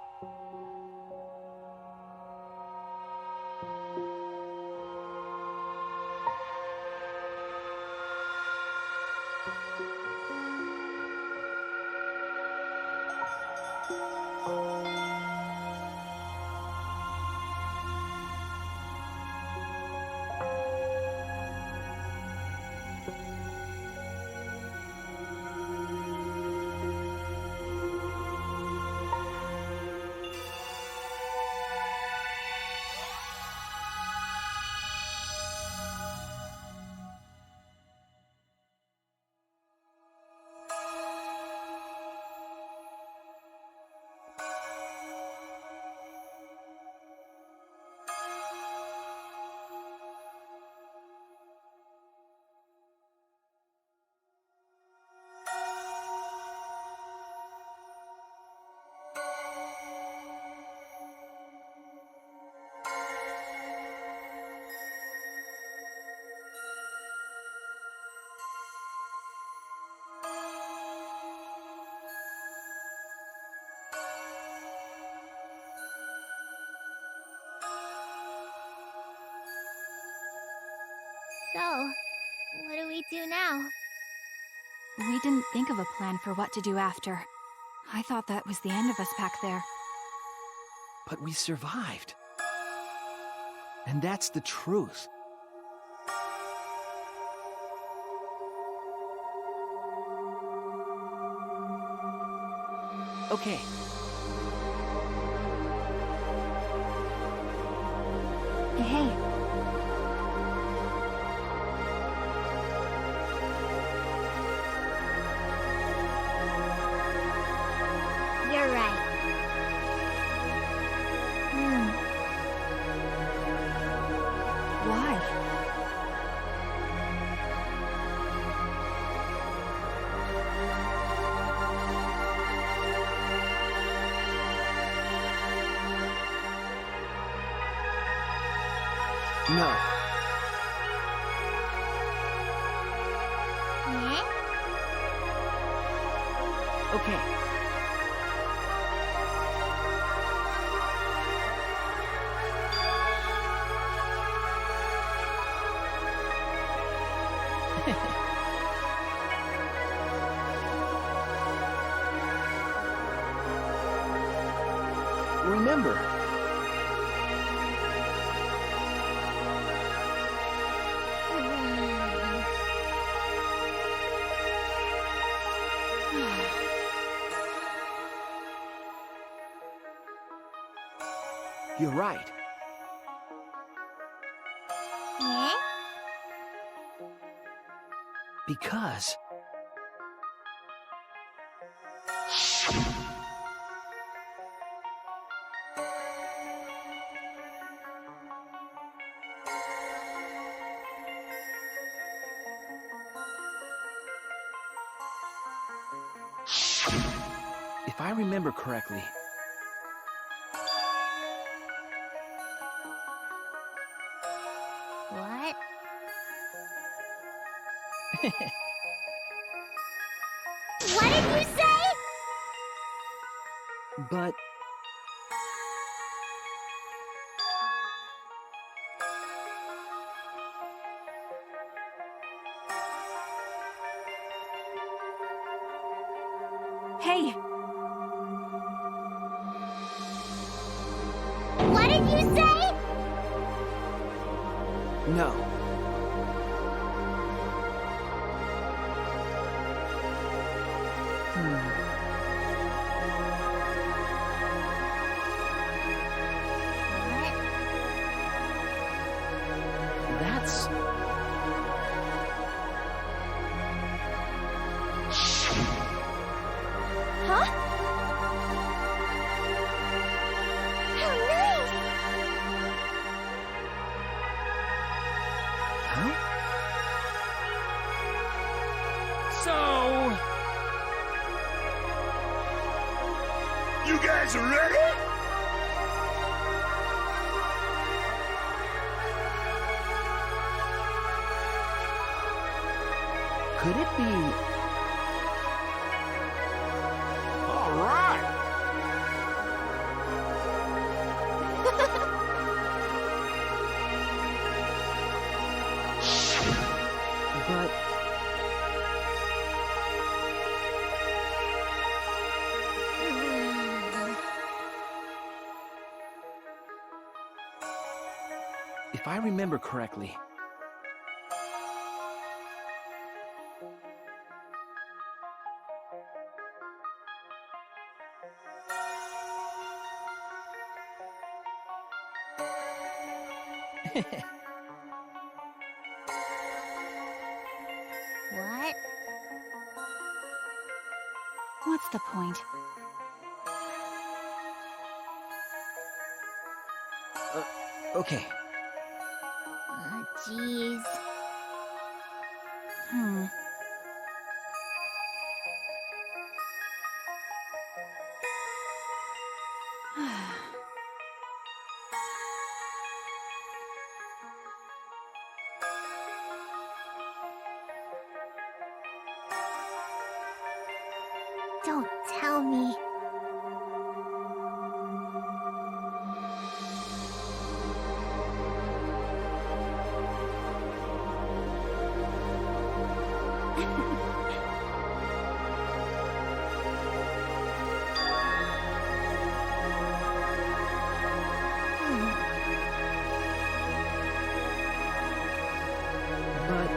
So, what do we do now? We didn't think of a plan for what to do after. I thought that was the end of us back there. But we survived. And that's the truth. Okay. Hey. You're right. Why? No. Eh? Okay. Remember. You're right. Eh? Because... If I remember correctly... What? What did you say? But... Hey, What did you say? No. That's... Huh? How nice! Huh? So... You guys are ready? Could it be... All right! But... If I remember correctly... What? What's the point? Okay. Oh, jeez. Don't tell me. But...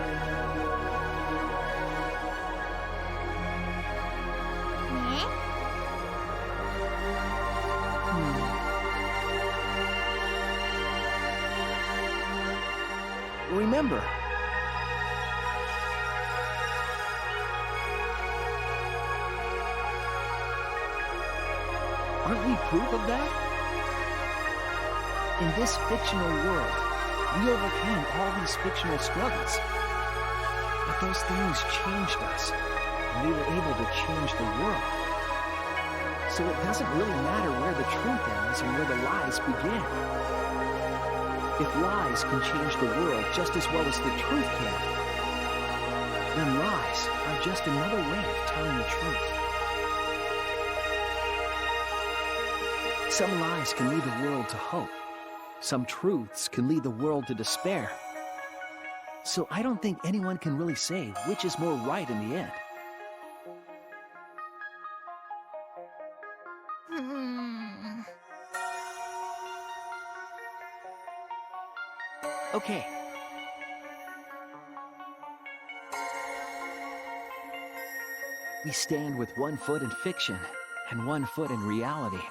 Remember... Aren't we proof of that? In this fictional world, we overcame all these fictional struggles. But those things changed us, and we were able to change the world. So it doesn't really matter where the truth ends and where the lies begin. If lies can change the world just as well as the truth can, then lies are just another way of telling the truth. Some lies can lead the world to hope. Some truths can lead the world to despair. So I don't think anyone can really say which is more right in the end. Okay. We stand with one foot in fiction and one foot in reality.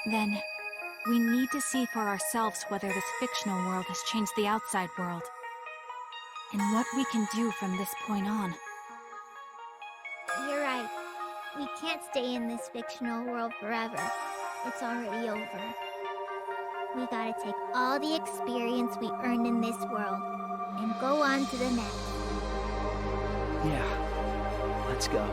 Then, we need to see for ourselves whether this fictional world has changed the outside world. And what we can do from this point on. You're right. We can't stay in this fictional world forever. It's already over. We gotta take all the experience we earned in this world and go on to the next. Yeah, let's go.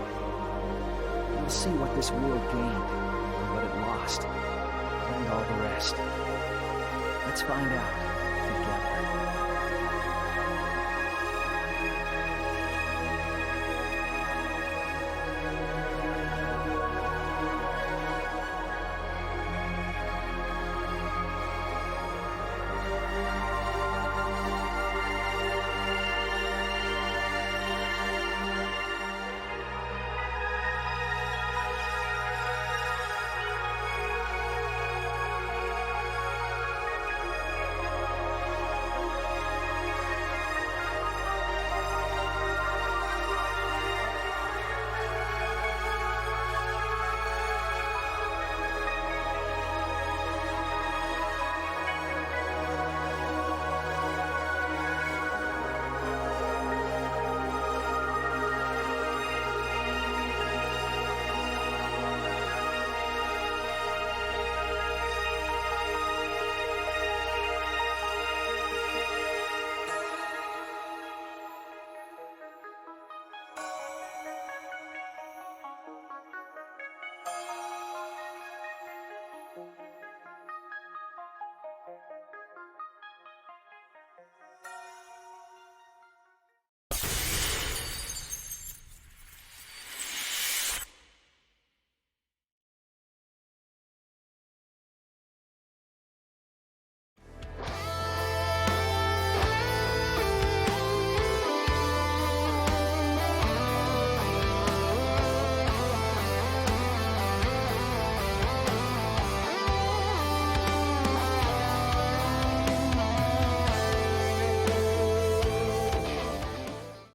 We'll see what this world gained and what it lost, and all the rest. Let's find out together.